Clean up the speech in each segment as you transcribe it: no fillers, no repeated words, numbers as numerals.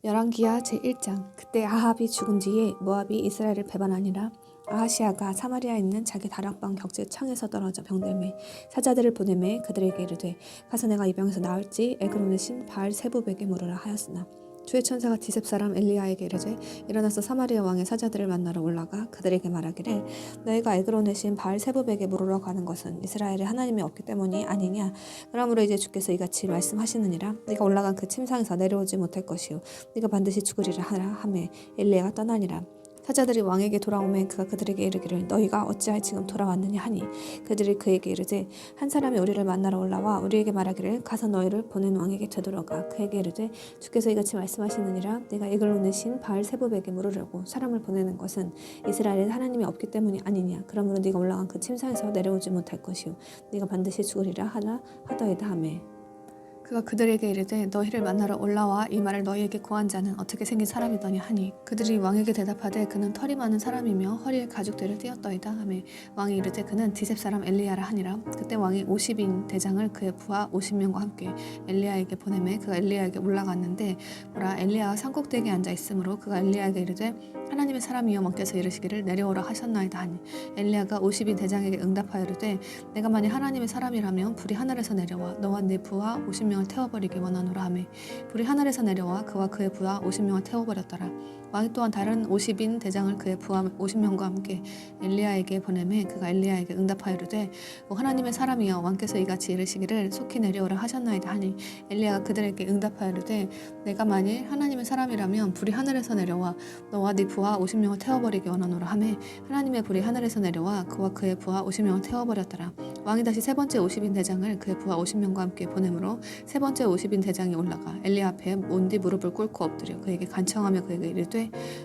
열왕기하 제1장. 그때 아합이 죽은 뒤에 모압이 이스라엘을 배반하니라. 아하시아가 사마리아에 있는 자기 다락방 격지 창에서 떨어져 병들매 사자들을 보내매 그들에게 이르되 가서 내가 이 병에서 나을지 에그론의 신 바알세부백에 물으라 하였으나 주의 천사가 디셉 사람 엘리야에게 이르되 일어나서 사마리아 왕의 사자들을 만나러 올라가 그들에게 말하기를 너희가 에그론의 신 바알세부백에 물으러 가는 것은 이스라엘에 하나님이 없기 때문이 아니냐. 그러므로 이제 주께서 이같이 말씀하시느니라. 네가 올라간 그 침상에서 내려오지 못할 것이요 네가 반드시 죽으리라 하라 하매 엘리야가 떠나니라. 사자들이 왕에게 돌아오매 그가 그들에게 이르기를 너희가 어찌하여 지금 돌아왔느냐 하니 그들이 그에게 이르되 한 사람이 우리를 만나러 올라와 우리에게 말하기를 가서 너희를 보낸 왕에게 되돌아가. 그에게 이르되 주께서 이같이 말씀하시느니라. 내가 에글론의 신 바알세부백에 물으려고 사람을 보내는 것은 이스라엘에 하나님이 없기 때문이 아니냐. 그러므로 네가 올라간 그 침상에서 내려오지 못할 것이요 네가 반드시 죽으리라 하더이다 하매 그가 그들에게 이르되 너희를 만나러 올라와 이 말을 너희에게 고한 자는 어떻게 생긴 사람이더냐 하니 그들이 왕에게 대답하되 그는 털이 많은 사람이며 허리에 가죽대를 띄었더이다 하매 왕이 이르되 그는 디셉 사람 엘리야라 하니라. 그때 왕이 50인 대장을 그의 부하 50명과 함께 엘리야에게 보내매 그가 엘리야에게 올라갔는데 보라 엘리야가 산꼭대기에 앉아 있으므로 그가 엘리야에게 이르되 하나님의 사람이여 왕께서 이르시기를 내려오라 하셨나이다 하니 엘리야가 50인 대장에게 응답하여 이르되 내가 만일 하나님의 사람이라면 불이 하늘에서 내려와 너와 네 부하 50명을 태워버리기 원하노라 하매 불이 하늘에서 내려와 그와 그의 부하 50명을 태워버렸더라. 왕이 또한 다른 50인 대장을 그의 부하 50명과 함께 엘리야에게 보내매 그가 엘리야에게 응답하여 이르되 하나님의 사람이여 왕께서 이같이 이르시기를 속히 내려오라 하셨나이다 하니 엘리야가 그들에게 응답하여 이르되 내가 만일 하나님의 사람이라면 불이 하늘에서 내려와 너와 네 부하 50명을 태워버리기 원하노라 하매 하나님의 불이 하늘에서 내려와 그와 그의 부하 50명을 태워버렸더라. 왕이 다시 세 번째 50인 대장을 그의 부하 50명과 함께 보내므로 세 번째 50인 대장이 올라가 엘리야 앞에 온뒤 무릎을 꿇고 엎드려 그에게 간청하며 그에게 이르되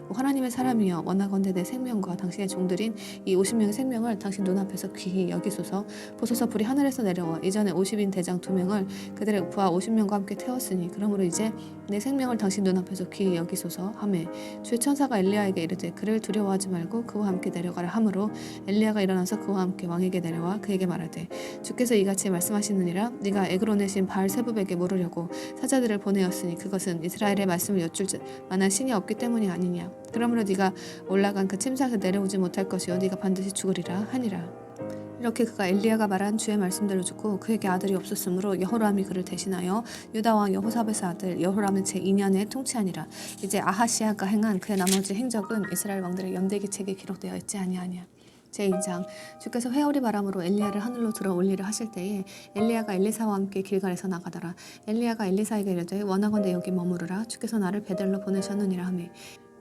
하나님의 사람이여 원하건대 내 생명과 당신의 종들인 이 50명의 생명을 당신 눈앞에서 귀히 여기소서. 보소서 불이 하늘에서 내려와 이전에 50인 대장 2명을 그들의 부하 50명과 함께 태웠으니 그러므로 이제 내 생명을 당신 눈앞에서 귀히 여기소서 하매 주의 천사가 엘리야에게 이르되 그를 두려워하지 말고 그와 함께 내려가라 하므로 엘리야가 일어나서 그와 함께 왕에게 내려와 그에게 말하되 주께서 이같이 말씀하시느니라. 네가 에그론의 신 바알세부백에 물으려고 사자들을 보내었으니 그것은 이스라엘의 말씀을 여쭐 만한 신이 없기 때문이 아니냐. 그러므로 네가 올라간 그 침상에서 내려오지 못할 것이요 네가 반드시 죽으리라 하니라. 이렇게 그가 엘리야가 말한 주의 말씀대로 듣고 그에게 아들이 없었으므로 여호람이 그를 대신하여 유다 왕 여호사밧의 아들 여호람의 제2년에 통치하니라. 이제 아하시아가 행한 그의 나머지 행적은 이스라엘 왕들의 연대기 책에 기록되어 있지 아니하냐. 제2장. 주께서 회오리 바람으로 엘리야를 하늘로 들어 올리려 하실 때에 엘리야가 엘리사와 함께 길갈에서 나가더라. 엘리야가 엘리사에게 이르되 원하건대 여기 머무르라. 주께서 나를 베델로 보내셨느니라 하매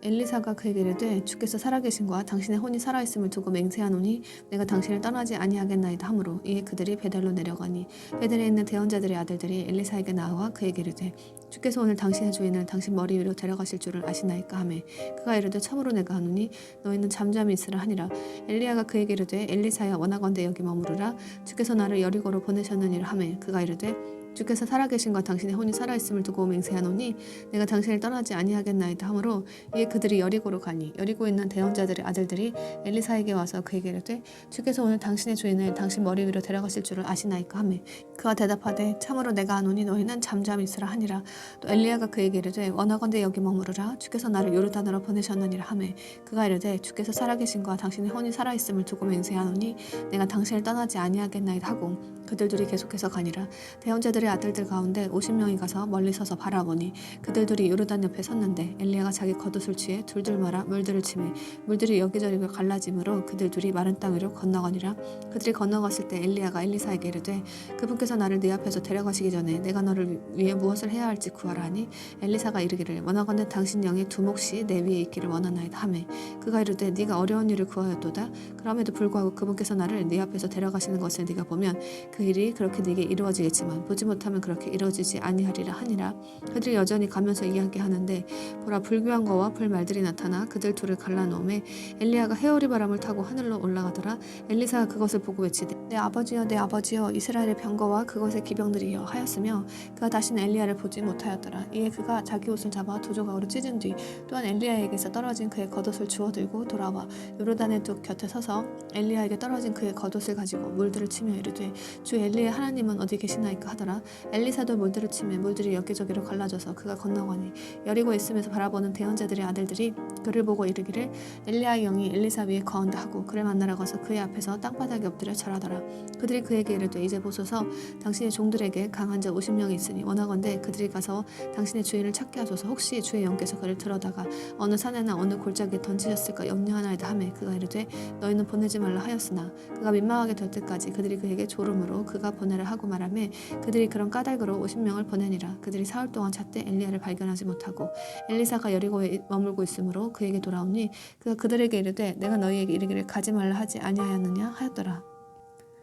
엘리사가 그에게 이르되 주께서 살아계신과 당신의 혼이 살아있음을 두고 맹세하노니 내가 당신을 떠나지 아니하겠나이다 하므로 이에 그들이 베델로 내려가니 베델에 있는 대언자들의 아들들이 엘리사에게 나와 그에게 이르되 주께서 오늘 당신의 주인을 당신 머리 위로 데려가실 줄을 아시나이까 하매 그가 이르되 참으로 내가 하노니 너희는 잠잠히 있으라 하니라. 엘리야가 그에게 이르되 엘리사야 원하건대 여기 머무르라. 주께서 나를 여리고로 보내셨느니라 하매 그가 이르되 주께서 살아계신과 당신의 혼이 살아있음을 두고 맹세하노니 내가 당신을 떠나지 아니하겠나이다 하므로 이에 그들이 여리고로 가니 여리고에 있는 대언자들의 아들들이 엘리사에게 와서 그에게 이르되 주께서 오늘 당신의 주인을 당신 머리 위로 데려가실 줄을 아시나이까 하매 그가 대답하되 참으로 내가 아노니 너희는 잠잠히 있으라 하니라. 또 엘리야가 그에게 이르되 원하건대 여기 머무르라. 주께서 나를 요르단으로 보내셨느니라 하매 그가 이르되 주께서 살아계신과 당신의 혼이 살아있음을 두고 맹세하노니 내가 당신을 떠나지 아니하겠나이다 하고 그들 둘이 계속해서 가니라. 대언자들의 아들들 가운데 50명이 가서 멀리 서서 바라보니 그들 둘이 요르단 옆에 섰는데 엘리야가 자기 겉옷을 취해 둘둘 말아 물들을 치매 물들이 여기저기 갈라짐으로 그들 둘이 마른 땅 위로 건너가니라. 그들이 건너갔을 때 엘리야가 엘리사에게 이르되 그분께서 나를 네 앞에서 데려가시기 전에 내가 너를 위해 무엇을 해야 할지 구하라 하니 엘리사가 이르기를 원하건대 당신 영의 두 몫이 내 위에 있기를 원하나이다 하매 그가 이르되 네가 어려운 일을 구하였도다. 그럼에도 불구하고 그분께서 나를 네 앞에서 데려가시는 것을 네가 보면 그 일이 그렇게 네게 이루어지겠지만 보지 못하면 그렇게 이루어지지 아니하리라 하니라. 그들이 여전히 가면서 이야기하는데 보라 불교한 거와 불말들이 나타나 그들 둘을 갈라놓음에 엘리야가 회오리 바람을 타고 하늘로 올라가더라. 엘리사가 그것을 보고 외치되 내 아버지여 내 아버지여 이스라엘의 병거와 그것의 기병들이여 하였으며 그가 다시는 엘리야를 보지 못하였더라. 이에 그가 자기 옷을 잡아 두 조각으로 찢은 뒤 또한 엘리야에게서 떨어진 그의 겉옷을 주워 들고 돌아와 요르단의 둑 곁에 서서 엘리야에게 떨어진 그의 겉옷을 가지고 물들을 치며 이르되 주 엘리의 하나님은 어디 계시나이까 하더라. 엘리사도 물들을 치매 물들이 여기저기로 갈라져서 그가 건너가니 여리고에 있으면서 바라보는 대언자들의 아들들이 그를 보고 이르기를 엘리야의 영이 엘리사 위에 거한다 하고 그를 만나러 가서 그의 앞에서 땅바닥에 엎드려 절하더라. 그들이 그에게 이르되 이제 보소서 당신의 종들에게 강한 자 50명이 있으니 원하건대 그들이 가서 당신의 주인을 찾게 하소서. 혹시 주의 영께서 그를 들어다가 어느 산에나 어느 골짜기에 던지셨을까 염려하나이다 하매 그가 이르되 너희는 보내지 말라 하였으나 그가 민망하게 될 때까지 그들이 그에게 조름으로 그가 보내라 하고 말하매 그들이 그런 까닭으로 50명을 보내니라. 그들이 사흘 동안 찾되 엘리야를 발견하지 못하고 엘리사가 여리고에 머물고 있으므로 그에게 돌아오니 그가 그들에게 이르되 내가 너희에게 이르기를 가지 말라 하지 아니하였느냐 하였더라.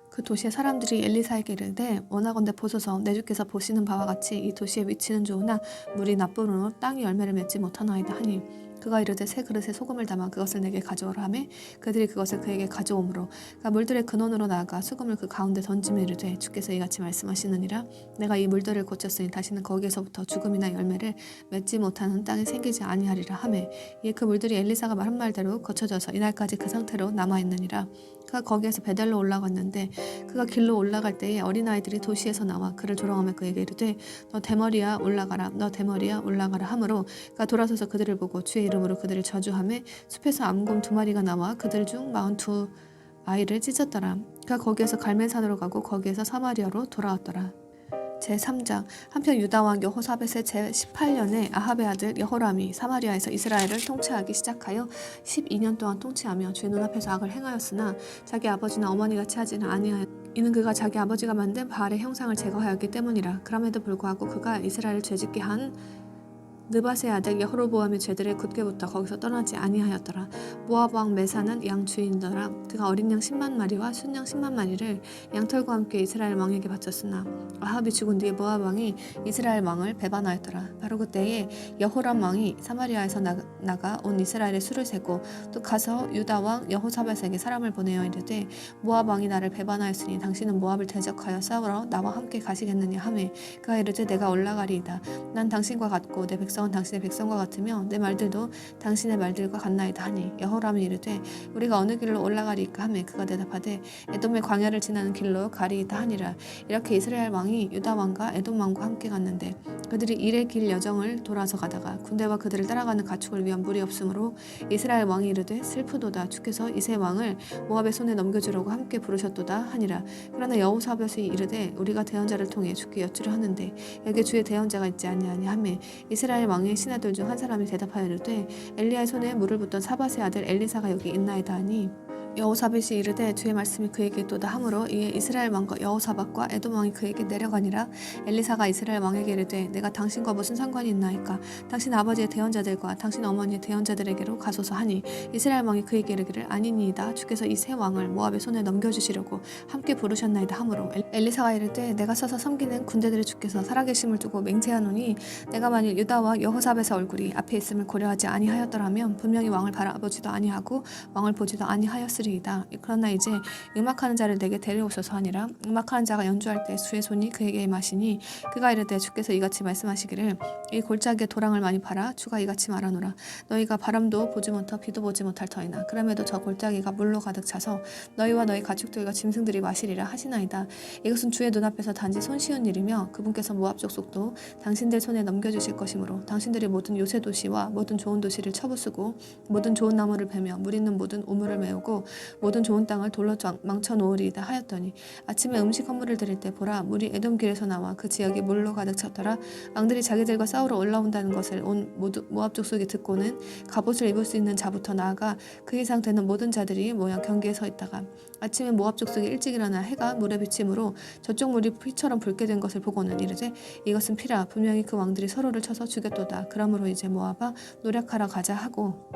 그 도시의 사람들이 엘리사에게 이르되 원하건대 보소서 내 주께서 보시는 바와 같이 이 도시의 위치는 좋으나 물이 나쁨으로 땅이 열매를 맺지 못하나이다 하니 그가 이르되 새 그릇에 소금을 담아 그것을 내게 가져오라 하매 그들이 그것을 그에게 가져오므로 그가 물들의 근원으로 나아가 소금을 그 가운데 던지며 이르되 주께서 이같이 말씀하시느니라 내가 이 물들을 고쳤으니 다시는 거기에서부터 죽음이나 열매를 맺지 못하는 땅이 생기지 아니하리라 하매 이에 그 물들이 엘리사가 말한 말대로 거쳐져서 이날까지 그 상태로 남아있느니라. 그가 거기에서 베델로 올라갔는데 그가 길로 올라갈 때에 어린아이들이 도시에서 나와 그를 조롱하며 그에게 이르되 너 대머리야 올라가라 너 대머리야 올라가라 하므로 그가 돌아서서 그들을 보고 주의 이름으로 그들을 저주하며 숲에서 암곰 2마리가 나와 그들 중 42 아이를 찢었더라. 그가 거기에서 갈멜산으로 가고 거기에서 사마리아로 돌아왔더라. 제3장 한편 유다왕 여호사벳의 제18년에 아합의 아들 여호람이 사마리아에서 이스라엘을 통치하기 시작하여 12년 동안 통치하며 주의 눈앞에서 악을 행하였으나 자기 아버지나 어머니같이 하지는 아니하였 이는 그가 자기 아버지가 만든 바알의 형상을 제거하였기 때문이라. 그럼에도 불구하고 그가 이스라엘을 죄짓게 한 느밧의 아들 여호로보암의 죄들에 굳게 붙어 거기서 떠나지 아니하였더라. 모압 왕 메사는 양 주인이더라. 그가 어린 양 10만 마리와 순양 10만 마리를 양털과 함께 이스라엘 왕에게 바쳤으나 아합이 죽은 뒤에 모압 왕이 이스라엘 왕을 배반하였더라. 바로 그때에 여호람 왕이 사마리아에서 나가 온 이스라엘의 수를 세고 또 가서 유다 왕 여호사밧에게 사람을 보내어 이르되 모압 왕이 나를 배반하였으니 당신은 모압을 대적하여 싸우러 나와 함께 가시겠느냐 하매 그가 이르되 내가 올라가리이다. 난 당신과 같고 내 백성은 당신의 백성과 같으며 내 말들도 당신의 말들과 같나이다 하니 여호람이 이르되 우리가 어느 길로 올라가리이까 하매 그가 대답하되 에돔의 광야를 지나는 길로 가리이다 하니라. 이렇게 이스라엘 왕이 유다 왕과 에돔 왕과 함께 갔는데 그들이 이레 길 여정을 돌아서 가다가 군대와 그들을 따라가는 가축을 위한 물이 없으므로 이스라엘 왕이 이르되 슬프도다 주께서 이 세 왕을 모압의 손에 넘겨주려고 함께 부르셨도다 하니라. 그러나 여호사밧이 이르되 우리가 대언자를 통해 주께 여쭈려 하는데 여기 주의 대언자가 있지 아니하니 하매 이스라엘 왕의 신하들 중 한 사람이 대답하여 이르되 엘리야의 손에 물을 붓던 사밧의 아들 엘리사가 여기 있나이다 하니 여호사밧이 이르되 주의 말씀이 그에게 있도다 하므로 이에 이스라엘 왕과 여호사밧과 에돔 왕이 그에게 내려가니라. 엘리사가 이스라엘 왕에게 이르되 내가 당신과 무슨 상관이 있나이까 당신 아버지의 대언자들과 당신 어머니의 대언자들에게로 가소서 하니 이스라엘 왕이 그에게 이르기를 아니니이다 주께서 이 세 왕을 모압의 손에 넘겨주시려고 함께 부르셨나이다 하므로 엘리사가 이르되 내가 서서 섬기는 군대들의 주께서 살아계심을 두고 맹세하노니 내가 만일 유다와 여호사밧의 얼굴이 앞에 있음을 고려하지 아니하였더라면 분명히 왕을 바라보지도 아니하고 왕을 보지도 아니하였으리이다. 그러나 이제 음악하는 자를 내게 데려오소서 하니라. 음악하는 자가 연주할 때 주의 손이 그에게 임하시니 그가 이르되 주께서 이같이 말씀하시기를 이 골짜기에 도랑을 많이 팔아 주가 이같이 말하노라. 너희가 바람도 보지 못하 비도 보지 못할 터이나 그럼에도 저 골짜기가 물로 가득 차서 너희와 너희 가축들과 짐승들이 마시리라 하시나이다. 이것은 주의 눈앞에서 단지 손쉬운 일이며 그분께서 모압 족속도 당신들 손에 넘겨주실 것이므로 당신들이 모든 요새 도시와 모든 좋은 도시를 쳐부수고 모든 좋은 나무를 베며 물 있는 모든 우물을 메우고 모든 좋은 땅을 돌로 망쳐 놓으리이다 하였더니 아침에 음식 헌물을 드릴 때 보라 물이 에돔 길에서 나와 그 지역이 물로 가득 찼더라. 왕들이 자기들과 싸우러 올라온다는 것을 온 모압 족속이 듣고는 갑옷을 입을 수 있는 자부터 나아가 그 이상 되는 모든 자들이 모여 경계에 서 있다가 아침에 모압 족속이 일찍 일어나 해가 물에 비침으로 저쪽 물이 피처럼 붉게 된 것을 보고는 이르되 이것은 피라 분명히 그 왕들이 서로를 쳐서 죽였도다. 그러므로 이제 모압아 노력하러 가자 하고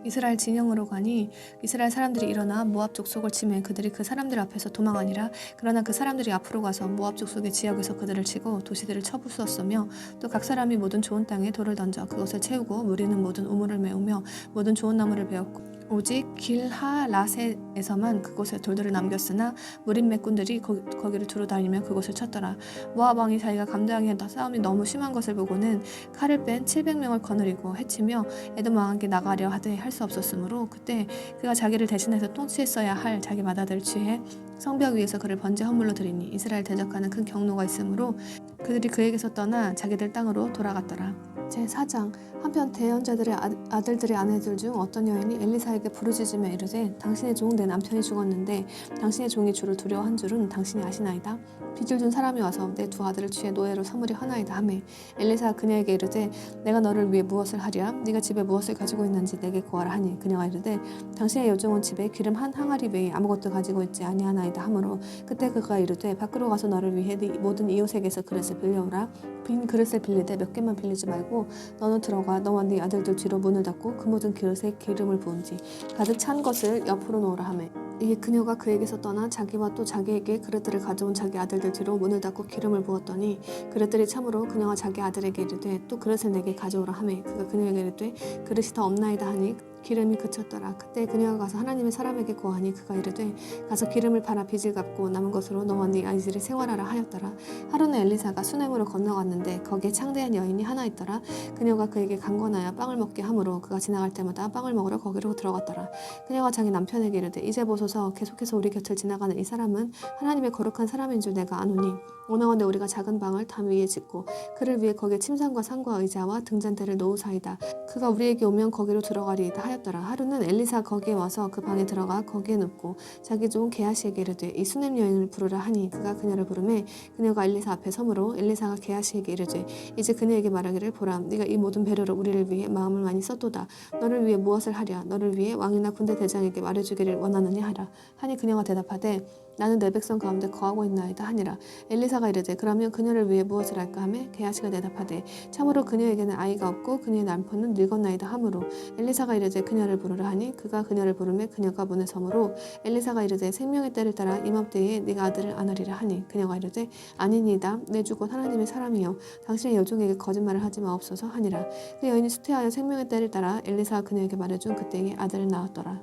이스라엘 진영으로 가니 이스라엘 사람들이 일어나 모압 족속을 치매 그들이 그 사람들 앞에서 도망하니라. 그러나 그 사람들이 앞으로 가서 모압 족속의 지역에서 그들을 치고 도시들을 쳐부수었으며 또 각 사람이 모든 좋은 땅에 돌을 던져 그것을 채우고 물 있는 모든 우물을 메우며 모든 좋은 나무를 베었고 오직 길하라셋에서만 그곳에 돌들을 남겼으나 무린 맥군들이 거기를 두루 다니며 그곳을 쳤더라. 모압 왕이 자기가 감당하기에 싸움이 너무 심한 것을 보고는 칼을 뺀 700명을 거느리고 해치며 에돔 왕에게 나가려 하되 할 수 없었으므로 그때 그가 자기를 대신해서 통치했어야 할 자기 맏아들 취해 성벽 위에서 그를 번제 허물로 드리니 이스라엘 대적하는 큰 경노가 있으므로 그들이 그에게서 떠나 자기들 땅으로 돌아갔더라. 제4장. 한편 대언자들의 아들들의 아내들 중 어떤 여인이 엘리사에게 부르짖으며 이르되 당신의 종 내 남편이 죽었는데 당신의 종이 주를 두려워한 줄은 당신이 아시나이다. 빚을 준 사람이 와서 내 두 아들을 취해 노예로 삼으려 하나이다 하매 엘리사가 그녀에게 이르되 내가 너를 위해 무엇을 하랴 네가 집에 무엇을 가지고 있는지 내게 구하라 하니 그녀가 이르되 당신의 여종은 집에 기름 한 항아리 외에 아무것도 가지고 있지 아니하나이다 하므로 그때 그가 이르되 밖으로 가서 너를 위해 네 모든 이웃에게서 그릇을 빌려오라. 빈 그릇을 빌리되 몇 개만 빌리지 말고 너는 들어가 너와 네 아들들 뒤로 문을 닫고 그 모든 그릇에 기름을 부은 뒤 가득 찬 것을 옆으로 놓으라 하매 이에 그녀가 그에게서 떠나 자기와 또 자기에게 그릇들을 가져온 자기 아들들 뒤로 문을 닫고 기름을 부었더니 그릇들이 참으로 그녀가 자기 아들에게 이르되 또 그릇을 내게 가져오라 하매 그가 그녀에게 이르되 그릇이 더 없나이다 하니 기름이 그쳤더라. 그때 그녀가 가서 하나님의 사람에게 고하니 그가 이르되 가서 기름을 팔아 빚을 갚고 남은 것으로 너와 네 아이들을 생활하라 하였더라. 하루는 엘리사가 수넴으로 건너갔는데 거기에 창대한 여인이 하나 있더라. 그녀가 그에게 강권하여 빵을 먹게 하므로 그가 지나갈 때마다 빵을 먹으러 거기로 들어갔더라. 그녀가 자기 남편에게 이르되 이제 보소서 계속해서 우리 곁을 지나가는 이 사람은 하나님의 거룩한 사람인 줄 내가 아노니 원하건대 우리가 작은 방을 담 위에 짓고 그를 위해 거기에 침상과 상과 의자와 등잔대를 놓으사이다. 그가 우리에게 오면 거기로 들어가리이다 하였더라. 하루는 엘리사 거기에 와서 그 방에 들어가 거기에 눕고 자기 종 게하시에게 이르되 이 수넴 여인을 부르라 하니 그가 그녀를 부르매 그녀가 엘리사 앞에 서므로 엘리사가 게하시에게 이르되 이제 그녀에게 말하기를 보라 네가 이 모든 배려로 우리를 위해 마음을 많이 썼도다. 너를 위해 무엇을 하랴 너를 위해 왕이나 군대 대장에게 말해주기를 원하느냐 하라 하니 그녀가 대답하되 나는 내 백성 가운데 거하고 있나이다 하니라. 엘리사가 이르되 그러면 그녀를 위해 무엇을 할까 하매 게하시가 대답하되 참으로 그녀에게는 아이가 없고 그녀의 남편은 늙었나이다 하므로 엘리사가 이르되 그녀를 부르라 하니 그가 그녀를 부르매 그녀가 문에 서므로 엘리사가 이르되 생명의 때를 따라 이맘때에 네가 아들을 안으리라 하니 그녀가 이르되 아니니이다 내 주 곧 하나님의 사람이여 당신의 여종에게 거짓말을 하지 마옵소서 하니라. 그 여인이 수태하여 생명의 때를 따라 엘리사가 그녀에게 말해준 그때에 아들을 낳았더라.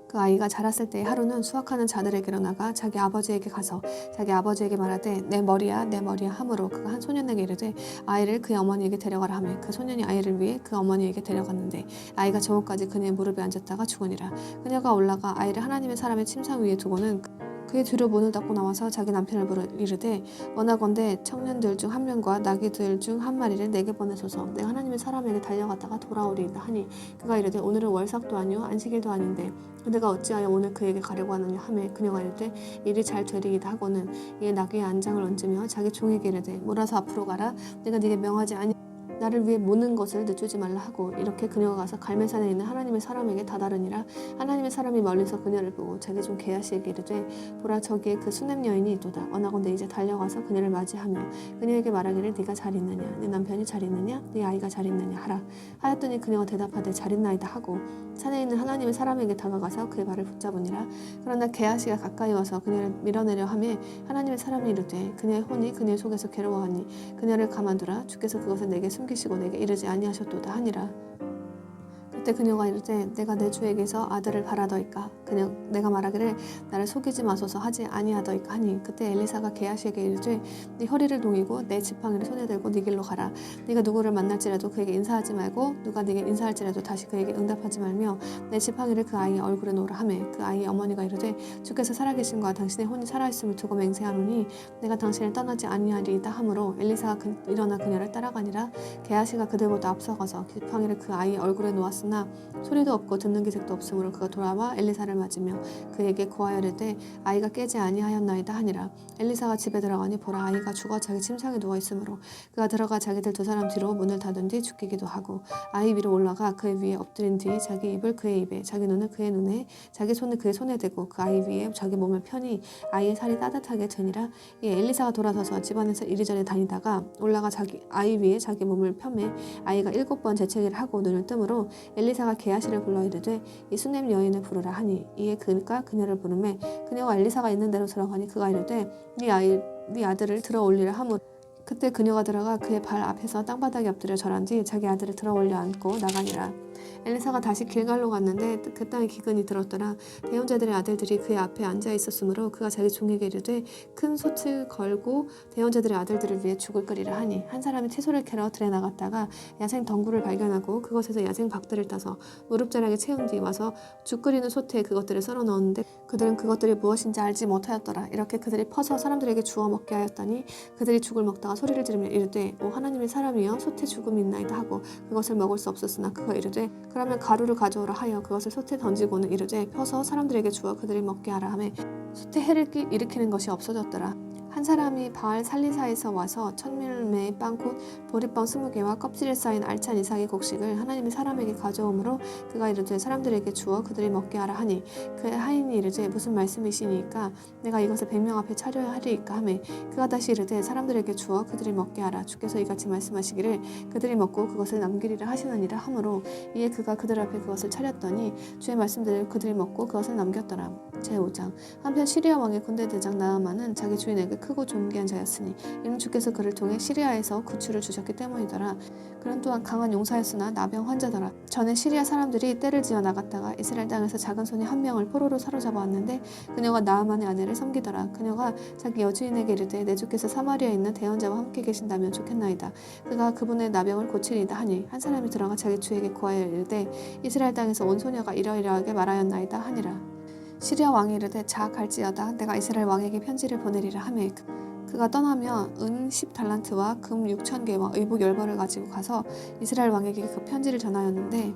그 아이가 자랐을 때에 하루는 수확하는 자들에게로 나가 자기 아버지에게 가서 자기 아버지에게 말하되 내 머리야 하므로 그가 한 소년에게 이르되 아이를 그의 어머니에게 데려가라 하며 그 소년이 아이를 위해 그 어머니에게 데려갔는데 아이가 저녁까지 그녀의 무릎에 앉았다가 죽으니라. 그녀가 올라가 아이를 하나님의 사람의 침상 위에 두고는 그의 뒤로 문을 닫고 나와서 자기 남편을 이르되 원하건대 청년들 중 한 명과 나귀들 중 한 마리를 내게 보내소서 내가 하나님의 사람에게 달려갔다가 돌아오리이다 하니 그가 이르되 오늘은 월삭도 아니요 안식일도 아닌데 그대가 어찌하여 오늘 그에게 가려고 하느냐 하매 그녀가 이르되 일이 잘 되리이다 하고는 이에 나귀의 안장을 얹으며 자기 종에게 이르되 몰아서 앞으로 가라 내가 네게 명하지 아니 나를 위해 모는 것을 늦추지 말라 하고 이렇게 그녀가 가서 갈멜산에 있는 하나님의 사람에게 다다르니라. 하나님의 사람이 멀리서 그녀를 보고 자기 종 게하시에게 이르되 보라 저기에 그 수넴 여인이 있도다. 원하건대 이제 달려가서 그녀를 맞이하며 그녀에게 말하기를 네가 잘 있느냐 네 남편이 잘 있느냐 네 아이가 잘 있느냐 하라 하였더니 그녀가 대답하되 잘 있나이다 하고 산에 있는 하나님의 사람에게 다가가서 그의 발을 붙잡으니라. 그러나 게하시가 가까이 와서 그녀를 밀어내려 하매 하나님의 사람이 이르되 그녀의 혼이 그녀의 속에서 괴로워하니 그녀를 가만두라 주께서 그것을 내게 숨기시고 내게 이르지 아니하셨도다 하니라. 그때 그녀가 이르되 내가 내 주에게서 아들을 바라더이까 내가 말하기를 나를 속이지 마소서 하지 아니하더이까 하니 그때 엘리사가 게하시에게 이르되 네 허리를 동이고 내 지팡이를 손에 들고 네 길로 가라. 네가 누구를 만날지라도 그에게 인사하지 말고 누가 네게 인사할지라도 다시 그에게 응답하지 말며 내 지팡이를 그 아이의 얼굴에 놓으라 하매 그 아이의 어머니가 이르되 주께서 살아계신과 당신의 혼이 살아있음을 두고 맹세하노니 내가 당신을 떠나지 아니하리이다 하므로 엘리사가 일어나 그녀를 따라가니라. 게하시가 그들보다 앞서가서 지팡이를 그 아이의 얼굴에 놓았으나 소리도 없고 듣는 기색도 없으므로 그가 돌아와 엘리사를 맞으며 그에게 고하여 이르되 아이가 깨지 아니하였나이다 하니라. 엘리사가 집에 들어가니 보라 아이가 죽어 자기 침상에 누워있으므로 그가 들어가 자기들 두 사람 뒤로 문을 닫은 뒤 죽기기도 하고 아이 위로 올라가 그의 위에 엎드린 뒤 자기 입을 그의 입에 자기 눈을 그의 눈에 자기 손을 그의 손에 대고 그 아이 위에 자기 몸을 펴니 아이의 살이 따뜻하게 되니라. 이에 엘리사가 돌아서서 집안에서 이리저리 다니다가 올라가 자기 아이 위에 자기 몸을 펴매 아이가 7번 재채기를 하고 눈을 뜨므로 엘리사가 게하시를 불러 이르되 이 수넴 여인을 부르라 하니 이에 그가 그녀를 부르매 그녀가 엘리사가 있는 데로 들어가니 그가 이르되 네 아들을 들어 올리라 하므로 그때 그녀가 들어가 그의 발 앞에서 땅바닥에 엎드려 절한 뒤 자기 아들을 들어 올려 안고 나가니라. 엘리사가 다시 길갈로 갔는데 그 땅에 기근이 들었더라. 대언자들의 아들들이 그의 앞에 앉아 있었으므로 그가 자기 종에게 이르되 큰 솥을 걸고 대언자들의 아들들을 위해 죽을 끓이라 하니 한 사람이 채소를 캐러 들에 나갔다가 야생 덩굴을 발견하고 그것에서 야생 박들을 따서 무릎자락에 채운 뒤 와서 죽 끓이는 솥에 그것들을 썰어 넣었는데 그들은 그것들이 무엇인지 알지 못하였더라. 이렇게 그들이 퍼서 사람들에게 주어 먹게 하였더니 그들이 죽을 먹다가 소리를 지르며 이르되 오 하나님의 사람이여 솥에 죽음이 있나이다 하고 그것을 먹을 수 없었으나 그가 이르되 그러면 가루를 가져오라 하여 그것을 솥에 던지고는 이르되 펴서 사람들에게 주어 그들이 먹게 하라 하매 솥에 해를 일으키는 것이 없어졌더라. 한 사람이 바알 살리사에서 와서 천밀매의 빵 곧 보리빵 20개와 껍질에 쌓인 알찬 이삭의 곡식을 하나님의 사람에게 가져오므로 그가 이르되 사람들에게 주어 그들이 먹게 하라 하니 그의 하인이 이르되 무슨 말씀이시니까 내가 이것을 100명 앞에 차려야 하리이까 하매 그가 다시 이르되 사람들에게 주어 그들이 먹게 하라 주께서 이같이 말씀하시기를 그들이 먹고 그것을 남기리라 하시느니라 하므로 이에 그가 그들 앞에 그것을 차렸더니 주의 말씀대로 그들이 먹고 그것을 남겼더라. 제5장 한편 시리아 왕의 군대 대장 나아만은 자기 주인에게 크고 존귀한 자였으니 이는 주께서 그를 통해 시리아에서 구출을 주셨기 때문이더라. 그는 또한 강한 용사였으나 나병 환자더라. 전에 시리아 사람들이 떼를 지어 나갔다가 이스라엘 땅에서 작은 손이 한 명을 포로로 사로잡아 왔는데 그녀가 나아만의 아내를 섬기더라. 그녀가 자기 여주인에게 이르되 내 주께서 사마리아에 있는 대언자와 함께 계신다면 좋겠나이다. 그가 그분의 나병을 고치리이다 하니 한 사람이 들어가 자기 주에게 구하여 이르되 이스라엘 땅에서 온 소녀가 이러이러하게 말하였나이다 하니라. 시리아 왕이 이르되 자 갈지어다 내가 이스라엘 왕에게 편지를 보내리라 하매 그가 떠나며 은 10달란트와 금 6,000개와 의복 10벌을 가지고 가서 이스라엘 왕에게 그 편지를 전하였는데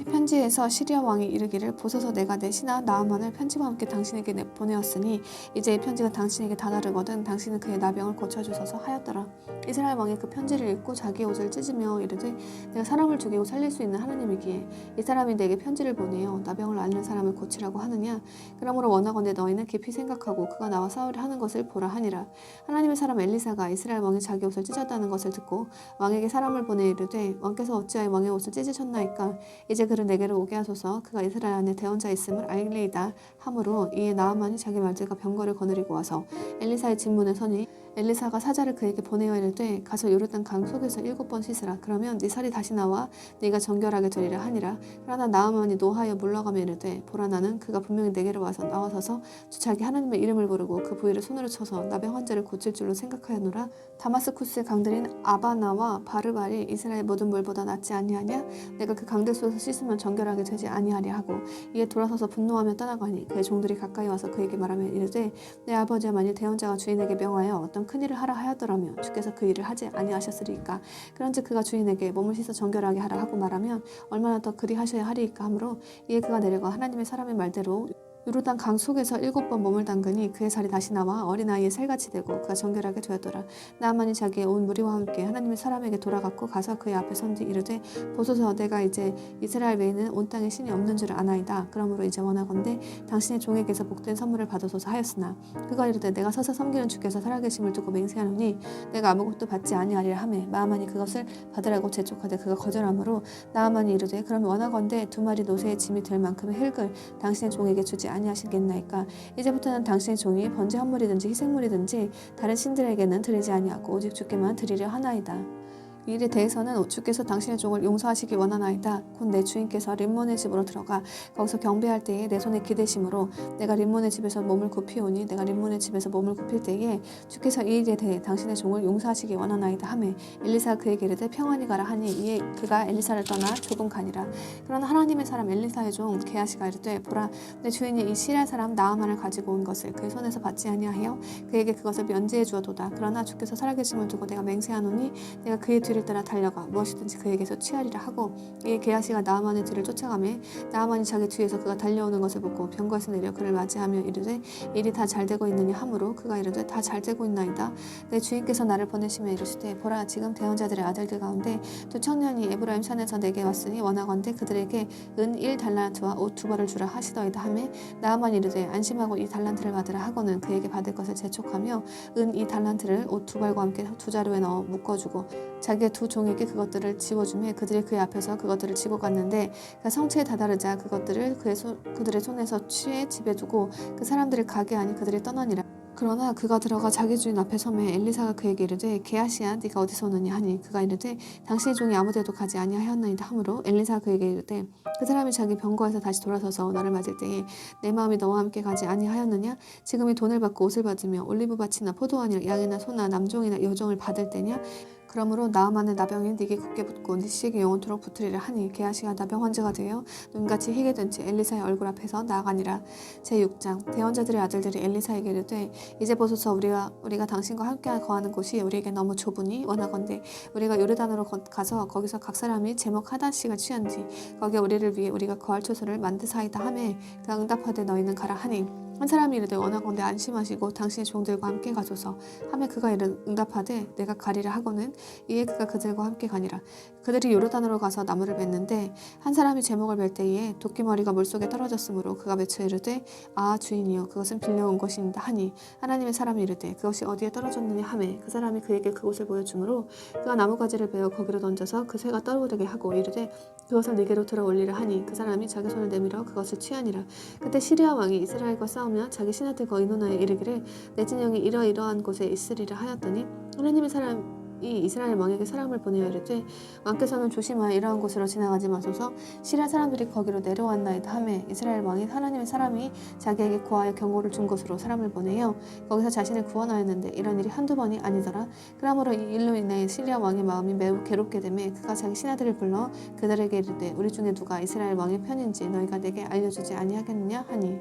편지에서 시리아 왕이 이르기를 보소서 내가 내 신하 나아만을 편지와 함께 당신에게 보내었으니 이제 이 편지가 당신에게 다다르거든 당신은 그의 나병을 고쳐주소서 하였더라. 이스라엘 왕이 그 편지를 읽고 자기 옷을 찢으며 이르되 내가 사람을 죽이고 살릴 수 있는 하나님이기에 이 사람이 내게 편지를 보내어 나병을 앓는 사람을 고치라고 하느냐. 그러므로 원하건대 너희는 깊이 생각하고 그가 나와 싸우려 하는 것을 보라 하니라. 하나님의 사람 엘리사가 이스라엘 왕이 자기 옷을 찢었다는 것을 듣고 왕에게 사람을 보내 이르되 왕께서 어찌하여 왕의 옷을 찢으셨나이까. 이제 그를 내게로 오게 하소서. 그가 이스라엘 안에 대언자 있음을 알리이다 하므로 이에 나아만이 자기 말들과 병거를 거느리고 와서 엘리사의 진문에 서니 엘리사가 사자를 그에게 보내어 이르되 가서 요르단 강 속에서 7번 씻으라. 그러면 네 살이 다시 나와 네가 정결하게 되리라 하니라. 그러나 나아만이 노하여 물러가며 이르되 보라 나는 그가 분명히 내게로 와서 나와서서 주 자기 하나님의 이름을 부르고 그 부위를 손으로 쳐서 나병 환자를 고칠 줄로 생각하였노라. 다마스쿠스의 강들인 아바나와 바르발이 이스라엘 모든 물보다 낫지 아니하냐. 내가 그 강들 속에서 씻으면 정결하게 되지 아니하리 하고 이에 돌아서서 분노하며 떠나가니 그의 종들이 가까이 와서 그에게 말하며 이르되 내 아버지와 만일 대언자가 주인에게 명하여 어떤 큰 일을 하라 하였더라면 주께서 그 일을 하지 아니하셨으리이까. 그런즉 그가 주인에게 몸을 씻어 정결하게 하라 하고 말하면 얼마나 더 그리 하셔야 하리이까 하므로 이에 그가 내려가 하나님의 사람의 말대로 요르단 강 속에서 7번 몸을 담그니 그의 살이 다시 나와 어린아이의 살같이 되고 그가 정결하게 되었더라. 나아만이 자기의 온 무리와 함께 하나님의 사람에게 돌아갔고 가서 그의 앞에 선지 이르되 보소서 내가 이제 이스라엘 외에는 온 땅에 신이 없는 줄을 아나이다. 그러므로 이제 원하건대 당신의 종에게서 복된 선물을 받으소서 하였으나 그가 이르되 내가 서서 섬기는 주께서 살아계심을 두고 맹세하노니 내가 아무것도 받지 아니하리라 하매 나아만이 그것을 받으라고 재촉하되 그가 거절하므로 나아만이 이르되 그러면 원하건대 2마리 노새의 짐이 될 만큼의 흙을 당신의 종에게 주지 아니하시겠나이까. 이제부터는 당신의 종이 번제 헌물이든지 희생물이든지 다른 신들에게는 드리지 아니하고 오직 주께만 드리려 하나이다. 이 일에 대해서는 주께서 당신의 종을 용서하시기 원하나이다. 곧 내 주인께서 림몬의 집으로 들어가 거기서 경배할 때에 내 손에 기대심으로 내가 림몬의 집에서 몸을 굽히오니 내가 림몬의 집에서 몸을 굽힐 때에 주께서 이 일에 대해 당신의 종을 용서하시기 원하나이다 하매 엘리사가 그에게 이르되 평안히 가라 하니 이에 그가 엘리사를 떠나 조금 가니라. 그러나 하나님의 사람 엘리사의 종 게하시가 이르되 보라 내 주인이 이 시리아 사람 나아만을 가지고 온 것을 그의 손에서 받지 아니하여 그에게 그것을 면제해 주어도다. 그러나 주께서 살아계심을 두고 내가 맹세하노니 내가 그의 뒤를 따라 달려가 무엇이든지 그에게서 취하리라 하고 이에 게하시가 나아만의 뒤를 쫓아가매 나아만이 자기 뒤에서 그가 달려오는 것을 보고 병거에서 내려 그를 맞이하며 이르되 일이 다 잘되고 있느냐 하므로 그가 이르되 다 잘되고 있나이다. 내 주인께서 나를 보내시며 이르시되 보라 지금 대언자들의 아들들 가운데 2 청년이 에브라임 산에서 내게 왔으니 원하건대 그들에게 은 1달란트와 옷 2벌을 주라 하시더이다 하매 나아만이 이르되 안심하고 이 달란트를 받으라 하고는 그에게 받을 것을 재촉하며 은 2달란트를 옷 2벌과 함께 2자루에 넣어 묶어주고 자기의 2 종에게 그것들을 지워주매 그들이 그의 앞에서 그것들을 지고 갔는데 그 성체에 다다르자 그것들을 그들의 손에서 취해 집에 두고 그 사람들을 가게 하니 그들이 떠나니라. 그러나 그가 들어가 자기 주인 앞에 서매 엘리사가 그에게 이르되 게하시야 네가 어디서 오느냐 하니 그가 이르되 당신의 종이 아무데도 가지 아니하였나이다 하므로 엘리사가 그에게 이르되 그 사람이 자기 병거에서 다시 돌아서서 너를 맞을 때에 내 마음이 너와 함께 가지 아니하였느냐 지금이 돈을 받고 옷을 받으며 올리브밭이나 포도원이나 양이나 소나 남종이나 여종을 받을 때냐 그러므로 나아만의 나병이 네게 굳게 붙고 네 씨에게 영원토록 붙으리라 하니 게하시가 나병 환자가 되어 눈같이 희게 된 채 엘리사의 얼굴 앞에서 나아가니라. 제6장 대원자들의 아들들이 엘리사에게 이르되 이제 보소서 우리가 당신과 함께 거하는 곳이 우리에게 너무 좁으니 원하건대 우리가 요르단으로 가서 거기서 각 사람이 제목 하나씩을 취한지 거기에 우리를 위해 우리가 거할 초소를 만드사이다 하매 그가 응답하되 너희는 가라 하니 한 사람이 이르되 원하건대 안심하시고 당신의 종들과 함께 가소서 하매 그가 응답하되 내가 가리라 하고는 이에 그가 그들과 함께 가니라. 그들이 요르단으로 가서 나무를 맸는데 한 사람이 제목을 맬 때에 도끼머리가 물속에 떨어졌으므로 그가 외쳐 이르되 아 주인이여 그것은 빌려온 것이니이다 하니 하나님의 사람이 이르되 그것이 어디에 떨어졌느냐 하매 그 사람이 그에게 그곳을 보여주므로 그가 나무가지를 베어 거기로 던져서 그 새가 떠오르게 하고 이르되 그것을 네게로 들어 올리라 하니 그 사람이 자기 손을 내밀어 그것을 취하니라. 그때 시리아 왕이 이스라엘과 싸우며 자기 신하들과 의논하여 이르기를 내 진영이 이러이러한 곳에 있으리라 하였더니 하나님의 사람이 이스라엘 왕에게 사람을 보내어 이르되 왕께서는 조심하여 이러한 곳으로 지나가지 마소서 시리아 사람들이 거기로 내려왔나이다 하매 이스라엘 왕이 하나님의 사람이 자기에게 구하여 경고를 준 곳으로 사람을 보내어 거기서 자신을 구원하였는데 이런 일이 한두 번이 아니더라. 그러므로 이 일로 인해 시리아 왕의 마음이 매우 괴롭게 되매 그가 자기 신하들을 불러 그들에게 이르되 우리 중에 누가 이스라엘 왕의 편인지 너희가 내게 알려주지 아니하겠느냐 하니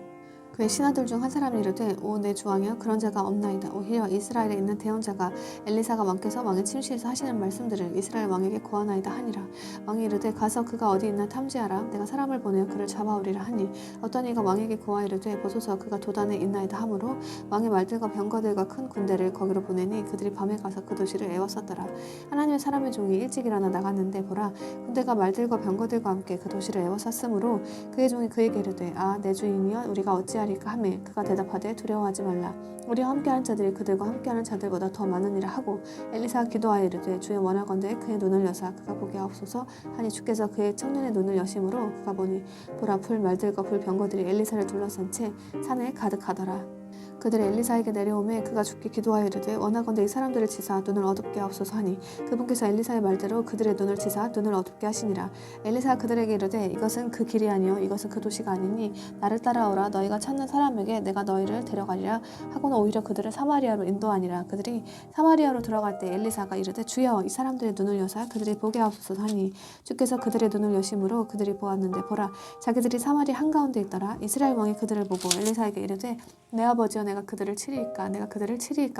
그의 신하들 중 한 사람이 이르되 오 내 주왕이여 그런 자가 없나이다. 오히려 이스라엘에 있는 대언자가 엘리사가 왕께서 왕의 침실에서 하시는 말씀들을 이스라엘 왕에게 고하나이다 하니라. 왕이 이르되 가서 그가 어디 있나 탐지하라. 내가 사람을 보내어 그를 잡아오리라 하니 어떤 이가 왕에게 고하 이르되 보소서 그가 도단에 있나이다 하므로 왕의 말들과 병거들과 큰 군대를 거기로 보내니 그들이 밤에 가서 그 도시를 에워쌌더라. 하나님의 사람의 종이 일찍 일어나 나갔는데 보라 군대가 말들과 병거들과 함께 그 도시를 에워쌌으므로 그의 종이 그에게 이르되 아 내 주인이여 우리가 어찌하리까 하매 그가 대답하되 두려워하지 말라. 우리와 함께하는 자들이 그들과 함께하는 자들보다 더 많으니라 하고 엘리사가 기도하여 이르되 주여 원하건대 그의 눈을 여사 그가 보게 하옵소서 하니 주께서 그의 청년의 눈을 여심으로 그가 보니 보라 풀 말들과 풀 병거들이 엘리사를 둘러싼 채 산에 가득하더라. 그들이 엘리사에게 내려오매 그가 주께 기도하여 이르되 원하건대 이 사람들을 치사 눈을 어둡게 하옵소서 하니 그분께서 엘리사의 말대로 그들의 눈을 치사 눈을 어둡게 하시니라. 엘리사가 그들에게 이르되 이것은 그 길이 아니요 이것은 그 도시가 아니니 나를 따라오라 너희가 찾는 사람에게 내가 너희를 데려가리라 하고는 오히려 그들을 사마리아로 인도하니라. 그들이 사마리아로 들어갈 때 엘리사가 이르되 주여 이 사람들의 눈을 여사 그들이 보게 하옵소서 하니 주께서 그들의 눈을 여심으로 그들이 보았는데 보라 자기들이 사마리아 한가운데 있더라. 이스라엘 왕이 그들을 보고 엘리사에게 이르되 내 아버지여 내가 그들을 치리이까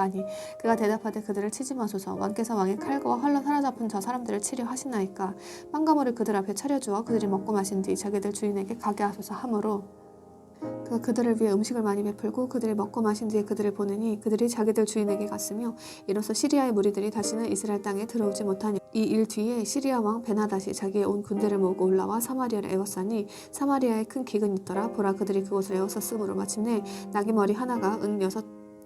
하니 그가 대답하되 그들을 치지 마소서 왕께서 왕의 칼과 활로 사로잡은 저 사람들을 치려 하시나이까 빵가물을 그들 앞에 차려주어 그들이 먹고 마신 뒤 자기들 주인에게 가게 하소서 하므로 그가 그들을 위해 음식을 많이 베풀고 그들이 먹고 마신 뒤에 그들을 보내니 그들이 자기들 주인에게 갔으며 이로써 시리아의 무리들이 다시는 이스라엘 땅에 들어오지 못하니 이 일 뒤에 시리아 왕 베나닷이 자기의 온 군대를 모으고 올라와 사마리아를 에워싸니 사마리아에 큰 기근이 있더라. 보라 그들이 그곳을 에워쌌으므로 마침내 나귀머리 하나가 은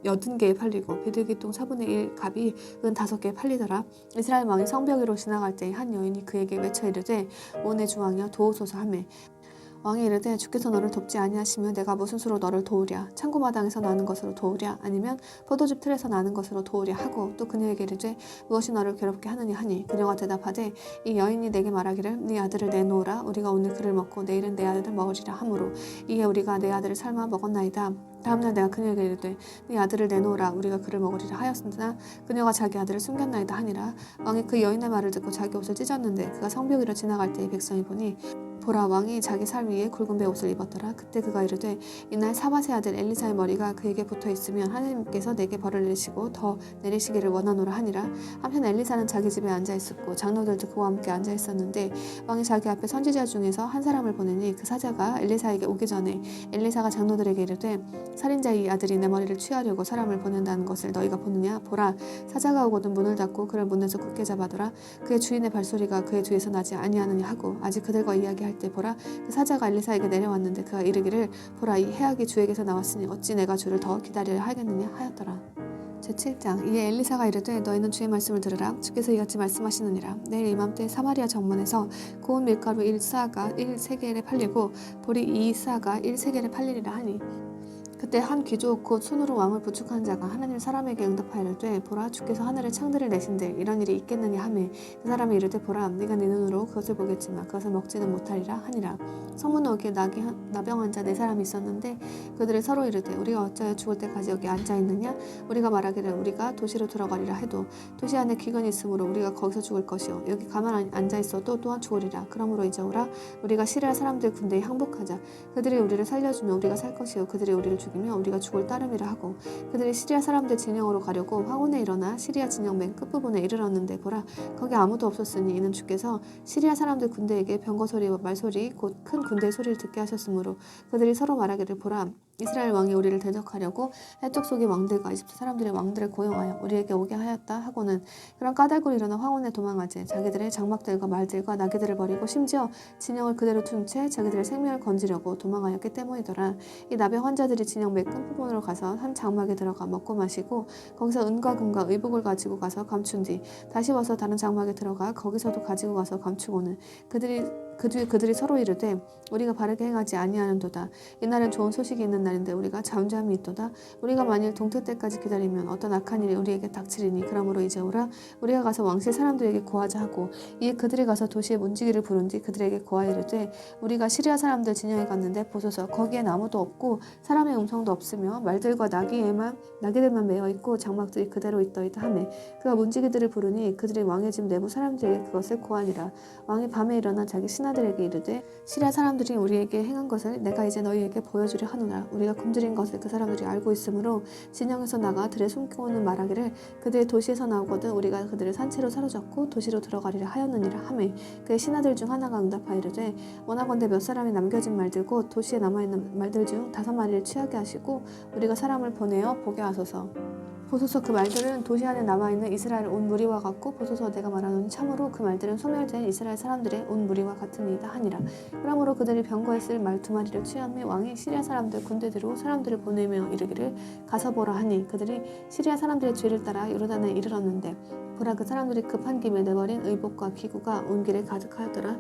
80개에 팔리고 비둘기똥 4분의 1 값이 은 5개에 팔리더라. 이스라엘 왕이 성벽 위로 지나갈 때 한 여인이 그에게 외쳐 이르되 오 내 주왕이여 도우소서 하매 왕이 이르되 주께서 너를 돕지 아니하시면 내가 무슨 수로 너를 도우랴 창고마당에서 나는 것으로 도우랴 아니면 포도즙 틀에서 나는 것으로 도우랴 하고 또 그녀에게 이르되 무엇이 너를 괴롭게 하느냐 하니 그녀가 대답하되 이 여인이 내게 말하기를 네 아들을 내놓으라 우리가 오늘 그를 먹고 내일은 내 아들을 먹으리라 하므로 이에 우리가 내 아들을 삶아 먹었나이다. 다음날 내가 그녀에게 이르되 네 아들을 내놓으라 우리가 그를 먹으리라 하였으나 그녀가 자기 아들을 숨겼나이다 하니라. 왕이 그 여인의 말을 듣고 자기 옷을 찢었는데 그가 성벽 위로 지나갈 때에 백성이 보니 보라 왕이 자기 살 위에 굵은 베옷을 입었더라. 그때 그가 이르되 이날 사밧의 아들 엘리사의 머리가 그에게 붙어있으면 하나님께서 내게 벌을 내리시고 더 내리시기를 원하노라 하니라. 한편 엘리사는 자기 집에 앉아있었고 장로들도 그와 함께 앉아있었는데 왕이 자기 앞에 선지자 중에서 한 사람을 보내니 그 사자가 엘리사에게 오기 전에 엘리사가 장로들에게 이르되 살인자의 이 아들이 내 머리를 취하려고 사람을 보낸다는 것을 너희가 보느냐. 보라 사자가 오거든 문을 닫고 그를 문에서 굳게 잡아둬라. 그의 주인의 발소리가 그의 뒤에서 나지 아니하느냐 하고 아직 그들과 이야기할 때 보라 그 사자가 엘리사에게 내려왔는데 그가 이르기를 보라 이 해악이 주에게서 나왔으니 어찌 내가 주를 더 기다리려 하겠느냐 하였더라. 제7장 이에 엘리사가 이르되 너희는 주의 말씀을 들으라. 주께서 이같이 말씀하시느니라. 내일 이맘때 사마리아 정문에서 고운 밀가루 1사가 1세겔에 팔리고 보리 2사가 1세겔에 팔리리라 하니 그때 한 귀족 곧 손으로 왕을 부축한 자가 하나님 사람에게 응답하이르되 보라 주께서 하늘에 창들을 내신대 이런 일이 있겠느냐 하매 그 사람이 이르되 보라 네가 네 눈으로 그것을 보겠지만 그것을 먹지는 못하리라 하니라. 성문 어귀에 나병한 자 네 사람이 있었는데 그들이 서로 이르되 우리가 어찌하여 죽을 때까지 여기 앉아있느냐. 우리가 말하기를 우리가 도시로 들어가리라 해도 도시 안에 기근이 있으므로 우리가 거기서 죽을 것이요 여기 가만 앉아있어도 또한 죽으리라. 그러므로 이제 오라 우리가 시리아 사람들 군대에 항복하자. 그들이 우리를 살려주면 우리가 살 것이요 그들이 우리를 죽이며 우리가 죽을 따름이라 하고 그들이 시리아 사람들 진영으로 가려고 화원에 일어나 시리아 진영 맨 끝부분에 이르렀는데 보라 거기 아무도 없었으니 이는 주께서 시리아 사람들 군대에게 병거 소리와 말소리 곧 큰 군대의 소리를 듣게 하셨으므로 그들이 서로 말하기를 보라 이스라엘 왕이 우리를 대적하려고 해쪽 속의 왕들과 이집트 사람들의 왕들을 고용하여 우리에게 오게 하였다 하고는 그런 까닭으로 일어나 황혼에 도망하지 자기들의 장막들과 말들과 나귀들을 버리고 심지어 진영을 그대로 둔 채 자기들의 생명을 건지려고 도망하였기 때문이더라. 이 나병 환자들이 진영 맨 끝부분으로 가서 한 장막에 들어가 먹고 마시고 거기서 은과 금과 의복을 가지고 가서 감춘 뒤 다시 와서 다른 장막에 들어가 거기서도 가지고 가서 감추고는 그들이 서로 이르되 우리가 바르게 행하지 아니하는도다. 이날은 좋은 소식이 있는 날인데 우리가 잠잠히 있도다. 우리가 만일 동태 때까지 기다리면 어떤 악한 일이 우리에게 닥치리니 그러므로 이제 오라 우리가 가서 왕실 사람들에게 고하자 하고 이에 그들이 가서 도시의 문지기를 부른 뒤 그들에게 고하이르되 우리가 시리아 사람들 진영에 갔는데 보소서 거기엔 아무도 없고 사람의 음성도 없으며 말들과 나귀들만 매어 있고 장막들이 그대로 있더이다 하매 그가 문지기들을 부르니 그들이 왕의 집 내부 사람들에게 그것을 고하니라. 왕이 밤에 일어나 자기 신하들에게 이르되 시리아 사람들이 우리에게 행한 것을 내가 이제 너희에게 보여주려 하노라. 우리가 굶주린 것을 그 사람들이 알고 있으므로 진영에서 나가 들에 숨고는 말하기를 그들의 도시에서 나오거든 우리가 그들을 산채로 사로잡고 도시로 들어가리라 하였느니라 하매 그의 신하들 중 하나가 응답하이르되 원하건대 몇 사람이 남겨진 말들 곧 도시에 남아있는 말들 중 5마리를 취하게 하시고 우리가 사람을 보내어 보게 하소서. 보소서 그 말들은 도시 안에 남아있는 이스라엘 온 무리와 같고 보소서 내가 말하노니 참으로 그 말들은 소멸된 이스라엘 사람들의 온 무리와 같으니이다 하니라. 그러므로 그들이 병거에 쓸 말 2마리를 취함에 왕이 시리아 사람들 군대대로 사람들을 보내며 이르기를 가서 보라 하니 그들이 시리아 사람들의 죄를 따라 요르단에 이르렀는데 보라 그 사람들이 급한 김에 내버린 의복과 기구가 온 길에 가득하였더라.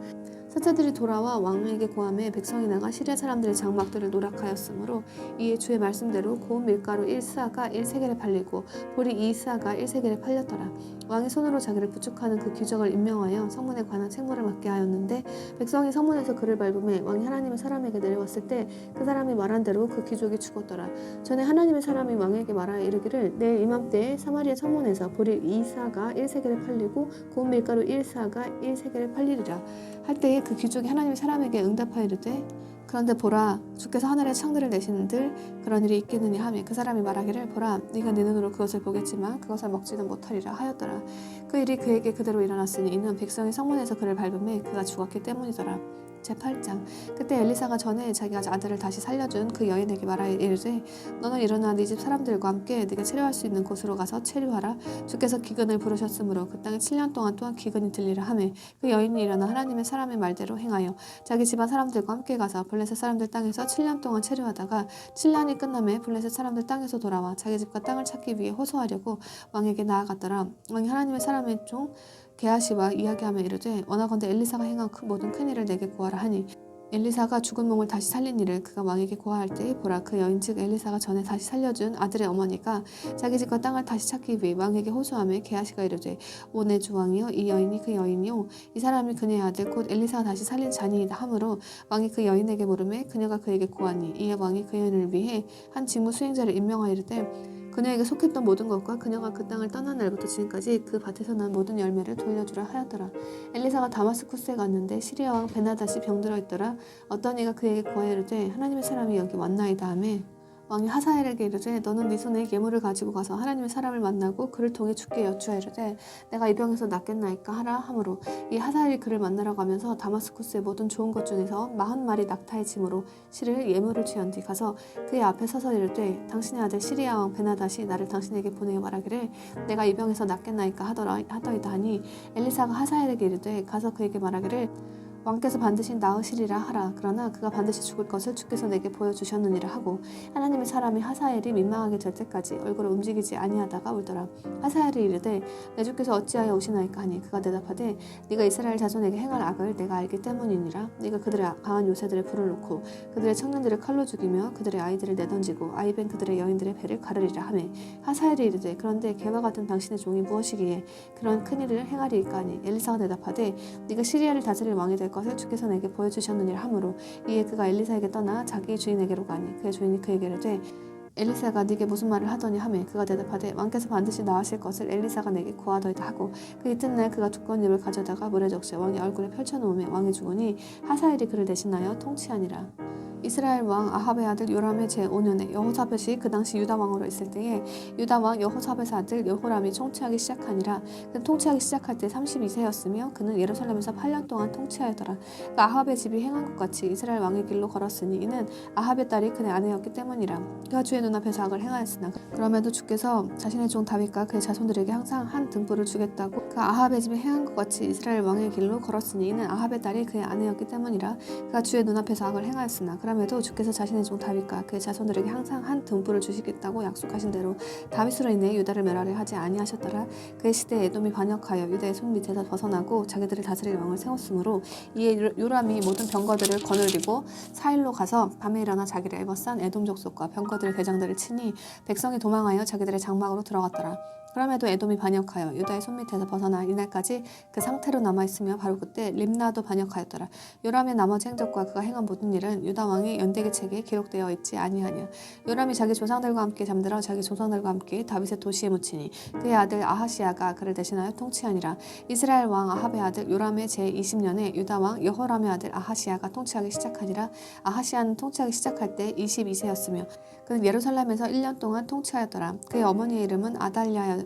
사자들이 돌아와 왕에게 고함해 백성이 나가 시리아 사람들의 장막들을 노략하였으므로 이에 주의 말씀대로 고운 밀가루 1스아가 1세겔에 팔리고 보리 2스아가 1세겔에 팔렸더라. 왕이 손으로 자기를 부축하는 그 귀족을 임명하여 성문에 관한 책무를 맡게 하였는데 백성이 성문에서 그를 밟음에 왕이 하나님의 사람에게 내려왔을 때 그 사람이 말한 대로 그 귀족이 죽었더라. 전에 하나님의 사람이 왕에게 말하여 이르기를 내일 이맘때에 사마리아 성문에서 보리 2스아가 1세겔에 팔리고 고운 밀가루 1스아가 1세겔에 팔리리라 할 때에 그 귀족이 하나님의 사람에게 응답하이르되 그런데 보라 주께서 하늘에 창들을 내시는들 그런 일이 있겠느냐 하며 그 사람이 말하기를 보라 네가 네 눈으로 그것을 보겠지만 그것을 먹지는 못하리라 하였더라. 그 일이 그에게 그대로 일어났으니 이는 백성이 성문에서 그를 밟음에 그가 죽었기 때문이더라. 제8장 그때 엘리사가 전에 자기가 아들을 다시 살려준 그 여인에게 말하여 이르되 너는 일어나 네 집 사람들과 함께 네가 체류할 수 있는 곳으로 가서 체류하라. 주께서 기근을 부르셨으므로 그 땅에 7년 동안 또한 기근이 들리라 하매 그 여인이 일어나 하나님의 사람의 말대로 행하여 자기 집안 사람들과 함께 가서 블레셋 사람들 땅에서 7년 동안 체류하다가 7년이 끝남에 블레셋 사람들 땅에서 돌아와 자기 집과 땅을 찾기 위해 호소하려고 왕에게 나아갔더라. 왕이 하나님의 사람의 종 게하시와 이야기하며 이르되 원하건대 엘리사가 행한 모든 큰일을 내게 고하라 하니 엘리사가 죽은 몸을 다시 살린 일을 그가 왕에게 고하할 때 보라 그 여인 즉 엘리사가 전에 다시 살려준 아들의 어머니가 자기 집과 땅을 다시 찾기 위해 왕에게 호소하며 게하시가 이르되 오 내 주 왕이여 이 여인이 그 여인이요 이 사람이 그녀의 아들 곧 엘리사가 다시 살린 자니이다 하므로 왕이 그 여인에게 물으매 그녀가 그에게 고하니 이에 왕이 그 여인을 위해 한 직무 수행자를 임명하이르되 그녀에게 속했던 모든 것과 그녀가 그 땅을 떠난 날부터 지금까지 그 밭에서 난 모든 열매를 돌려주라 하였더라. 엘리사가 다마스쿠스에 갔는데 시리아 왕 베나닷이 병들어 있더라. 어떤 이가 그에게 고하이르되 하나님의 사람이 여기 왔나이다 하매 왕이 하사엘에게 이르되 너는 네 손에 예물을 가지고 가서 하나님의 사람을 만나고 그를 통해 주께 여쭈하이르되 내가 이 병에서 낫겠나이까 하라 하므로 이 하사엘이 그를 만나러 가면서 다마스쿠스의 모든 좋은 것 중에서 40마리 낙타의 짐으로 실을 예물을 취한 뒤 가서 그의 앞에 서서 이르되 당신의 아들 시리아 왕 베나닷이 나를 당신에게 보내어 말하기를 내가 이 병에서 낫겠나이까 하더이다 하니 엘리사가 하사엘에게 이르되 가서 그에게 말하기를 왕께서 반드시 낳으시리라 하라. 그러나 그가 반드시 죽을 것을 주께서 내게 보여주셨느니라 하고 하나님의 사람이 하사엘이 민망하게 될 때까지 얼굴을 움직이지 아니하다가 울더라. 하사엘이 이르되 내 주께서 어찌하여 오시나이까 하니 그가 대답하되 네가 이스라엘 자손에게 행할 악을 내가 알기 때문이니라. 네가 그들의 강한 요새들의 불을 놓고 그들의 청년들을 칼로 죽이며 그들의 아이들을 내던지고 아이벤 그들의 여인들의 배를 가르리라 하매 하사엘이 이르되 그런데 개와 같은 당신의 종이 무엇이기에 그런 큰일을 행하리이까 하니 엘리사가 대답하되 네가 시리아를 다스릴 왕이 될 것을 주께서 내게 보여주셨느니라 하므로 이에 그가 엘리사에게 떠나 자기 주인에게로 가니 그의 주인이 그에게 이르되 엘리사가 네게 무슨 말을 하더니 하매 그가 대답하되 왕께서 반드시 나으실 것을 엘리사가 내게 구하더이다 하고 그 이튿날 그가 두꺼운 잎을 가져다가 물에 적셔 왕의 얼굴에 펼쳐놓으며 왕이 죽으니 하사엘이 그를 대신하여 통치하니라. 이스라엘 왕 아합의 아들 요람의 제5년에 여호사벳이 그 당시 유다 왕으로 있을 때에 유다 왕 여호사벳의 아들 여호람이 통치하기 시작하니라. 그는 통치하기 시작할 때 32세였으며 그는 예루살렘에서 8년 동안 통치하였더라. 그 아합의 집이 행한 것 같이 이스라엘 왕의 길로 걸었으니 이는 아합의 딸이 그의 아내였기 때문이라. 그가 주의 눈앞에서 악을 행하였으나 그럼에도 주께서 자신의 종 다윗과 그의 자손들에게 항상 한 등불을 주겠다고 그 아합의 집이 행한 것 같이 이스라엘 왕의 길로 걸었으니 이는 아합의 딸이 그의 아내였기 때문이라. 그가 주의 눈앞에서 악을 행하였으나 그럼에도 주께서 자신의 종 다윗과 그의 자손들에게 항상 한 등불을 주시겠다고 약속하신 대로 다윗으로 인해 유다를 멸하려 하지 아니하셨더라. 그의 시대에 에돔이 반역하여 유다의 손 밑에서 벗어나고 자기들을 다스릴 왕을 세웠으므로 이에 요람이 모든 병거들을 거느리고 사일로 가서 밤에 일어나 자기를 애워싼 에돔 족속과 병거들의 대장들을 치니 백성이 도망하여 자기들의 장막으로 들어갔더라. 그럼에도 에돔이 반역하여 유다의 손밑에서 벗어나 이날까지 그 상태로 남아있으며 바로 그때 림나도 반역하였더라. 요람의 나머지 행적과 그가 행한 모든 일은 유다 왕의 연대기 책에 기록되어 있지 아니하냐. 요람이 자기 조상들과 함께 잠들어 자기 조상들과 함께 다윗의 도시에 묻히니 그의 아들 아하시야가 그를 대신하여 통치하니라. 이스라엘 왕 아합의 아들 요람의 제20년에 유다 왕 여호람의 아들 아하시야가 통치하기 시작하니라. 아하시야는 통치하기 시작할 때 22세였으며 그는 예루살렘에서 1년 동안 통치하였더라. 그의 어머니의 이름은 아달랴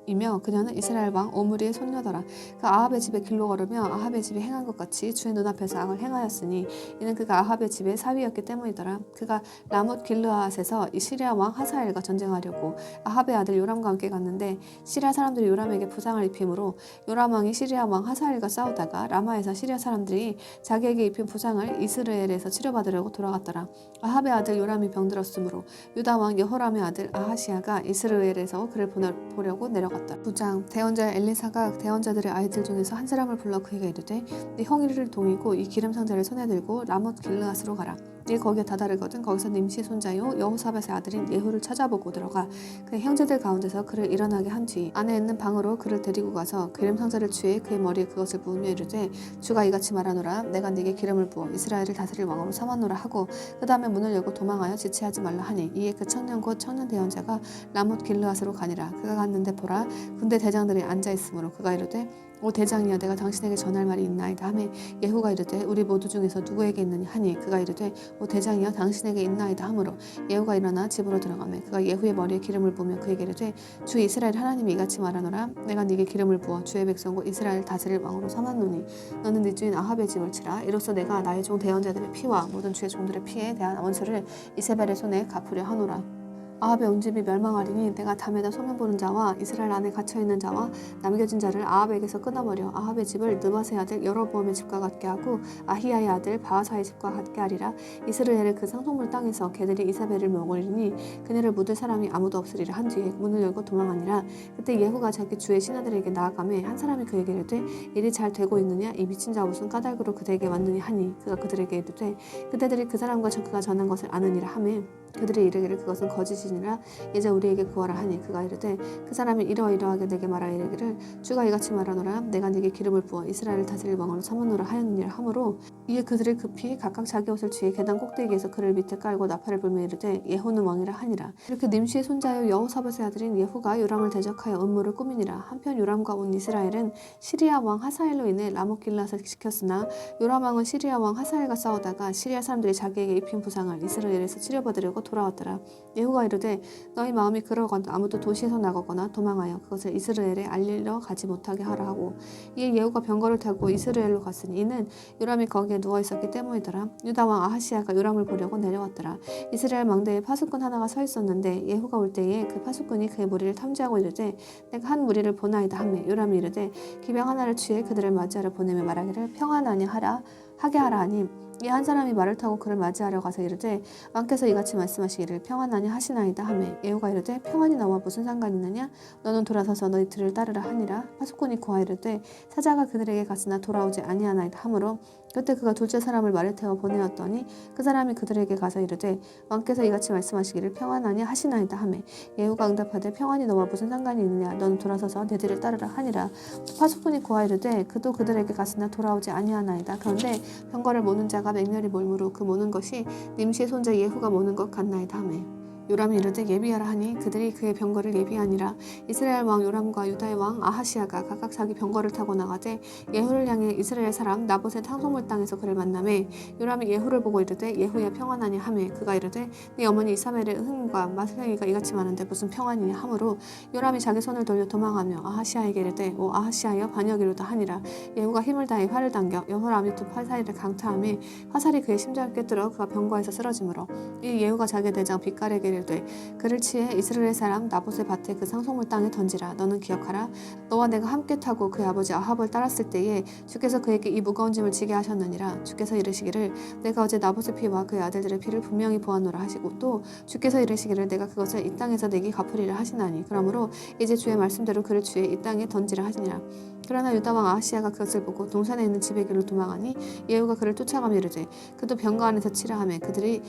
이며 그녀는 이스라엘 왕 오므리의 손녀더라. 그 아합의 집에 길로 걸으며 아합의 집이 행한 것 같이 주의 눈앞에서 악을 행하였으니 이는 그가 아합의 집의 사위였기 때문이더라. 그가 라못 길르앗에서 이 시리아 왕 하사엘과 전쟁하려고 아합의 아들 요람과 함께 갔는데 시리아 사람들이 요람에게 부상을 입힘으로 요람 왕이 시리아 왕 하사엘과 싸우다가 라마에서 시리아 사람들이 자기에게 입힌 부상을 이스라엘에서 치료받으려고 돌아갔더라. 아합의 아들 요람이 병들었으므로 유다 왕 여호람의 아들 아하시야가 이스라엘에서 그를 보려고 내려갔다. 9장 대언자 엘리사가 대언자들의 아이들 중에서 한 사람을 불러 그에게 이르되 네 형이를 동이고 이 기름 상자를 손에 들고 라못 길르앗으로 가라. 네 거기에 다다르거든 거기서 님시 손자요 여호사밧의 아들인 예후를 찾아보고 들어가 그의 형제들 가운데서 그를 일어나게 한 뒤 안에 있는 방으로 그를 데리고 가서 기름 상자를 취해 그의 머리에 그것을 부으며 이르되 주가 이같이 말하노라 내가 네게 기름을 부어 이스라엘을 다스릴 왕으로 삼았노라 하고 그 다음에 문을 열고 도망하여 지체하지 말라 하니 이에 그 청년 곧 청년 대언자가 라못 길르앗으로 가니라. 그가 갔는데 보라 군대 대장들이 앉아 있으므로 그가 이르되 오 대장이여 내가 당신에게 전할 말이 있나이다 하매 예후가 이르되 우리 모두 중에서 누구에게 있느냐 하니 그가 이르되 오 대장이여 당신에게 있나이다 하므로 예후가 일어나 집으로 들어가매 그가 예후의 머리에 기름을 부으며 그에게 이르되 주 이스라엘 하나님이 이같이 말하노라 내가 네게 기름을 부어 주의 백성과 이스라엘 다스릴 왕으로 삼았노니 너는 네 주인 아합의 집을 치라. 이로써 내가 나의 종 대언자들의 피와 모든 주의 종들의 피에 대한 원수를 이세벨의 손에 갚으려 하노라. 아합의 온 집이 멸망하리니 내가 담에다 소면 보는 자와 이스라엘 안에 갇혀있는 자와 남겨진 자를 아합에게서 끊어버려 아합의 집을 느밧의 아들 여로보암의 집과 같게 하고 아히야의 아들 바하사의 집과 같게 하리라. 이스라엘의 그 상속물 땅에서 개들이 이세벨을 먹으리니 그녀를 묻을 사람이 아무도 없으리라 한 뒤에 문을 열고 도망하니라. 그때 예후가 자기 주의 신하들에게 나아가매 한 사람이 그에게 이르되 일이 잘 되고 있느냐 이 미친 자 무슨 까닭으로 그대에게 왔느냐 하니 그가 그들에게 이르되 그대들이 그 사람과 그가 전한 것을 아느니라 하매 그들이 이르기를 그것은 거짓이니라. 이제 우리에게 구하라 하니 그가 이르되 그 사람이 이러이러하게 내게 말하 이르기를 주가 이같이 말하노라 내가 네게 기름을 부어 이스라엘을 다스릴 왕으로 삼았노라 하였느니라 하므로 이에 그들이 급히 각각 자기 옷을 취해 계단 꼭대기에서 그를 밑에 깔고 나팔을 불며 이르되 예후는 왕이라 하니라. 이렇게 님시의 손자여 여호사밧의 아들인 예후가 요람을 대적하여 음모를 꾸미니라. 한편 요람과 온 이스라엘은 시리아 왕 하사엘로 인해 라못 길르앗을 지켰으나 요람 왕은 시리아 왕 하사엘과 싸우다가 시리아 사람들이 자기에게 입힌 부상을 이스라엘에서 치료받으려고 돌아왔더라. 예후가 이르되 너희 마음이 그러거나 아무도 도시에서 나가거나 도망하여 그것을 이스라엘에 알리러 가지 못하게 하라 하고 이에 예후가 병거를 타고 이스라엘로 갔으니 이는 요람이 거기에 누워 있었기 때문이더라. 유다 왕 아하시야가 요람을 보려고 내려왔더라. 이스라엘 망대에 파수꾼 하나가 서 있었는데 예후가 올 때에 그 파수꾼이 그의 무리를 탐지하고 이르되 내가 한 무리를 보나이다 하매 요람이 이르되 기병 하나를 취해 그들을 맞이하러 보내며 말하기를 평안하니 하게 하라 하니 이 한 사람이 말을 타고 그를 맞이하려 가서 이르되 왕께서 이같이 말씀하시기를 평안하니 하시나이다 하매 예후가 이르되 평안이 너와 무슨 상관이 있느냐 너는 돌아서서 너희 들을 따르라 하니라. 파수꾼이 고하 이르되 사자가 그들에게 갔으나 돌아오지 아니하나이다 하므로 그때 그가 둘째 사람을 말에 태워 보내었더니 그 사람이 그들에게 가서 이르되 왕께서 이같이 말씀하시기를 평안하니 하시나이다 하매 예후가 응답하되 평안이 너와 무슨 상관이 있느냐 너는 돌아서서 내 뒤를 따르라 하니라. 파수꾼이 고하 이르되 그도 그들에게 갔으나 돌아오지 아니하나이다. 그런데 병거를 모는 자가 맹렬히 몰므로 그 모는 것이 님시의 손자 예후가 모는 것 같나이다 하매 요람이 이르되 예비하라 하니 그들이 그의 병거를 예비하니라. 이스라엘 왕 요람과 유다의 왕 아하시야가 각각 자기 병거를 타고 나가되 예후를 향해 이스라엘 사람 나봇의 탕소물 땅에서 그를 만나매 요람이 예후를 보고 이르되 예후야 평안하니 하매 그가 이르되 네 어머니 이사벨의 흥과 마슬랭이가 이같이 많은데 무슨 평안이냐 하므로 요람이 자기 손을 돌려 도망하며 아하시야에게 이르되 오 아하시야여 반역이로다 하니라. 예후가 힘을 다해 활을 당겨 여호람이 두 팔 사이를 강타하매 화살이 그의 심장을 꿰뚫어 그가 병거에서 쓰러지므로 이 예후가 자기 대장 빛깔에게 이르되 그를 취해 이스라엘 사람 나봇의 밭에 그 상속물 땅에 던지라. 너는 기억하라. 너와 내가 함께 타고 그의 아버지 아합을 따랐을 때에 주께서 그에게 이 무거운 짐을 지게 하셨느니라. 주께서 이르시기를 내가 어제 나봇의 피와 그의 아들들의 피를 분명히 보았노라 하시고 또 주께서 이르시기를 내가 그것을 이 땅에서 내게 갚으리라 하시나니 그러므로 이제 주의 말씀대로 그를 취해 이 땅에 던지라 하시니라. 그러나 유다 왕 아하시야가 그것을 보고 동산에 있는 집의 길로 도망하니 예후가 그를 쫓아가며 이르되 그도 병거 안에서 치라 하매 그들이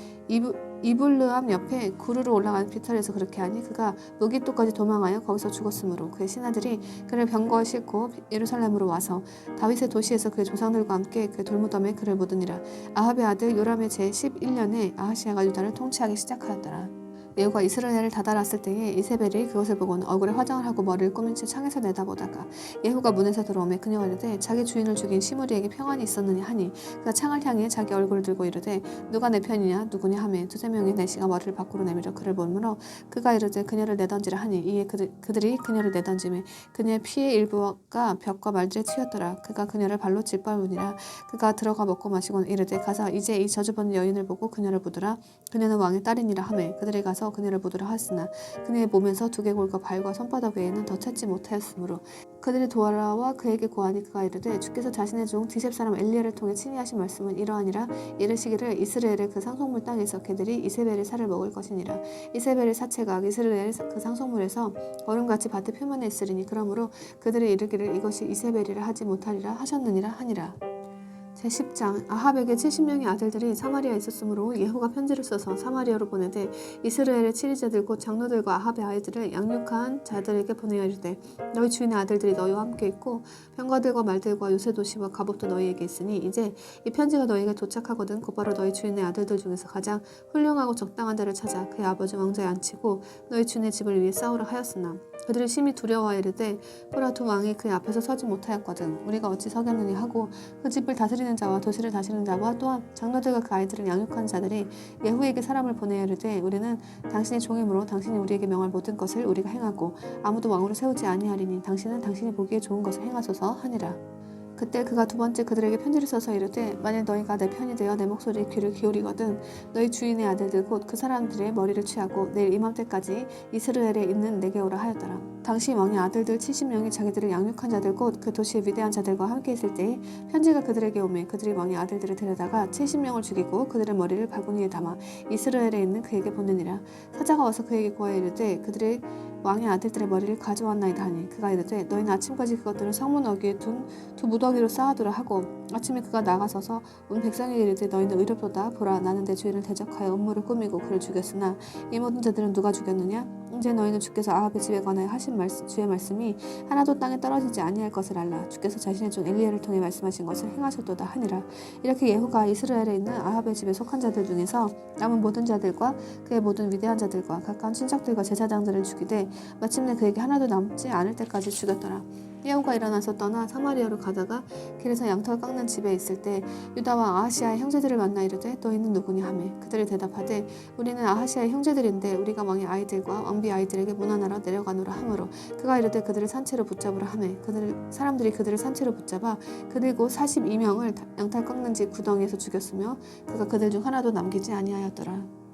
이블르암 옆에 구르르 올라가는 피털에서 그렇게 하니 그가 무깃도까지 도망하여 거기서 죽었으므로 그의 신하들이 그를 병거에 싣고 예루살렘으로 와서 다윗의 도시에서 그의 조상들과 함께 그의 돌무덤에 그를 묻으니라. 아합의 아들 요람의 제 11년에 아하시야가 유다를 통치하기 시작하였더라. 예후가 이스라엘을 다다랐을 때에 이세벨이 그것을 보고는 얼굴에 화장을 하고 머리를 꾸민 채 창에서 내다보다가 예후가 문에서 들어오매 그녀가 이르되 자기 주인을 죽인 시므리에게 평안이 있었느냐 하니 그가 창을 향해 자기 얼굴을 들고 이르되 누가 내 편이냐 누구냐 하매 두세 명의 내시가 머리를 밖으로 내밀어 그를 몰므로 그가 이르되 그녀를 내던지라 하니 이에 그들이 그녀를 내던지매 그녀의 피의 일부가 벽과 말들에 튀었더라. 그가 그녀를 발로 짓밟으니라. 그가 들어가 먹고 마시고는 이르되 가서 이제 이 저주받는 여인을 보고 그녀를 보더라. 그녀는 왕의 딸이니라 하매 그들이 가서 그녀를 보더라 하였으나 그녀의 몸에서 두개골과 발과 손바닥 외에는 더 찾지 못하였으므로 그들이 돌아와 그에게 고하니 그가 이르되 주께서 자신의 종 디셉 사람 엘리야를 통해 친히 하신 말씀은 이러하니라. 이르시기를 이스라엘의 그 상속물 땅에서 그들이 이세벨의 살을 먹을 것이니라. 이세벨의 사체가 이스라엘의 그 상속물에서 얼음같이 밭의 표면에 있으리니 그러므로 그들이 이르기를 이것이 이세벨이라 하지 못하리라 하셨느니라 하니라. 제10장 아합에게 70명의 아들들이 사마리아에 있었으므로 예후가 편지를 써서 사마리아로 보내되 이스라엘의 치리자들 곧 장로들과 아합의 아이들을 양육한 자들에게 보내어 이르되 너희 주인의 아들들이 너희와 함께 있고 병거들과 말들과 요새 도시와 갑옷도 너희에게 있으니 이제 이 편지가 너희에게 도착하거든 곧바로 너희 주인의 아들들 중에서 가장 훌륭하고 적당한 자를 찾아 그의 아버지 왕좌에 앉히고 너희 주인의 집을 위해 싸우라 하였으나 그들이 심히 두려워하여 이르되 보라 두 왕이 그의 앞에서 서지 못하였거든 우리가 어찌 서겠느냐 하고 그 집을 다스리는 자와 도시를 다스리는 자와 또한 장로들과 그 아이들을 양육한 자들이 예후에게 사람을 보내어 이르되 우리는 당신의 종이므로 당신이 우리에게 명할 모든 것을 우리가 행하고 아무도 왕으로 세우지 아니하리니 당신은 당신이 보기에 좋은 것을 행하소서 하니라. 그때 그가 두 번째 그들에게 편지를 써서 이르되 만일 너희가 내 편이 되어 내 목소리에 귀를 기울이거든 너희 주인의 아들들 곧 그 사람들의 머리를 취하고 내일 이맘때까지 이스라엘에 있는 내게 오라 하였더라. 당시 왕의 아들들 70명이 자기들을 양육한 자들 곧 그 도시의 위대한 자들과 함께 있을 때에 편지가 그들에게 오매 그들이 왕의 아들들을 데려다가 70명을 죽이고 그들의 머리를 바구니에 담아 이스라엘에 있는 그에게 보내니라. 사자가 와서 그에게 고하여 이르되 그들의 왕의 아들들의 머리를 가져왔나이다 하니 그가 이르되 너희는 아침까지 그것들을 성문 어귀에 둔 두 무더기로 쌓아두라 하고 아침에 그가 나가서서 온 백성에게 이르되 너희는 의롭도다 보라 나는 내 주인을 대적하여 음모를 꾸미고 그를 죽였으나 이 모든 자들은 누가 죽였느냐 이제 너희는 주께서 아합의 집에 관하여 하신 주의 말씀이 하나도 땅에 떨어지지 아니할 것을 알라. 주께서 자신의 종 엘리야를 통해 말씀하신 것을 행하셨도다 하니라. 이렇게 예후가 이스라엘에 있는 아합의 집에 속한 자들 중에서 남은 모든 자들과 그의 모든 위대한 자들과 가까운 친척들과 제사장들을 죽이되 마침내 그에게 하나도 남지 않을 때까지 죽였더라. 예후가 일어나서 떠나 사마리아로 가다가 길에서 양털 깎는 집에 있을 때 유다와 아하시아의 형제들을 만나 이르되 너희는 누구냐 하매 그들이 대답하되 우리는 아하시아의 형제들인데 우리가 왕의 아이들과 왕비 아이들에게 문안하러 내려가노라 하므로 그가 이르되 그들을 산채로 붙잡으라 하매 사람들이 그들을 산채로 붙잡아 그들 곧 42명을 양털 깎는 집 구덩이에서 죽였으며 그가 그들 중 하나도 남기지 아니하였더라.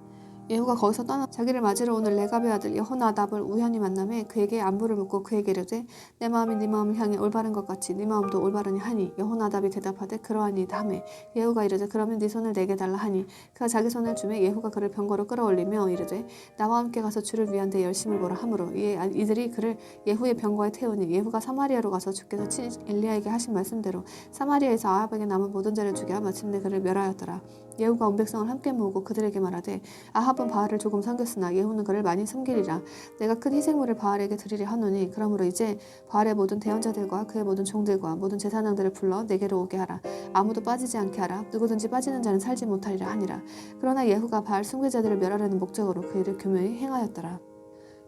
예후가 거기서 떠나 자기를 맞으러 오는 레갑의 아들 여호나답을 우연히 만나매 그에게 안부를 묻고 그에게 이르되 내 마음이 네 마음을 향해 올바른 것 같이 네 마음도 올바르니 하니 여호나답이 대답하되 그러하니이다 하매 예후가 이르되 그러면 네 손을 내게 달라 하니 그가 자기 손을 주매 예후가 그를 병거로 끌어올리며 이르되 나와 함께 가서 주를 위한 데 열심을 보라 하므로 이들이 그를 예후의 병거에 태우니 예후가 사마리아로 가서 주께서 친히 엘리야에게 하신 말씀대로 사마리아에서 아합에게 남은 모든 자를 죽여 마침내 그를 멸하였더라. 예후가 온 백성을 함께 모으고 그들에게 말하되 아합은 바알을 조금 섬겼으나 예후는 그를 많이 섬기리라. 내가 큰 희생물을 바알에게 드리려 하노니 그러므로 이제 바알의 모든 대언자들과 그의 모든 종들과 모든 제사장들을 불러 내게로 오게 하라. 아무도 빠지지 않게 하라. 누구든지 빠지는 자는 살지 못하리라 하니라. 그러나 예후가 바알 숭배자들을 멸하려는 목적으로 그 일을 교묘히 행하였더라.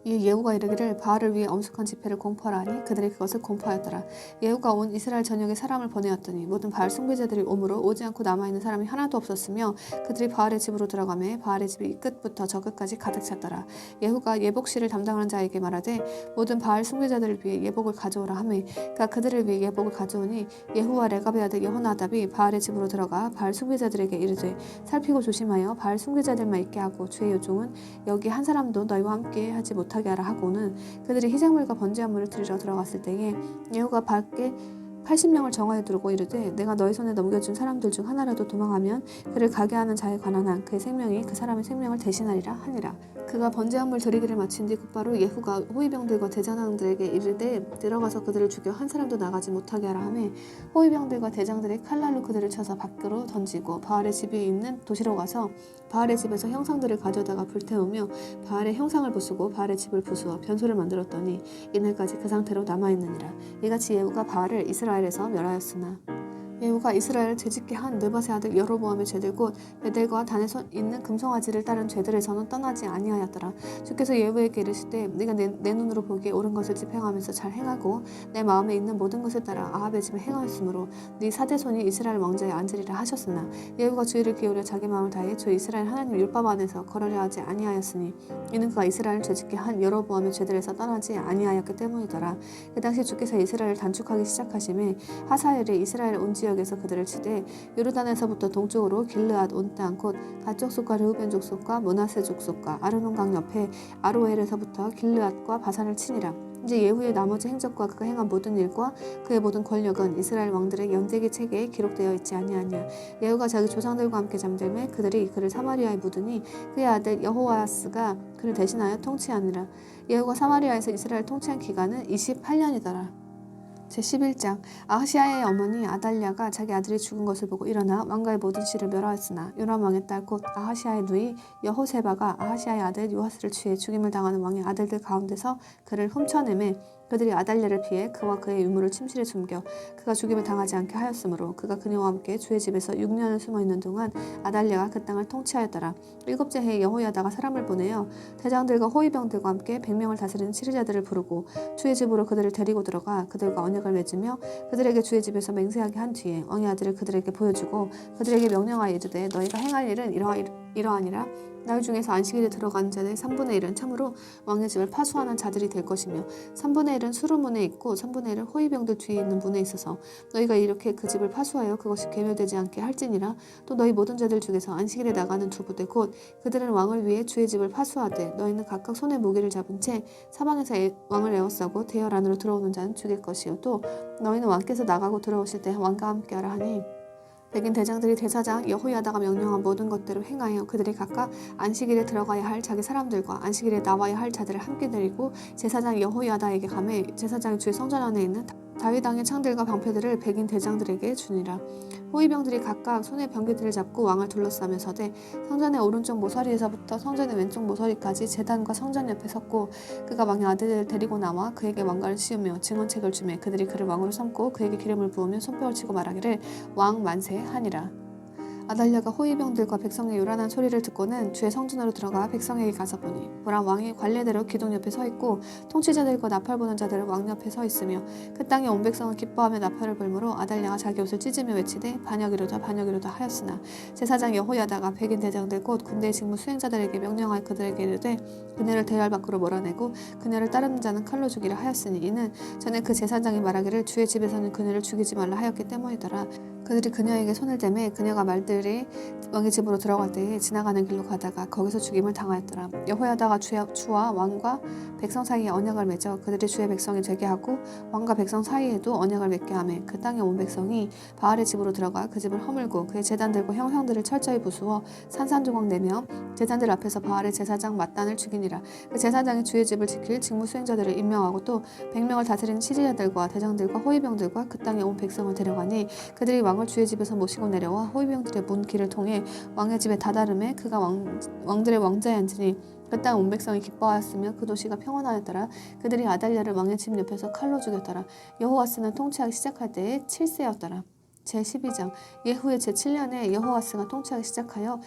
이에 예후가 이르기를 바알을 위해 엄숙한 집회를 공포하라 하니 그들이 그것을 공포하였더라. 예후가 온 이스라엘 전역에 사람을 보내었더니 모든 바알 숭배자들이 오므로 오지 않고 남아있는 사람이 하나도 없었으며 그들이 바알의 집으로 들어가매 바알의 집이 이 끝부터 저 끝까지 가득 찼더라. 예후가 예복실을 담당하는 자에게 말하되 모든 바알 숭배자들을 위해 예복을 가져오라 하매 그가 그들을 위해 예복을 가져오니 예후와 레갑의 아들 여호나답이 바알의 집으로 들어가 바알 숭배자들에게 이르되 살피고 조심하여 바알 숭배자들만 있게 하고 주의 요종은 여기 한 사람도 너희와 함께 하지 못하게 하라 하고는 그들이 희생물과 번제한물을 드리러 들어갔을 때에 예후가 밖에 80명을 정하여 두르고 이르되 내가 너희 손에 넘겨준 사람들 중 하나라도 도망하면 그를 가게 하는 자에 관한 한 그의 생명이 그 사람의 생명을 대신하리라 하니라. 그가 번제한물 드리기를 마친 뒤 곧바로 예후가 호위병들과 대장들에게 이르되 들어가서 그들을 죽여 한 사람도 나가지 못하게 하라 하매 호위병들과 대장들이 칼날로 그들을 쳐서 밖으로 던지고 바알의 집이 있는 도시로 가서 바알의 집에서 형상들을 가져다가 불태우며 바알의 형상을 부수고 바알의 집을 부수어 변소를 만들었더니 이날까지 그 상태로 남아있느니라. 이같이 예후가 바알을 이스라엘에서 멸하였으나 예후가 이스라엘을 죄짓게 한 느밧의 아들 여로보암의 죄들 곧 베델과 단에 있는 금송아지를 따른 죄들에서는 떠나지 아니하였더라. 주께서 예후에게 이르시되 네가 내 눈으로 보기에 옳은 것을 집행하면서 잘 행하고 내 마음에 있는 모든 것을 따라 아합의 집에 행하였으므로 네 사대손이 이스라엘 왕좌에 앉으리라 하셨으나 예후가 주의를 기울여 자기 마음을 다해 주 이스라엘 하나님 율법 안에서 걸으려 하지 아니하였으니 이는 그가 이스라엘을 죄짓게 한 여로보암의 죄들에서 떠나지 아니하였기 때문이더라. 그 당시 주께서 이스라엘을 단축하기 시작하심에 하사엘이 이스라엘 온 지역에서 그들을 치되 요르단에서부터 동쪽으로 길르앗 온 땅 곧 갓 족속과 르우벤 족속과 므낫세 족속과 아르논강 옆에 아로엘에서부터 길르앗과 바산을 치니라. 이제 예후의 나머지 행적과 그가 행한 모든 일과 그의 모든 권력은 이스라엘 왕들의 연대기 책에 기록되어 있지 아니하냐. 예후가 자기 조상들과 함께 잠들매 그들이 그를 사마리아에 묻으니 그의 아들 여호아스가 그를 대신하여 통치하니라. 예후가 사마리아에서 이스라엘 통치한 기간은 28년이더라. 제11장 아하시아의 어머니 아달랴가 자기 아들이 죽은 것을 보고 일어나 왕가의 모든 씨를 멸하였으나 요람 왕의 딸 곧 아하시아의 누이 여호세바가 아하시아의 아들 요아스를 취해 죽임을 당하는 왕의 아들들 가운데서 그를 훔쳐내매 그들이 아달랴를 피해 그와 그의 유물을 침실에 숨겨 그가 죽임을 당하지 않게 하였으므로 그가 그녀와 함께 주의 집에서 6년을 숨어있는 동안 아달랴가 그 땅을 통치하였더라. 7째 해에 여호야다가 사람을 보내어 대장들과 호위병들과 함께 100명을 다스리는 치르자들을 부르고 주의 집으로 그들을 데리고 들어가 그들과 언약을 맺으며 그들에게 주의 집에서 맹세하게 한 뒤에 왕의 아들을 그들에게 보여주고 그들에게 명령하여 이르되 너희가 행할 일은 이러하니라. 너희 중에서 안식일에 들어가는 자의 3분의 1은 참으로 왕의 집을 파수하는 자들이 될 것이며 3분의 1은 수로문에 있고 3분의 1은 호위병들 뒤에 있는 문에 있어서 너희가 이렇게 그 집을 파수하여 그것이 괴멸되지 않게 할지니라. 또 너희 모든 자들 중에서 안식일에 나가는 두 부대 곧 그들은 왕을 위해 주의 집을 파수하되 너희는 각각 손에 무기를 잡은 채 사방에서 왕을 에워싸고 대열 안으로 들어오는 자는 죽일 것이요 또 너희는 왕께서 나가고 들어오실 때 왕과 함께하라 하니 백인 대장들이 대사장 여호야다가 명령한 모든 것대로 행하여 그들이 각각 안식일에 들어가야 할 자기 사람들과 안식일에 나와야 할 자들을 함께 데리고 제사장 여호야다에게 가매 제사장이 주의 성전 안에 있는 다윗 왕의 창들과 방패들을 백인 대장들에게 주니라. 호위병들이 각각 손에 병기들을 잡고 왕을 둘러싸며 서되 성전의 오른쪽 모서리에서부터 성전의 왼쪽 모서리까지 제단과 성전 옆에 섰고 그가 왕의 아들을 데리고 나와 그에게 왕관을 씌우며 증언책을 주매 그들이 그를 왕으로 삼고 그에게 기름을 부으며 손뼉을 치고 말하기를 왕 만세 하니라. 아달랴가 호위병들과 백성의 요란한 소리를 듣고는 주의 성전으로 들어가 백성에게 가서 보니 보라 왕이 관례대로 기둥 옆에 서 있고 통치자들과 나팔 부는 자들은 왕 옆에 서 있으며 그 땅의 온 백성은 기뻐하며 나팔을 불므로 아달랴가 자기 옷을 찢으며 외치되 반역이로다 반역이로다 하였으나 제사장 여호야다가 백인 대장들 곧 군대의 직무 수행자들에게 명령하여 그들에게 이르되 그녀를 대열 밖으로 몰아내고 그녀를 따르는 자는 칼로 죽이라 하였으니 이는 전에 그 제사장이 말하기를 주의 집에서는 그녀를 죽이지 말라 하였기 때문이더라. 그들이 그녀에게 손을 대매 그녀가 말들이 왕의 집으로 들어갈 때에 지나가는 길로 가다가 거기서 죽임을 당하였더라. 여호야다가 주와 왕과 백성 사이에 언약을 맺어 그들이 주의 백성이 되게 하고 왕과 백성 사이에도 언약을 맺게 하며 그 땅의 온 백성이 바알의 집으로 들어가 그 집을 허물고 그의 제단들과 형형들을 철저히 부수어 산산조각 내며 제단들 앞에서 바알의 제사장 맏단을 죽이니라. 그 제사장이 주의 집을 지킬 직무 수행자들을 임명하고 또 100명을 다스리는 치지자들과 대장들과 호위병들과 그 땅의 온 백성을 데려가니 그들이 왕을 주의 집에서 모시고 내려와 호위병들의 문 길을 통해 왕의 집에 다다름에 그가 왕들의 왕자에 앉으니 그 땅 온 백성이 기뻐하였으며 그 도시가 평안하였더라. 그들이 아달랴를 왕의 집 옆에서 칼로 죽였더라. 여호와스는 통치하기 시작할 때에 7세였더라. 제12장 예후의 제7년에 여호와스가 통치하기 시작하여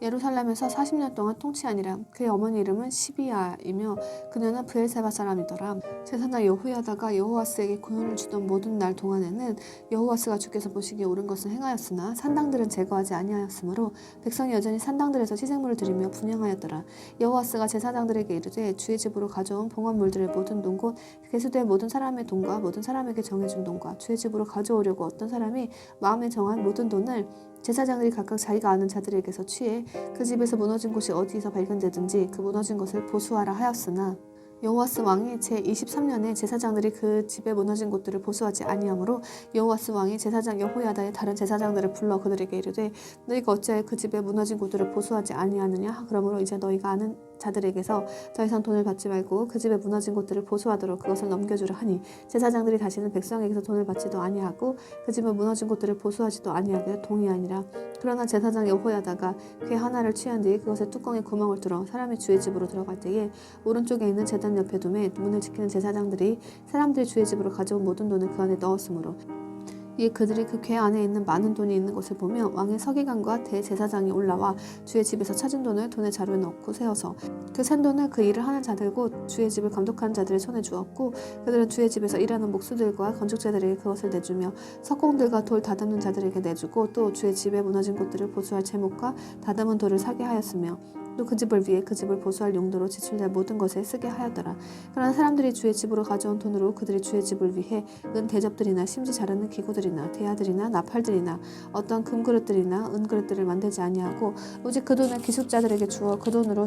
예루살렘에서 40년 동안 통치하니라. 그의 어머니 이름은 시비야이며 그녀는 브엘세바 사람이더라. 제사장 여호야다가 여호와스에게 고난을 주던 모든 날 동안에는 여호와스가 주께서 보시기에 옳은 것을 행하였으나 산당들은 제거하지 아니하였으므로 백성이 여전히 산당들에서 희생물을 드리며 분향하였더라. 여호와스가 제사장들에게 이르되 주의 집으로 가져온 봉헌물들의 모든 돈 곧 계수된 모든 사람의 돈과 모든 사람에게 정해준 돈과 주의 집으로 가져오려고 어떤 사람이 마음에 정한 모든 돈을 제사장들이 각각 자기가 아는 자들에게서 취해 그 집에서 무너진 곳이 어디서 발견되든지 그 무너진 것을 보수하라 하였으나 여호와스 왕이 제23년에 제사장들이 그 집에 무너진 곳들을 보수하지 아니하므로 여호와스 왕이 제사장 여호야다의 다른 제사장들을 불러 그들에게 이르되 너희가 어찌하여 그 집에 무너진 곳들을 보수하지 아니하느냐. 그러므로 이제 너희가 아는 자들에게서 더 이상 돈을 받지 말고 그 집에 무너진 곳들을 보수하도록 그것을 넘겨주라 하니 제사장들이 다시는 백성에게서 돈을 받지도 아니하고 그 집에 무너진 곳들을 보수하지도 아니하기를 동의하니라. 그러나 제사장 여호야다가 궤 하나를 취한 뒤에 그것의 뚜껑에 구멍을 뚫어 사람이 주의 집으로 들어갈 때에 오른쪽에 있는 제단 옆에 둠에 문을 지키는 제사장들이 사람들이 주의 집으로 가져온 모든 돈을 그 안에 넣었으므로 이에 그들이 그 궤 안에 있는 많은 돈이 있는 것을 보며 왕의 서기관과 대제사장이 올라와 주의 집에서 찾은 돈을 돈의 자루에 넣고 세워서 그 산 돈을 그 일을 하는 자들 곧 주의 집을 감독하는 자들의 손에 주었고 그들은 주의 집에서 일하는 목수들과 건축자들에게 그것을 내주며 석공들과 돌 다듬는 자들에게 내주고 또 주의 집에 무너진 곳들을 보수할 제목과 다듬은 돌을 사게 하였으며 또 그 집을 위해 그 집을 보수할 용도로 지출될 모든 것에 쓰게 하였더라. 그러나 사람들이 주의 집으로 가져온 돈으로 그들이 주의 집을 위해 은 대접들이나 심지 자르는 기구들이나 대야들이나 나팔들이나 어떤 금그릇들이나 은그릇들을 만들지 아니하고 오직 그 돈을 기술자들에게 주어 그 돈으로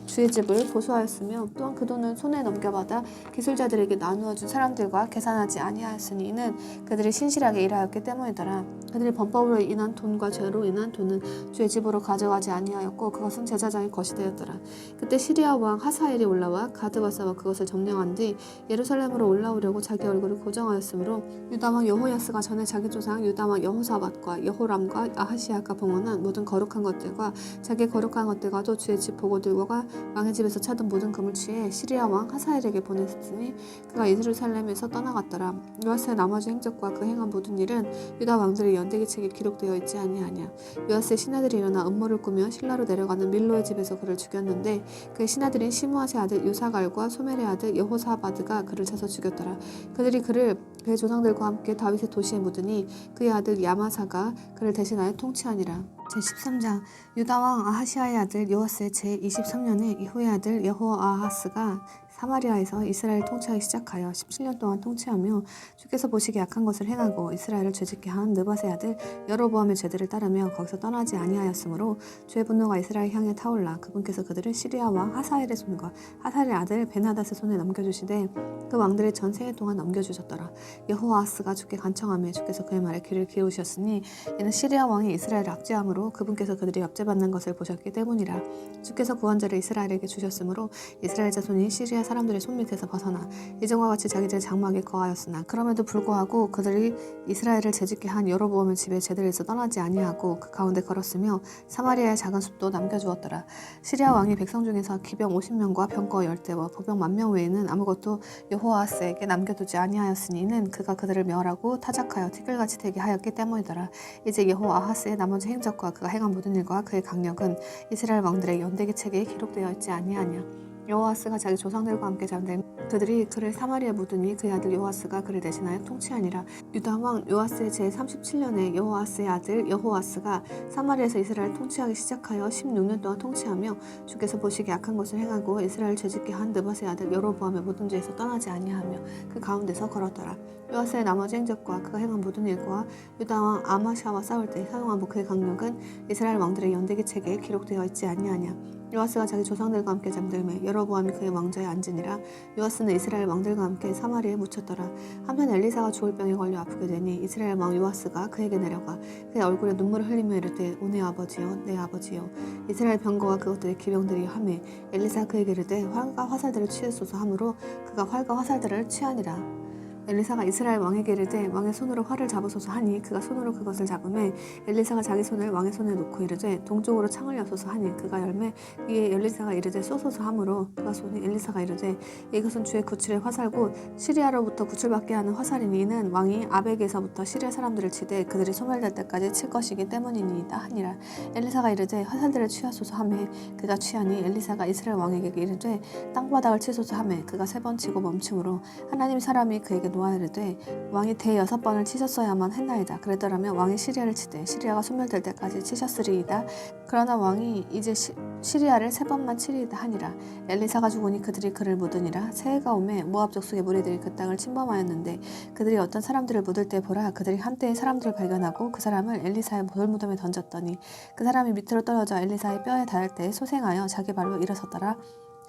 주의 집을 보수하였으며 또한 그 돈을 손에 넘겨받아 기술자들에게 나누어 준 사람들과 계산하지 아니하였으니 이는 그들이 신실하게 일하였기 때문이더라. 그들이 범법으로 인한 돈과 죄로 인한 돈은 주의 집으로 가져가지 아니하였고 그것은 제사장의 것이 되었더라. 그때 시리아 왕 하사엘이 올라와 가드바사와 그것을 점령한 뒤 예루살렘으로 올라오려고 자기 얼굴을 고정하였으므로 유다 왕 여호야스가 전에 자기 조상 유다 왕 여호사밧과 여호람과 아하시아가 봉헌한 모든 거룩한 것들과 자기 거룩한 것들과 또 주의 집 보고들과 왕의 집에서 찾은 모든 금을 취해 시리아 왕 하사엘에게 보냈으니 그가 예루살렘에서 떠나갔더라. 요아스의 나머지 행적과 그 행한 모든 일은 유다 왕들의 연대기 책에 기록되어 있지 아니하냐. 요아스의 신하들이 일어나 음모를 꾸며 실라로 내려가는 밀로의 집에서 그를 죽였는데 그의 신하들인 시므아의 아들 요사갈과 소멜의 아들 여호사바드가 그를 쳐서 죽였더라. 그들이 그를 그의 조상들과 함께 다윗의 도시에 묻으니 그의 아들 야마사가 그를 대신하여 통치하니라. 제13장 유다왕 아하시아의 아들 요아스의 제23년에 이후의 아들 여호아하스가 사마리아에서 이스라엘 통치하기 시작하여 17년 동안 통치하며 주께서 보시기에 악한 것을 행하고 이스라엘을 죄짓게 한 느밧의 아들 여로보암의 죄들을 따르며 거기서 떠나지 아니하였으므로 주의 분노가 이스라엘 향해 타올라 그분께서 그들을 시리아 왕 하사엘의 손과 하사엘의 아들 베나닷의 손에 넘겨주시되 그 왕들의 전 생애 동안 넘겨주셨더라. 여호아하스가 주께 간청하며 주께서 그의 말에 귀를 기울이셨으니 이는 시리아 왕이 이스라엘을 압제함으로 그분께서 그들이 압제받는 것을 보셨기 때문이라. 주께서 구원자를 이스라엘에게 주셨으므로 이스라엘 자손이 시리아 사람들의 손밑에서 벗어나 이전과 같이 자기들의 장막에 거하였으나 그럼에도 불구하고 그들이 이스라엘을 재짓게 한 여로보암의 집에 제들에서 떠나지 아니하고 그 가운데 걸었으며 사마리아의 작은 숲도 남겨주었더라. 시리아 왕이 백성 중에서 기병 50명과 병거 10대와 보병 10,000명 외에는 아무것도 여호아스에게 남겨두지 아니하였으니 이는 그가 그들을 멸하고 타작하여 티끌같이 되게 하였기 때문이더라. 이제 여호아하스의 나머지 행적과 그가 행한 모든 일과 그의 강력은 이스라엘 왕들의 연대기 책에 기록되어 있지 아니하냐. 여호아스가 자기 조상들과 함께 잠든 그들이 그를 사마리아에 묻으니 그의 아들 요아스가 그를 대신하여 통치하니라. 유다 왕 요아스의 제37년에 여호아스의 아들 여호아스가 사마리아에서 이스라엘을 통치하기 시작하여 16년 동안 통치하며 주께서 보시기에 악한 것을 행하고 이스라엘을 죄짓게 한 느밧의 아들 여로보암의 모든 죄에서 떠나지 아니하며 그 가운데서 걸었더라. 요아스의 나머지 행적과 그가 행한 모든 일과 유다 왕 아마샤와 싸울 때 사용한 그의 강력은 이스라엘 왕들의 연대기 책에 기록되어 있지 아니하냐. 요아스가 자기 조상들과 함께 잠들매 여로보암이 그의 왕좌에 앉으니라. 요아스는 이스라엘 왕들과 함께 사마리아에 묻혔더라. 한편 엘리사가 죽을 병에 걸려 아프게 되니 이스라엘 왕 요아스가 그에게 내려가 그의 얼굴에 눈물을 흘리며 이르되 오 내 아버지여 내 아버지여. 이스라엘 병거와 그것들의 기병들이 하매 엘리사가 그에게 이르되 활과 화살들을 취하소서 하므로 그가 활과 화살들을 취하니라. 엘리사가 이스라엘 왕에게 이르되 왕의 손으로 활을 잡으소서 하니 그가 손으로 그것을 잡으매 엘리사가 자기 손을 왕의 손에 놓고 이르되 동쪽으로 창을 여소서 하니 그가 열매 이에 엘리사가 이르되 쏘소서 하므로 그가 손이 엘리사가 이르되 이것은 주의 구출의 화살고 시리아로부터 구출받게 하는 화살이니 이는 왕이 아벡에서부터 시리아 사람들을 치되 그들이 소멸될 때까지 칠 것이기 때문이니이다 하니라. 엘리사가 이르되 화살들을 취하소서 하매 그가 취하니 엘리사가 이스라엘 왕에게 이르되 땅바닥을 치소서 하매 그가 3번 치고 멈춤으로 하나님 사람이 그에게 노하 이르되 왕이 대 6번을 치셨어야만 했나이다. 그랬더라면 왕이 시리아를 치되 시리아가 소멸될 때까지 치셨으리이다. 그러나 왕이 이제 시리아를 3번만 치리이다 하니라. 엘리사가 죽으니 그들이 그를 묻으니라. 새해가 오매 모압 족속의 무리들이 그 땅을 침범하였는데 그들이 어떤 사람들을 묻을 때 보라 그들이 한때의 사람들을 발견하고 그 사람을 엘리사의 돌무덤에 던졌더니 그 사람이 밑으로 떨어져 엘리사의 뼈에 닿을 때 소생하여 자기 발로 일어섰더라.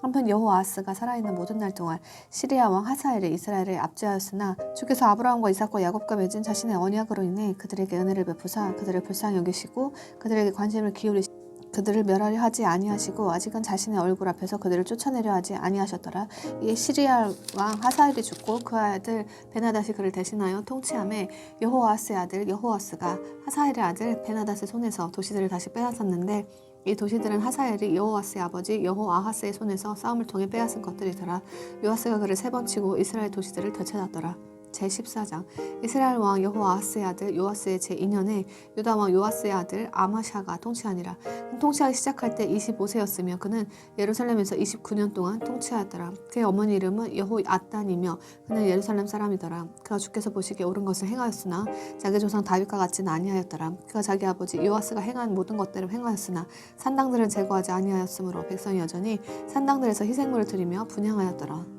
한편 여호아스가 살아있는 모든 날 동안 시리아 왕 하사엘이 이스라엘을 압제하였으나 주께서 아브라함과 이삭과 야곱과 맺은 자신의 언약으로 인해 그들에게 은혜를 베푸사 그들을 불쌍히 여기시고 그들에게 관심을 기울이시고 그들을 멸하려 하지 아니하시고 아직은 자신의 얼굴 앞에서 그들을 쫓아내려 하지 아니하셨더라. 이에 시리아 왕 하사엘이 죽고 그 아들 베나닷이 그를 대신하여 통치하매 여호아스의 아들 여호아스가 하사엘의 아들 베나닷의 손에서 도시들을 다시 빼앗았는데 이 도시들은 하사엘이 여호아스의 아버지 여호아하스의 손에서 싸움을 통해 빼앗은 것들이더라. 요아스가 그를 3번 치고 이스라엘 도시들을 되찾았더라. 제14장 이스라엘 왕 여호아스의 아들 요아스의 제2년에 유다 왕 요아스의 아들 아마샤가 통치하니라. 통치하기 시작할 때 25세였으며 그는 예루살렘에서 29년 동안 통치하였더라. 그의 어머니 이름은 여호앗단이며 그는 예루살렘 사람이더라. 그가 주께서 보시기에 옳은 것을 행하였으나 자기 조상 다윗과 같지는 아니하였더라. 그가 자기 아버지 요아스가 행한 모든 것들을 행하였으나 산당들은 제거하지 아니하였으므로 백성이 여전히 산당들에서 희생물을 드리며 분향하였더라.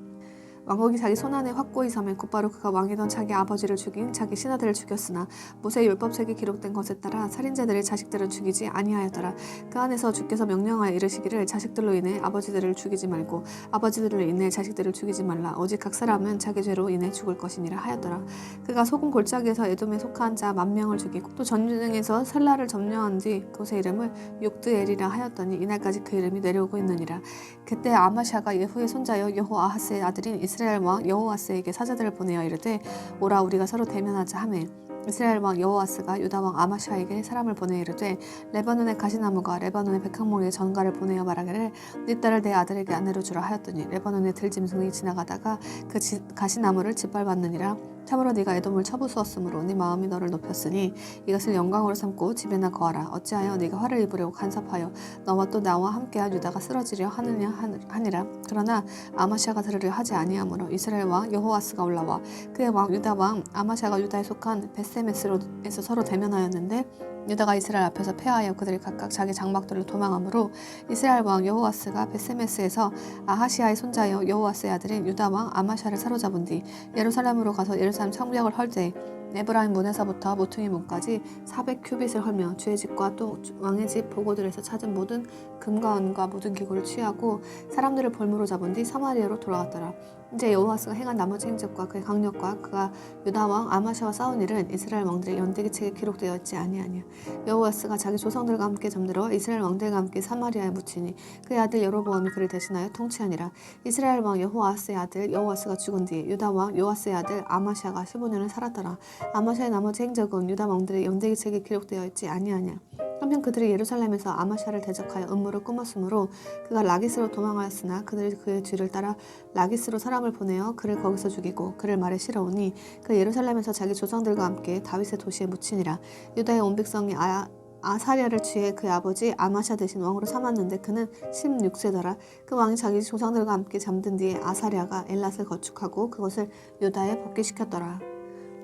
왕국이 자기 손안에 확고히 섬에 곧바로 그가 왕이던 자기 아버지를 죽인 자기 신하들을 죽였으나 모세의 율법책에 기록된 것에 따라 살인자들의 자식들은 죽이지 아니하였더라. 그 안에서 주께서 명령하여 이르시기를 자식들로 인해 아버지들을 죽이지 말고 아버지들로 인해 자식들을 죽이지 말라. 오직 각 사람은 자기 죄로 인해 죽을 것이니라 하였더라. 그가 소금 골짜기에서 에돔에 속한 자 10,000명을 죽이고 또 전쟁에서 셀라를 점령한 뒤 그곳의 이름을 육드엘이라 하였더니 이날까지 그 이름이 내려오고 있느니라. 그때 아마샤가 예후의 손자여 여호아하스의 아들인 이스라엘 왕 여호아스에게 사자들을 보내어 이르되 오라 우리가 서로 대면하자 하매 이스라엘 왕 여호아스가 유다 왕 아마샤에게 사람을 보내 이르되 레바논의 가시나무가 레바논의 백항목에 전가를 보내어 말하기를 네 딸을 내 아들에게 아내로 주라 하였더니 레바논의 들짐승이 지나가다가 그 가시나무를 짓밟았느니라. 참으로 네가 에돔을 쳐부수었으므로 네 마음이 너를 높였으니 이것을 영광으로 삼고 집에나 거하라. 어찌하여 네가 화를 입으려고 간섭하여 너와 또 나와 함께한 유다가 쓰러지려 하느냐 하니라. 그러나 아마샤가 들으려 하지 아니하므로 이스라엘 왕 여호아스가 올라와 그의 왕 유다 왕 아마샤가 유다에 속한 벳세메스에서 서로 대면하였는데 유다가 이스라엘 앞에서 패하여 그들이 각각 자기 장막들로 도망하므로 이스라엘 왕 여호아스가 벳세메스에서 아하시아의 손자여 여호아스의 아들인 유다 왕 아마샤를 사로잡은 뒤 예루살렘으로 가서 예루살렘 성벽을 헐되 에브라임 문에서부터 모퉁이 문까지 400큐빗을 헐며 주의 집과 또 왕의 집 보고들에서 찾은 모든 금과 은과 모든 기구를 취하고 사람들을 볼모로 잡은 뒤 사마리아로 돌아갔더라. 이제 여호와스가 행한 나머지 행적과 그의 강력과 그가 유다 왕 아마샤와 싸운 일은 이스라엘 왕들의 연대기 책에 기록되어 있지 아니하냐. 여호와스가 자기 조상들과 함께 잠들어 이스라엘 왕들과 함께 사마리아에 묻히니 그의 아들 여로보암이 그를 대신하여 통치하니라. 이스라엘 왕 여호아스의 아들 여호아스가 죽은 뒤 유다 왕 요아스의 아들 아마샤가 15년을 살았더라. 아마샤의 나머지 행적은 유다 왕들의 연대기 책에 기록되어 있지 아니하냐. 한편 그들이 예루살렘에서 아마샤를 대적하여 음모를 꾸몄으므로 그가 라기스로 도망하였으나 그들이 그의 뒤를 따라 라기스로 사람을 보내어 그를 거기서 죽이고 그를 말에 실어오니 그 예루살렘에서 자기 조상들과 함께 다윗의 도시에 묻히니라. 유다의 온 백성이 아사랴를 취해 그의 아버지 아마샤 대신 왕으로 삼았는데 그는 16세더라. 그 왕이 자기 조상들과 함께 잠든 뒤에 아사랴가 엘랏을 건축하고 그것을 유다에 복귀시켰더라.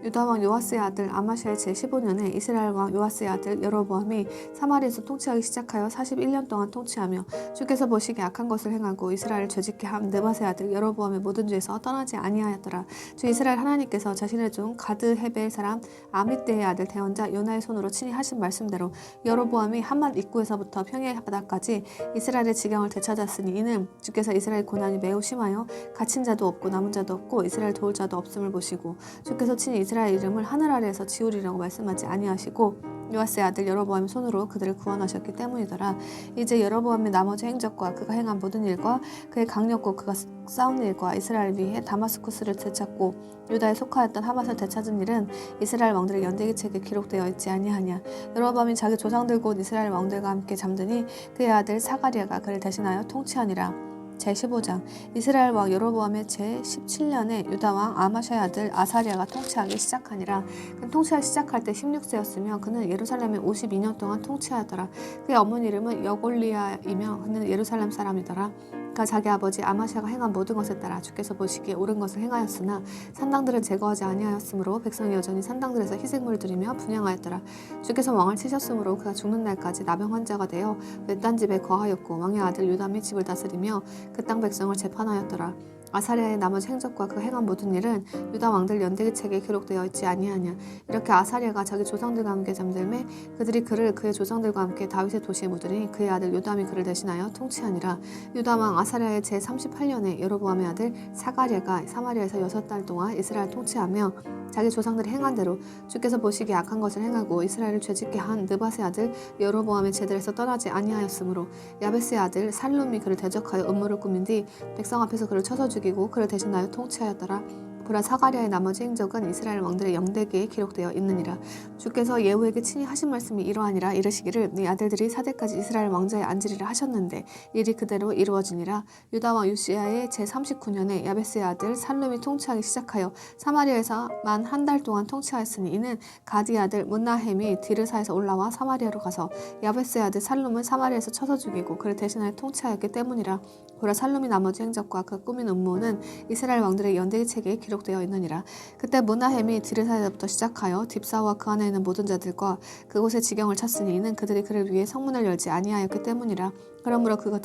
유다 왕 요아스의 아들 아마샤의 제15년에 이스라엘 왕 요아스의 아들 여로보암이 사마리아에서 통치하기 시작하여 41년 동안 통치하며 주께서 보시기에 악한 것을 행하고 이스라엘을 죄짓게 한 느밧의 아들 여로보암의 모든 죄에서 떠나지 아니하였더라. 주 이스라엘 하나님께서 자신의 종 가드 헤벨 사람 아mit대의 아들 대언자 요나의 손으로 친히 하신 말씀대로 여로보암이 한만 입구에서부터 평야의 바다까지 이스라엘의 지경을 되찾았으니 이는 주께서 이스라엘 고난이 매우 심하여 갇힌 자도 없고 남은 자도 없고 이스라엘 도울 자도 없음을 보시고 주께서 친히 이스라엘 이름을 하늘 아래에서 지우리라고 말씀하지 아니하시고 요아스의 아들 여로보암의 손으로 그들을 구원하셨기 때문이더라. 이제 여로보암의 나머지 행적과 그가 행한 모든 일과 그의 강력과 그가 싸운 일과 이스라엘을 위해 다마스쿠스를 되찾고 유다에 속하였던 하맛을 되찾은 일은 이스라엘 왕들의 연대기 책에 기록되어 있지 아니하냐. 여로보암이 자기 조상들 곧 이스라엘 왕들과 함께 잠드니 그의 아들 사가리아가 그를 대신하여 통치하니라. 제15장 이스라엘 왕 여로보암의 제17년에 유다 왕 아마샤의 아들 아사랴가 통치하기 시작하니라. 그는 통치하기 시작할 때 16세였으며 그는 예루살렘에 52년 동안 통치하였더라. 그의 어머니 이름은 여골리아이며 그는 예루살렘 사람이더라. 그가 자기 아버지 아마샤가 행한 모든 것에 따라 주께서 보시기에 옳은 것을 행하였으나 산당들은 제거하지 아니하였으므로 백성이 여전히 산당들에서 희생물을 드리며 분향하였더라. 주께서 왕을 치셨으므로 그가 죽는 날까지 나병 환자가 되어 외딴 집에 거하였고 왕의 아들 요담이 집을 다스리며 그 땅 백성을 재판하였더라. 아사랴의 나머지 행적과 그가 행한 모든 일은 유다 왕들 연대기 책에 기록되어 있지 아니하냐. 이렇게 아사랴가 자기 조상들과 함께 잠들매 그들이 그를 그의 조상들과 함께 다윗의 도시에 묻으니 그의 아들 요담이 그를 대신하여 통치하니라. 유다 왕 아사랴의 제38년에 여로보암의 아들 사가랴가 사마리아에서 6달 동안 이스라엘 통치하며 자기 조상들이 행한 대로 주께서 보시기에 악한 것을 행하고 이스라엘을 죄짓게 한 느밧의 아들 여로보암의 제들에서 떠나지 아니하였으므로 야베스의 아들 살룸이 그를 대적하여 음모를 꾸민 뒤 백성 앞에서 그를 쳐서 죽이고 그를 대신하여 통치하였더라. 보라 사가랴의 나머지 행적은 이스라엘 왕들의 영대기에 기록되어 있느니라. 주께서 예후에게 친히 하신 말씀이 이러하니라. 이르시기를 네 아들들이 사대까지 이스라엘 왕좌에 앉으리라 하셨는데 일이 그대로 이루어지니라. 유다 왕 요시야의 제39년에 야베스의 아들 살룸이 통치하기 시작하여 사마리아에서만 한 달 동안 통치하였으니 이는 가디의 아들 문나헴이 디르사에서 올라와 사마리아로 가서 야베스의 아들 살룸을 사마리아에서 쳐서 죽이고 그를 대신하여 통치하였기 때문이라. 보라 살룸이 나머지 행적과 그 꾸민 음모는 이스라엘 왕들의 연대기 책에 기록되어 있느니라. 그때 문나헴이 디르사에서부터 시작하여 딥사와 그 안에 있는 모든 자들과 그곳의 지경을 찼으니 이는 그들이 그를 위해 성문을 열지 아니하였기 때문이라. 그러므로 그가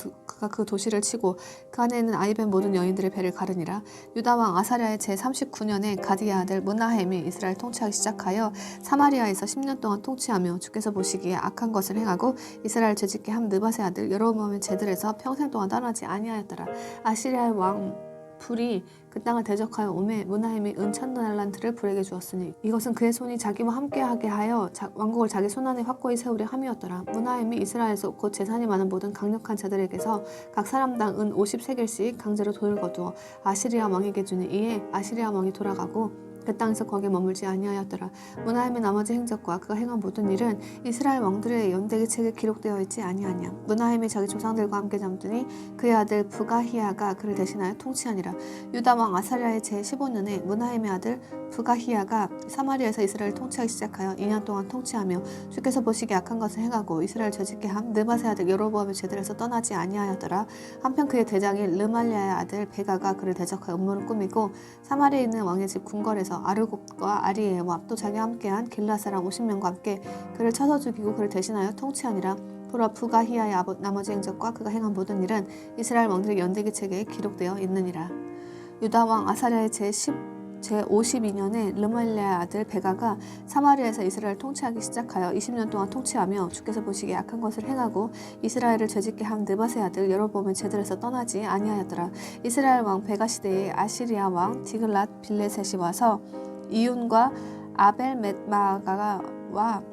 그 도시를 치고 그 안에 있는 아이벤 모든 여인들의 배를 가르니라. 유다 왕 아사랴의 제39년에 가디의 아들 문나헴이 이스라엘 통치하기 시작하여 사마리아에서 10년 동안 통치하며 주께서 보시기에 악한 것을 행하고 이스라엘 죄짓게 한 느밧의 아들 여로보암의 제들에서 평생 동안 떠나지 아니하였더라. 아시리아의 왕 불이 그 땅을 대적하여 오매 문하임이 은천달란트를 불에게 주었으니 이것은 그의 손이 자기와 함께하게 하여 왕국을 자기 손안에 확고히 세우려 함이었더라. 문하임이 이스라엘에서 곧 재산이 많은 모든 강력한 자들에게서 각 사람당 은 50세겔씩 강제로 돈을 거두어 아시리아 왕에게 주니 이에 아시리아 왕이 돌아가고 그 땅에서 거기에 머물지 아니하였더라. 문하임의 나머지 행적과 그가 행한 모든 일은 이스라엘 왕들의 연대기 책에 기록되어 있지 아니하냐. 문하임이 자기 조상들과 함께 잠드니 그의 아들 부가히야가 그를 대신하여 통치하니라. 유다 왕 아사랴의 제15년에 문하임의 아들 부가히야가 사마리아에서 이스라엘을 통치하기 시작하여 2년 동안 통치하며 주께서 보시기에 악한 것을 행하고 이스라엘 죄짓게 한 느밧의 아들 여로보암의 제들에서 떠나지 아니하였더라. 한편 그의 대장인 르말리아의 아들 베가가 그를 대적하여 음모를 꾸미고 사마리아에 있는 왕의 집 궁궐에서 아르곱과 아리에와 또 자기와 함께한 길라 사람 50명과 함께 그를 쳐서 죽이고 그를 대신하여 통치하니라. 보라 부가히야의 나머지 행적과 그가 행한 모든 일은 이스라엘 왕들의 연대기 책에 기록되어 있느니라. 유다 왕 아사랴의 제 제52년에 르말리아의 아들 베가가 사마리아에서 이스라엘을 통치하기 시작하여 20년 동안 통치하며 주께서 보시기에 악한 것을 행하고 이스라엘을 죄짓게 한 느밧의 아들 여로보암의 제들에서 떠나지 아니하였더라. 이스라엘 왕 베가 시대에 아시리아 왕 디글랏 빌레셋이 와서 이윤과 아벨мет마가와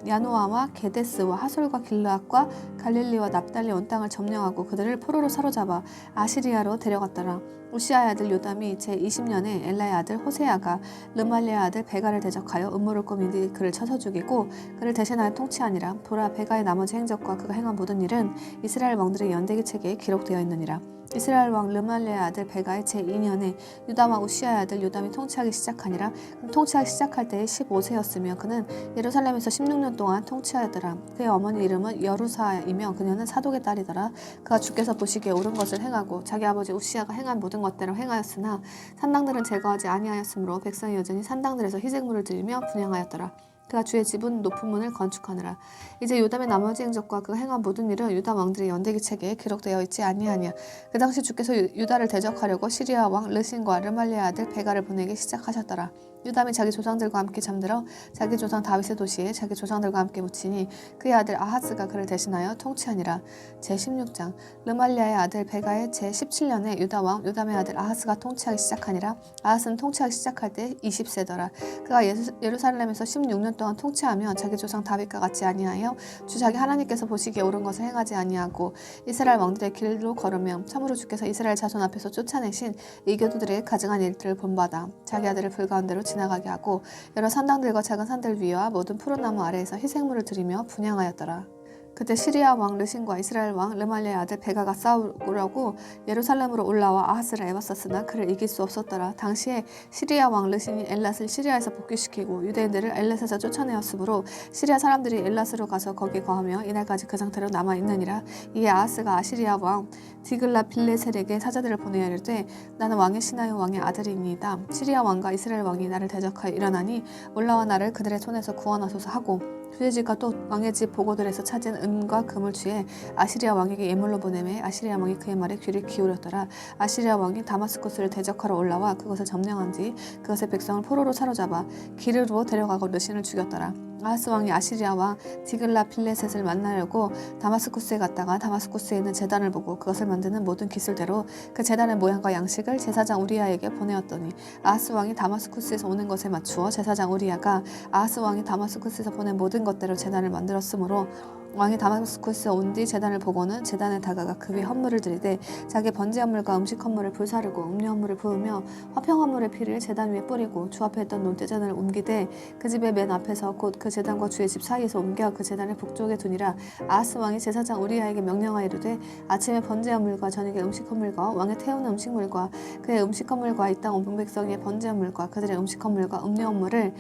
야노아와 게데스와 하솔과 길르앗과 갈릴리와 납달리 온 땅을 점령하고 그들을 포로로 사로잡아 아시리아로 데려갔더라. 우시아의 아들 요담이 제20년에 엘라의 아들 호세아가 르말리아의 아들 베가를 대적하여 음모를 꾸민 뒤 그를 쳐서 죽이고 그를 대신하여 통치하니라. 보라, 베가의 나머지 행적과 그가 행한 모든 일은 이스라엘 왕들의 연대기 책에 기록되어 있느니라. 이스라엘 왕 르말리아의 아들 베가의 제2년에 유다와 우시아의 아들 요담이 통치하기 시작하니라. 통치하기 시작할 때에 15세였으며 그는 예루살렘에서 16년 동안 통치하였더라. 그의 어머니 이름은 여루사이며 그녀는 사독의 딸이더라. 그가 주께서 보시기에 옳은 것을 행하고 자기 아버지 우시아가 행한 모든 것대로 행하였으나 산당들은 제거하지 아니하였으므로 백성이 여전히 산당들에서 희생물을 드리며 분향하였더라. 그가 주의 집은 높은 문을 건축하느라. 이제 요담의 나머지 행적과 그가 행한 모든 일은 유다 왕들의 연대기 책에 기록되어 있지 아니하냐. 그 당시 주께서 유다를 대적하려고 시리아 왕 르신과 르말리아 아들 베가를 보내기 시작하셨더라. 유담이 자기 조상들과 함께 잠들어 자기 조상 다윗의 도시에 자기 조상들과 함께 묻히니 그의 아들 아하스가 그를 대신하여 통치하니라. 제16장 르말리아의 아들 베가의 제17년에 유다 왕 요담의 아들 아하스가 통치하기 시작하니라. 아하스는 통치하기 시작할 때 20세더라. 그가 예루살렘에서 16년 동안 통치하며 자기 조상 다윗과 같이 아니하여 주 자기 하나님께서 보시기에 옳은 것을 행하지 아니하고 이스라엘 왕들의 길로 걸으며 참으로 주께서 이스라엘 자손 앞에서 쫓아내신 이교도들의 가증한 일들을 본받아 자기 아들을 불가운데로 지나가게 하고 여러 산당들과 작은 산들 위와 모든 푸른 나무 아래에서 희생물을 드리며 분향하였더라. 그때 시리아 왕 르신과 이스라엘 왕 르말리아의 아들 베가가 싸우려고 예루살렘으로 올라와 아하스를 애웠었으나 그를 이길 수 없었더라. 당시에 시리아 왕 르신이 엘랏을 시리아에서 복귀시키고 유대인들을 엘랏에서 쫓아내었으므로 시리아 사람들이 엘랏으로 가서 거기 거하며 이날까지 그 상태로 남아있느니라. 이에 아하스가 아시리아 왕 디글랏 빌레셀에게 사자들을 보내어 이르되 나는 왕의 시나이 왕의 아들이니이다. 시리아 왕과 이스라엘 왕이 나를 대적하여 일어나니 올라와 나를 그들의 손에서 구원하소서 하고 그의 집과 또 왕의 집 보고들에서 찾은 은과 금을 취해 아시리아 왕에게 예물로 보내매 아시리아 왕이 그의 말에 귀를 기울였더라. 아시리아 왕이 다마스쿠스를 대적하러 올라와 그것을 점령한 뒤 그것의 백성을 포로로 사로잡아 기르로 데려가고 르신을 죽였더라. 아하스 왕이 아시리아 왕 디글랏 빌레셋을 만나려고 다마스쿠스에 갔다가 다마스쿠스에 있는 제단을 보고 그것을 만드는 모든 기술대로 그 제단의 모양과 양식을 제사장 우리아에게 보내었더니 아하스 왕이 다마스쿠스에서 오는 것에 맞추어 제사장 우리아가 아하스 왕이 다마스쿠스에서 보낸 모든 것대로 제단을 만들었으므로 왕이 다마스쿠스에 온 뒤 제단을 보고는 제단에 다가가 그 위에 헌물을 들이되 자기 번제 헌물과 음식 헌물을 불사르고 음료 헌물을 부으며 화평 헌물의 피를 제단 위에 뿌리고 주 앞에 있던 논대잔을 옮기되 그 집의 맨 앞에서 곧 그 제단과 주의 집 사이에서 옮겨 그 제단을 북쪽에 두니라. 아하스 왕이 제사장 우리아에게 명령하여 이르되 아침에 번제 헌물과 저녁에 음식 헌물과 왕의 태우는 음식물과 그의 음식 헌물과 이 땅 온 백성의 번제 헌물과 그들의 음식 헌물과 음료 헌물을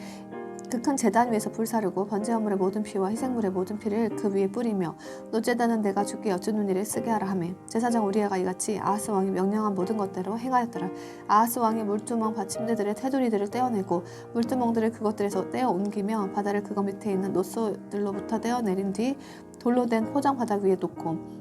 그 큰 제단 위에서 불사르고 번제 헌물의 모든 피와 희생물의 모든 피를 그 위에 뿌리며 노제단은 내가 주께 여쭈는 일에 쓰게 하라 하매 제사장 우리아가 이같이 아하스 왕이 명령한 모든 것대로 행하였더라. 아하스 왕이 물두멍 받침대들의 테두리들을 떼어내고 물두멍들을 그것들에서 떼어 옮기며 바다를 그것 밑에 있는 노소들로부터 떼어내린 뒤 돌로 된 포장 바닥 위에 놓고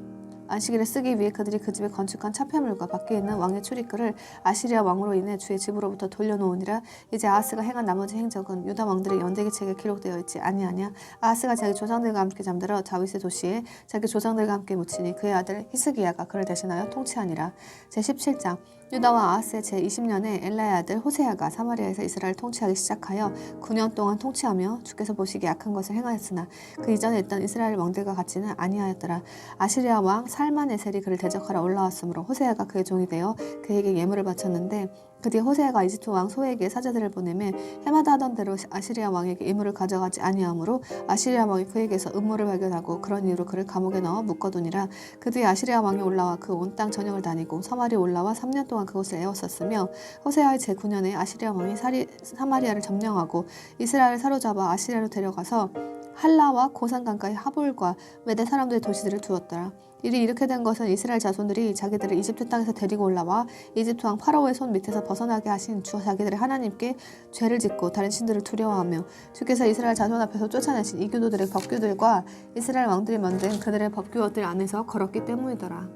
안식일을 쓰기 위해 그들이 그 집에 건축한 차폐물과 밖에 있는 왕의 출입구를 아시리아 왕으로 인해 주의 집으로부터 돌려놓으니라. 이제 아하스가 행한 나머지 행적은 유다 왕들의 연대기 책에 기록되어 있지 아니하냐. 아하스가 자기 조상들과 함께 잠들어 다윗의 도시에 자기 조상들과 함께 묻히니 그의 아들 히스기야가 그를 대신하여 통치하니라. 제17장 유다와 아하스의 제20년에 엘라의 아들 호세아가 사마리아에서 이스라엘을 통치하기 시작하여 9년 동안 통치하며 주께서 보시기에 악한 것을 행하였으나 그 이전에 있던 이스라엘 왕들과 같이는 아니하였더라. 아시리아 왕 살마네셀이 그를 대적하러 올라왔으므로 호세아가 그의 종이 되어 그에게 예물을 바쳤는데 그 뒤에 호세아가 이집트 왕 소에게 사자들을 보내매 해마다 하던 대로 아시리아 왕에게 예물을 가져가지 아니하므로 아시리아 왕이 그에게서 음모를 발견하고 그런 이유로 그를 감옥에 넣어 묶어두니라. 그 뒤에 아시리아 왕이 올라와 그 온 땅 전역을 다니고 사마리에 올라와 3년 동안 그곳을 에웠었으며 호세아의 제9년에 아시리아 왕이 사마리아를 점령하고 이스라엘을 사로잡아 아시리아로 데려가서 할라와 고산 강가의 하볼과 외대 사람들의 도시들을 두었더라. 일이 이렇게 된 것은 이스라엘 자손들이 자기들을 이집트 땅에서 데리고 올라와 이집트 왕 파라오의 손 밑에서 벗어나게 하신 주 자기들의 하나님께 죄를 짓고 다른 신들을 두려워하며 주께서 이스라엘 자손 앞에서 쫓아내신 이교도들의 법규들과 이스라엘 왕들이 만든 그들의 법규들 안에서 걸었기 때문이더라.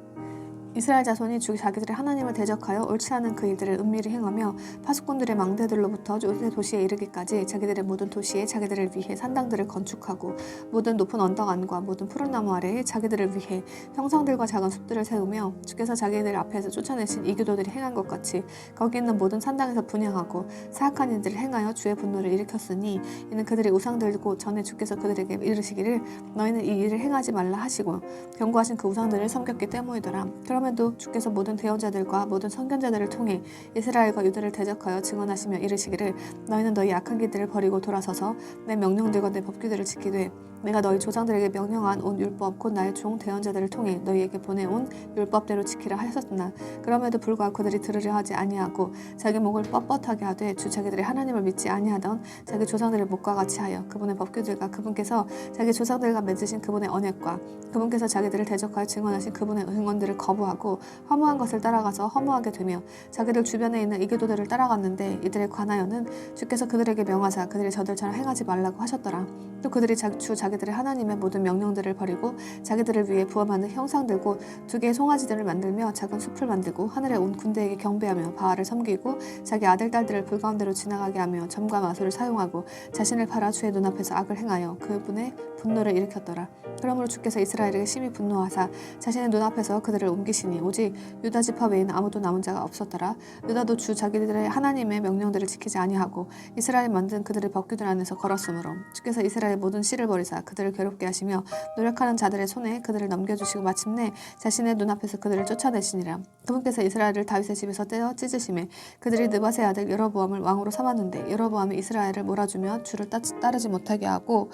이스라엘 자손이 자기들의 하나님을 대적하여 옳지 않은 그 일들을 은밀히 행하며 파수꾼들의 망대들로부터 요새 도시에 이르기까지 자기들의 모든 도시에 자기들을 위해 산당들을 건축하고 모든 높은 언덕 안과 모든 푸른 나무 아래에 자기들을 위해 형상들과 작은 숲들을 세우며 주께서 자기들 앞에서 쫓아내신 이교도들이 행한 것 같이 거기 있는 모든 산당에서 분향하고 사악한 일들을 행하여 주의 분노를 일으켰으니 이는 그들의 우상들고 전에 주께서 그들에게 이르시기를 너희는 이 일을 행하지 말라 하시고 경고하신 그 우상들을 섬겼기 때문이더라. 그럼에도 주께서 모든 대언자들과 모든 선견자들을 통해 이스라엘과 유다를 대적하여 증언하시며 이르시기를 너희는 너희 악한 길들을 버리고 돌아서서 내 명령들과 내 법규들을 지키되 내가 너희 조상들에게 명령한 온 율법 곧 나의 종 대언자들을 통해 너희에게 보내온 율법대로 지키라 하셨으나 그럼에도 불구하고 그들이 들으려 하지 아니하고 자기 목을 뻣뻣하게 하되 주 자기들의 하나님을 믿지 아니하던 자기 조상들의 목과 같이 하여 그분의 법규들과 그분께서 자기 조상들과 맺으신 그분의 언약과 그분께서 자기들을 대적하여 증언하신 그분의 증언들을 거부하고 허무한 것을 따라가서 허무하게 되며 자기들 주변에 있는 이교도들을 따라갔는데 이들에 관하여는 주께서 그들에게 명하사 그들이 저들처럼 행하지 말라고 하셨더라. 또 그들이 자기들의 하나님의 모든 명령들을 버리고 자기들을 위해 부어만든 형상들고 두 개의 송아지들을 만들며 작은 숲을 만들고 하늘에 온 군대에게 경배하며 바알을 섬기고 자기 아들 딸들을 불 가운데로 지나가게 하며 점과 마술을 사용하고 자신을 팔아 주의 눈앞에서 악을 행하여 그분의 분노를 일으켰더라. 그러므로 주께서 이스라엘에게 심히 분노하사 자신의 눈앞에서 그들을 옮기시니 오직 유다 지파 외에는 아무도 남은 자가 없었더라. 유다도 주 자기들의 하나님의 명령들을 지키지 아니하고 이스라엘 만든 그들의 법규들 안에서 걸었으므로 주께서 이스라엘 모든 씨를 버리사 그들을 괴롭게 하시며 노력하는 자들의 손에 그들을 넘겨주시고 마침내 자신의 눈앞에서 그들을 쫓아내시니라. 그분께서 이스라엘을 다윗의 집에서 떼어 찢으시매 그들이 느밧의 아들 여로보암을 왕으로 삼았는데 여로보암이 이스라엘을 몰아주며 주를 따르지 못하게 하고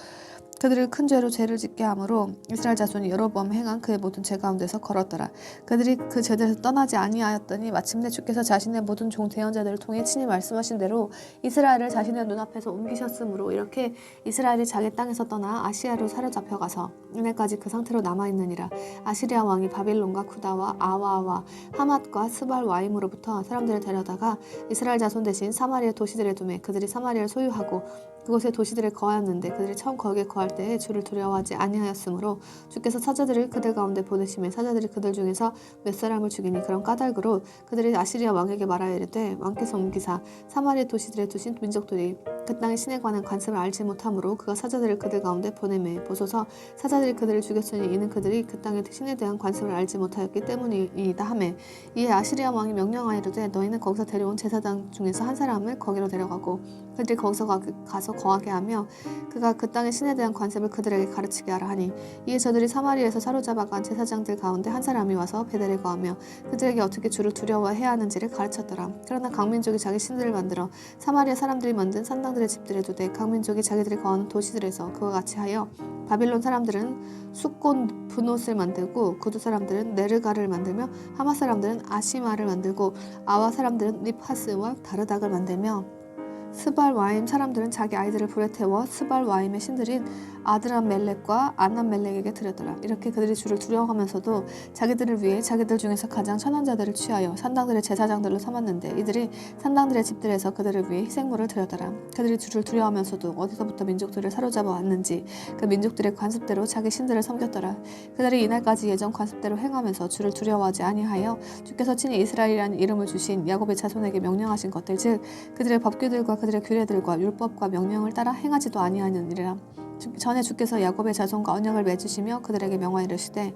그들을 큰 죄를 짓게 하므로 이스라엘 자손이 여로보암 행한 그의 모든 죄 가운데서 걸었더라. 그들이 그 죄들에서 떠나지 아니하였더니 마침내 주께서 자신의 모든 종 대언자들을 통해 친히 말씀하신 대로 이스라엘을 자신의 눈앞에서 옮기셨으므로 이렇게 이스라엘이 자기 땅에서 떠나 아시아로 사로잡혀가서 이날까지 그 상태로 남아있느니라. 아시리아 왕이 바빌론과 쿠다와 아와와 하맛과 스발 와임으로부터 사람들을 데려다가 이스라엘 자손 대신 사마리아 도시들에 두매 그들이 사마리아를 소유하고 그곳에 도시들에 거하였는데 그들이 처음 거기에 거할 때에 주를 두려워하지 아니하였으므로 주께서 사자들을 그들 가운데 보내시매 사자들이 그들 중에서 몇 사람을 죽이니 그런 까닭으로 그들이 아시리아 왕에게 말하여 이르되 왕께서 옮기사 사마리아 도시들에 두신 민족들이 그 땅의 신에 관한 관습을 알지 못하므로 그가 사자들을 그들 가운데 보내매 보소서 사자들이 그들을 죽였으니 이는 그들이 그 땅의 신에 대한 관습을 알지 못하였기 때문이다 하매 이에 아시리아 왕이 명령하이르되 너희는 거기서 데려온 제사장 중에서 한 사람을 거기로 데려가고 그들이 거기서 가서 거하게 하며 그가 그 땅의 신에 대한 관습을 그들에게 가르치게 하라 하니 이에 저들이 사마리아에서 사로잡아간 제사장들 가운데 한 사람이 와서 베델에 거하며 그들에게 어떻게 주를 두려워해야 하는지를 가르쳤더라. 그러나 각민족이 자기 신들을 만들어 사마리아 사람들이 만든 산당들의 집들에 두되 각민족이 자기들이 거하는 도시들에서 그와 같이 하여 바빌론 사람들은 숫곤 분옷을 만들고 구두 사람들은 네르가를 만들며 하마 사람들은 아시마를 만들고 아와 사람들은 립하스와 다르닥을 만들며 스발 와임 사람들은 자기 아이들을 불에 태워 스발 와임의 신들인 아드람 멜렉과 아남 멜렉에게 드렸더라. 이렇게 그들이 주를 두려워하면서도 자기들을 위해 자기들 중에서 가장 천한 자들을 취하여 산당들의 제사장들로 삼았는데 이들이 산당들의 집들에서 그들을 위해 희생물을 드렸더라. 그들이 주를 두려워하면서도 어디서부터 민족들을 사로잡아 왔는지 그 민족들의 관습대로 자기 신들을 섬겼더라. 그들이 이날까지 예전 관습대로 행하면서 주를 두려워하지 아니하여 주께서 친히 이스라엘이라는 이름을 주신 야곱의 자손에게 명령하신 것들 즉 그들의 법규들과 그들의 규례들과 율법과 명령을 따라 행하지도 아니하느니라. 전에 주께서 야곱의 자손과 언약을 맺으시며 그들에게 명하이르시되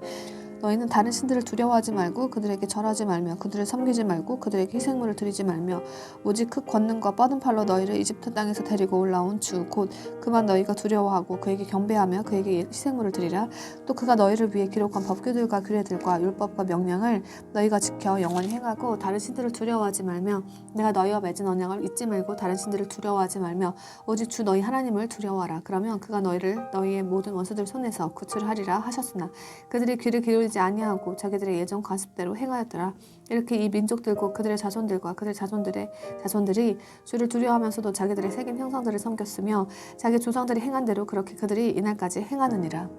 너희는 다른 신들을 두려워하지 말고 그들에게 절하지 말며 그들을 섬기지 말고 그들에게 희생물을 드리지 말며 오직 그 권능과 뻗은 팔로 너희를 이집트 땅에서 데리고 올라온 주 곧 그만 너희가 두려워하고 그에게 경배하며 그에게 희생물을 드리라. 또 그가 너희를 위해 기록한 법규들과 규례들과 율법과 명령을 너희가 지켜 영원히 행하고 다른 신들을 두려워하지 말며 내가 너희와 맺은 언약을 잊지 말고 다른 신들을 두려워하지 말며 오직 주 너희 하나님을 두려워하라. 그러면 그가 너희를 너희의 모든 원수들 손에서 구출하리라 하셨으나 그들이 귀를 기울이지 아니하고 자기들의 예전 관습대로 행하였더라. 이렇게 이 민족들과 그들의 자손들과 그들의 자손들의 자손들이 주를 두려워하면서도 자기들의 새긴 형상들을 섬겼으며 자기 조상들이 행한 대로 그렇게 그들이 이날까지 행하느니라.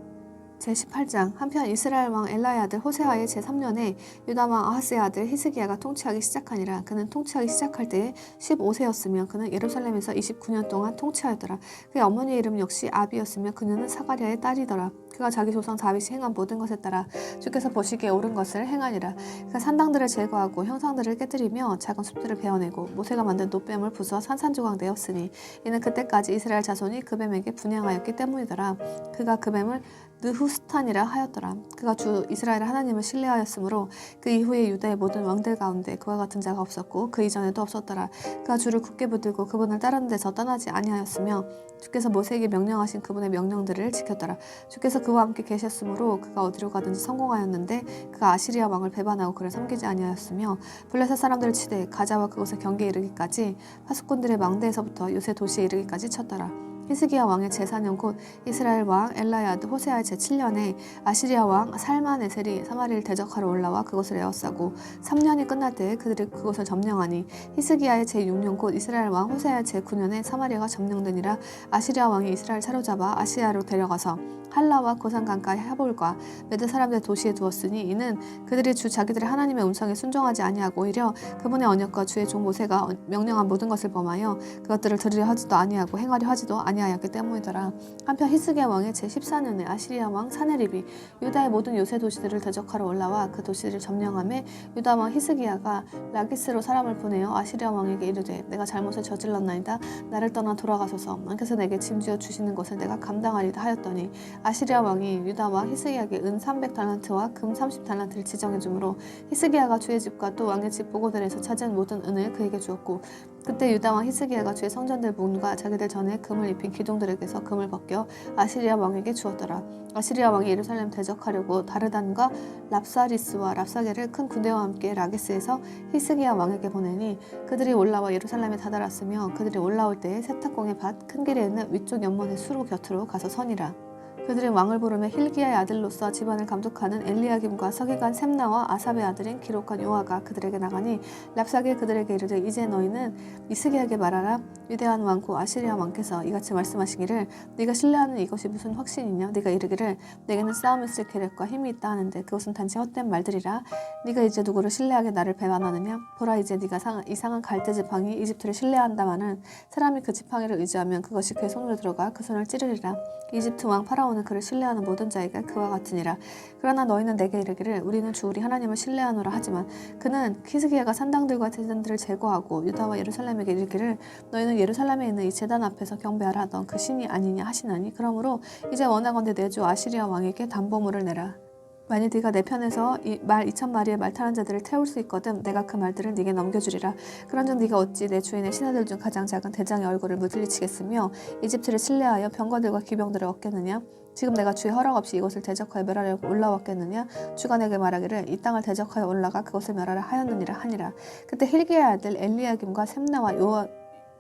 제18장. 한편 이스라엘 왕 엘라의 아들 호세아의 제3년에 유다 왕 아하스의 아들 히스기야가 통치하기 시작하니라. 그는 통치하기 시작할 때에 15세였으며 그는 예루살렘에서 29년 동안 통치하였더라. 그의 어머니의 이름 역시 아비였으며 그녀는 사가랴의 딸이더라. 그가 자기 조상 다윗이 행한 모든 것에 따라 주께서 보시기에 옳은 것을 행하니라. 그가 산당들을 제거하고 형상들을 깨뜨리며 작은 숲들을 베어내고 모세가 만든 노뱀을 부수어 산산조각 내었으니 이는 그때까지 이스라엘 자손이 그 뱀에게 분향하였기 때문이더라. 그가 그 뱀을 느후스탄이라 하였더라. 그가 주 이스라엘 하나님을 신뢰하였으므로 그 이후에 유다의 모든 왕들 가운데 그와 같은 자가 없었고 그 이전에도 없었더라. 그가 주를 굳게 붙들고 그분을 따르는 데서 떠나지 아니하였으며 주께서 모세에게 명령하신 그분의 명령들을 지켰더라. 주께서 그와 함께 계셨으므로 그가 어디로 가든지 성공하였는데 그가 아시리아 왕을 배반하고 그를 섬기지 아니하였으며 블레셋 사람들을 치되 가자와 그곳의 경계에 이르기까지 파수꾼들의 망대에서부터 요새 도시에 이르기까지 쳤더라. 히스기야 왕의 제4년 곧 이스라엘 왕 엘라의 아들 호세아의 제7년에 아시리아 왕 살마네셀이 사마리를 대적하러 올라와 그곳을 에워싸고 3년이 끝날 때에 그들이 그곳을 점령하니 히스기야의 제6년 곧 이스라엘 왕 호세아의 제9년에 사마리아가 점령되니라. 아시리아 왕이 이스라엘 사로잡아 아시아로 데려가서 할라와 고산 강가의 하볼과 메드 사람들의 도시에 두었으니 이는 그들이 주 자기들의 하나님의 음성에 순종하지 아니하고 오히려 그분의 언약과 주의 종 모세가 명령한 모든 것을 범하여 그것들을 들으려 하지도 아니하고 행하려 하지도 아니하였기 때문이더라. 한편 히스기야 왕의 제14년에 아시리아 왕 사네립이 유다의 모든 요새 도시들을 대적하러 올라와 그 도시들을 점령하며 유다 왕 히스기야가 라기스로 사람을 보내어 아시리아 왕에게 이르되 내가 잘못을 저질렀나이다. 나를 떠나 돌아가소서. 왕께서 내게 짐지어 주시는 것을 내가 감당하리다 하였더니 아시리아 왕이 유다 왕 히스기야에게 은 300달란트와 금 30달란트를 지정해 주므로 히스기야가 주의 집과 또 왕의 집 보고들에서 찾은 모든 은을 그에게 주었고 그때 유다 왕 히스기야가 주의 성전들 문과 자기들 전에 금을 입힌 기둥들에게서 금을 벗겨 아시리아 왕에게 주었더라. 아시리아 왕이 예루살렘 대적하려고 다르단과 랍사리스와 랍사게를 큰 군대와 함께 라기스에서 히스기야 왕에게 보내니 그들이 올라와 예루살렘에 다다랐으며 그들이 올라올 때에 세탁공의 밭 큰 길에 있는 위쪽 연못의 수로 곁으로 가서 서니라. 그들은 왕을 부르며 힐기야의 아들로서 집안을 감독하는 엘리야김과 서기관 셈나와 아삽의 아들인 기록한 요아가 그들에게 나가니 랍사게 그들에게 이르되 이제 너희는 히스기야에게 말하라. 위대한 왕 곧 아시리아 왕께서 이같이 말씀하시기를 네가 신뢰하는 이것이 무슨 확신이냐. 네가 이르기를 내게는 싸움을 쓸 계략과 힘이 있다 하는데 그것은 단지 헛된 말들이라. 네가 이제 누구를 신뢰하게 나를 배반하느냐. 보라 이제 네가 이상한 갈대 지팡이 이집트를 신뢰한다마는 사람이 그 지팡이를 의지하면 그것이 그의 손으로 들어가 그 손을 찌르리라. 이집트 왕 파라오는 그를 신뢰하는 모든 자에게 그와 같으니라. 그러나 너희는 내게 이르기를 우리는 주 우리 하나님을 신뢰하노라 하지만 그는 히스기야가 산당들과 제단들을 제거하고 유다와 예루살렘에게 이르기를 너희는 예루살렘에 있는 이 제단 앞에서 경배하라. 넌 그 신이 아니냐 하시나니 그러므로 이제 원하건대 내 주 아시리아 왕에게 담보물을 내라. 만일 네가 내 편에서 말 2,000마리의 말 타는 자들을 태울 수 있거든 내가 그 말들을 네게 넘겨주리라. 그런즉 네가 어찌 내 주인의 신하들 중 가장 작은 대장의 얼굴을 무질리치겠으며 이집트를 신뢰하여 병거들과 기병들을 얻겠느냐. 지금 내가 주의 허락 없이 이곳을 대적하여 멸하려고 올라왔겠느냐. 주가 내게 말하기를 이 땅을 대적하여 올라가 그것을 멸하라 하였느니라 하니라. 그때 힐기야의 아들 엘리야김과 셈나와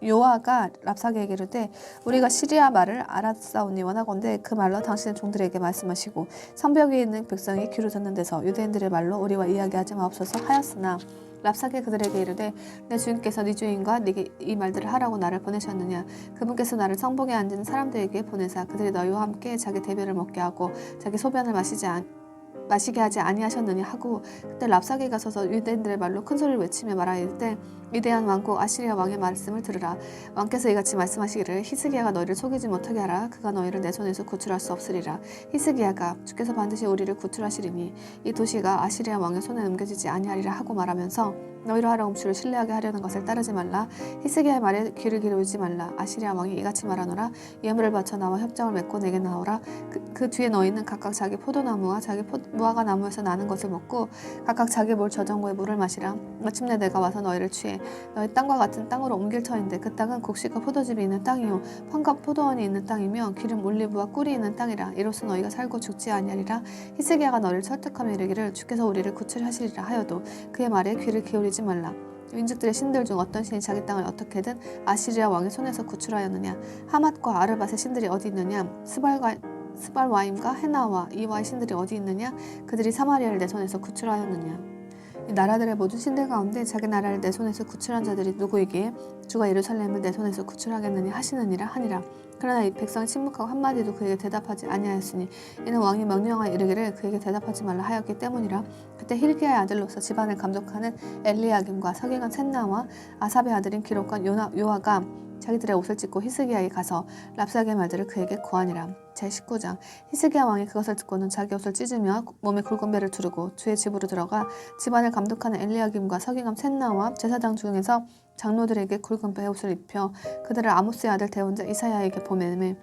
요아가 랍사게에게 이르되 우리가 시리아 말을 알았사오니 원하건대 그 말로 당신의 종들에게 말씀하시고 성벽 위에 있는 백성이 귀로 듣는 데서 유대인들의 말로 우리와 이야기하지 마옵소서 하였으나 랍사게 그들에게 이르되 내 주인께서 네 주인과 네게 이 말들을 하라고 나를 보내셨느냐. 그분께서 나를 성봉에 앉은 사람들에게 보내사 그들이 너희와 함께 자기 대변을 먹게 하고 자기 소변을 마시게 하지 아니하셨느냐 하고 그때 랍사게가 서서 유대인들의 말로 큰 소리를 외치며 말하였을 위대한 왕 곧 아시리아 왕의 말씀을 들으라. 왕께서 이같이 말씀하시기를 히스기야가 너희를 속이지 못하게 하라. 그가 너희를 내 손에서 구출할 수 없으리라. 히스기야가 주께서 반드시 우리를 구출하시리니 이 도시가 아시리아 왕의 손에 넘겨지지 아니하리라 하고 말하면서 너희로 하여금 주를 신뢰하게 하려는 것을 따르지 말라. 히스기야의 말에 귀를 기울이지 말라. 아시리아 왕이 이같이 말하노라. 예물을 바쳐 나와 협정을 맺고 내게 나오라. 그 뒤에 너희는 각각 자기 포도나무와 자기 무화과 나무에서 나는 것을 먹고 각각 자기 볼 저정고에 물을 마시라. 마침내 내가 와서 너희를 취해 너희 땅과 같은 땅으로 옮길 터인데 그 땅은 곡식과 포도즙이 있는 땅이요 황과 포도원이 있는 땅이며 기름 올리브와 꿀이 있는 땅이라. 이로써 너희가 살고 죽지 아니하리라. 히스기야가 너희를 설득하며 이르기를 주께서 우리를 구출하시리라 하여도 그의 말에 귀를 기울이지 말라. 민족들의 신들 중 어떤 신이 자기 땅을 어떻게든 아시리아 왕의 손에서 구출하였느냐. 하맛과 아르밧의 신들이 어디 있느냐. 스발와임과 헤나와 이와의 신들이 어디 있느냐. 그들이 사마리아를 내 손에서 구출하였느냐. 이 나라들의 모든 신들 가운데 자기 나라를 내 손에서 구출한 자들이 누구이기에 주가 예루살렘을 내 손에서 구출하겠느냐 하시느니라 하니라. 그러나 이 백성이 침묵하고 한마디도 그에게 대답하지 아니하였으니 이는 왕이 명령하여 이르기를 그에게 대답하지 말라 하였기 때문이라. 그때 hilki야의 아들로서 집안을 감독하는 엘리야김과 서기관 셋나와 아삽의 아들인 기록관 요아가 자기들의 옷을 찢고 히스기야에게 가서 랍사게의 말들을 그에게 고하니라. 제19장. 히스기야 왕이 그것을 듣고는 자기 옷을 찢으며 몸에 굵은 배를 두르고 주의 집으로 들어가 집안을 감독하는 엘리야김과 서기관 셋나와 제사장 중에서 장로들에게 굵은 배옷을 입혀 그들을 아모스의 아들 대원자 이사야에게 보내매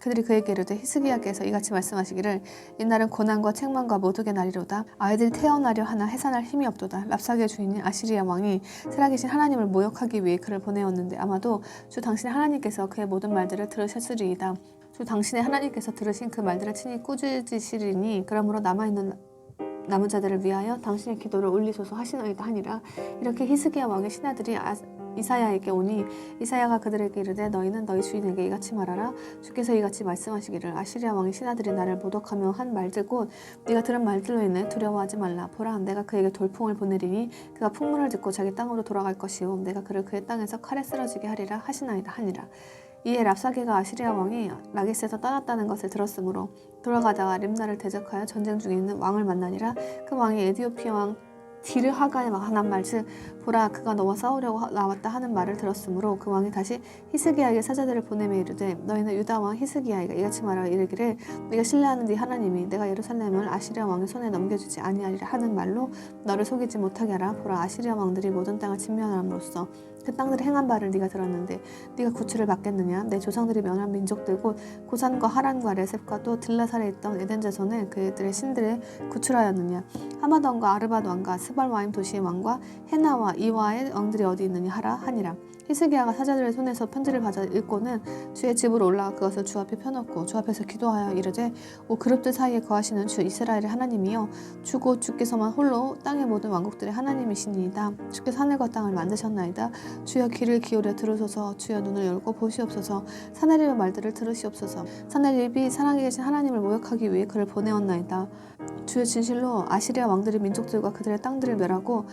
그들이 그에게 이르되 히스기야께서 이같이 말씀하시기를 이날은 고난과 책망과 모독의 날이로다. 아이들이 태어나려 하나 해산할 힘이 없도다. 랍사게의 주인인 아시리아 왕이 살아계신 하나님을 모욕하기 위해 그를 보내었는데 아마도 주 당신의 하나님께서 그의 모든 말들을 들으셨으리이다. 주 당신의 하나님께서 들으신 그 말들을 친히 꾸짖으시리니 그러므로 남은 자들을 위하여 당신의 기도를 올리소서 하시나이다 하니라. 이렇게 히스기야 왕의 신하들이 이사야에게 오니 이사야가 그들에게 이르되 너희는 너희 주인에게 이같이 말하라. 주께서 이같이 말씀하시기를 아시리아 왕의 신하들이 나를 모독하며 한 말들 곧 네가 들은 말들로 인해 두려워하지 말라. 보라 내가 그에게 돌풍을 보내리니 그가 풍문을 듣고 자기 땅으로 돌아갈 것이요 내가 그를 그의 땅에서 칼에 쓰러지게 하리라 하시나이다 하니라. 이에 랍사게가 아시리아 왕이 라기스에서 떠났다는 것을 들었으므로 돌아가다가 림나를 대적하여 전쟁 중에 있는 왕을 만나니라. 그 왕이 에디오피아 왕 디르하가에 하는 말 즉 보라 그가 너와 싸우려고 나왔다 하는 말을 들었으므로 그 왕이 다시 히스기야에게 사자들을 보내매 이르되 너희는 유다 왕 히스기야에게 이같이 말하여 이르기를 네가 신뢰하는 네 하나님이 내가 예루살렘을 아시리아 왕의 손에 넘겨주지 아니하리라 하는 말로 너를 속이지 못하게 하라. 보라 아시리아 왕들이 모든 땅을 침멸함으로써 그 땅들이 행한 바를 네가 들었는데 네가 구출을 받겠느냐. 내 조상들이 면한 민족들 곧 고산과 하란과 레셉과 또 들라살에 있던 에덴 자손은 그들의 신들을 구출하였느냐. 하마던과 아르밧 왕과 스발와임 도시의 왕과 헤나와 이와의 왕들이 어디 있느냐 하라 하니라. 히스기야가 사자들의 손에서 편지를 받아 읽고는 주의 집으로 올라가 그것을 주 앞에 펴놓고 주 앞에서 기도하여 이르되 오 그룹들 사이에 거하시는 주 이스라엘의 하나님이여 주 곧 주께서만 홀로 땅의 모든 왕국들의 하나님이시니이다. 주께서 하늘과 땅을 만드셨나이다. 주여 귀를 기울여 들으소서. 주여 눈을 열고 보시옵소서. 사내립의 말들을 들으시옵소서. 사내립이 살아계 계신 하나님을 모욕하기 위해 그를 보내었나이다. 주의 진실로 아시리아 왕들이 민족들과 그들의 땅들을 멸하고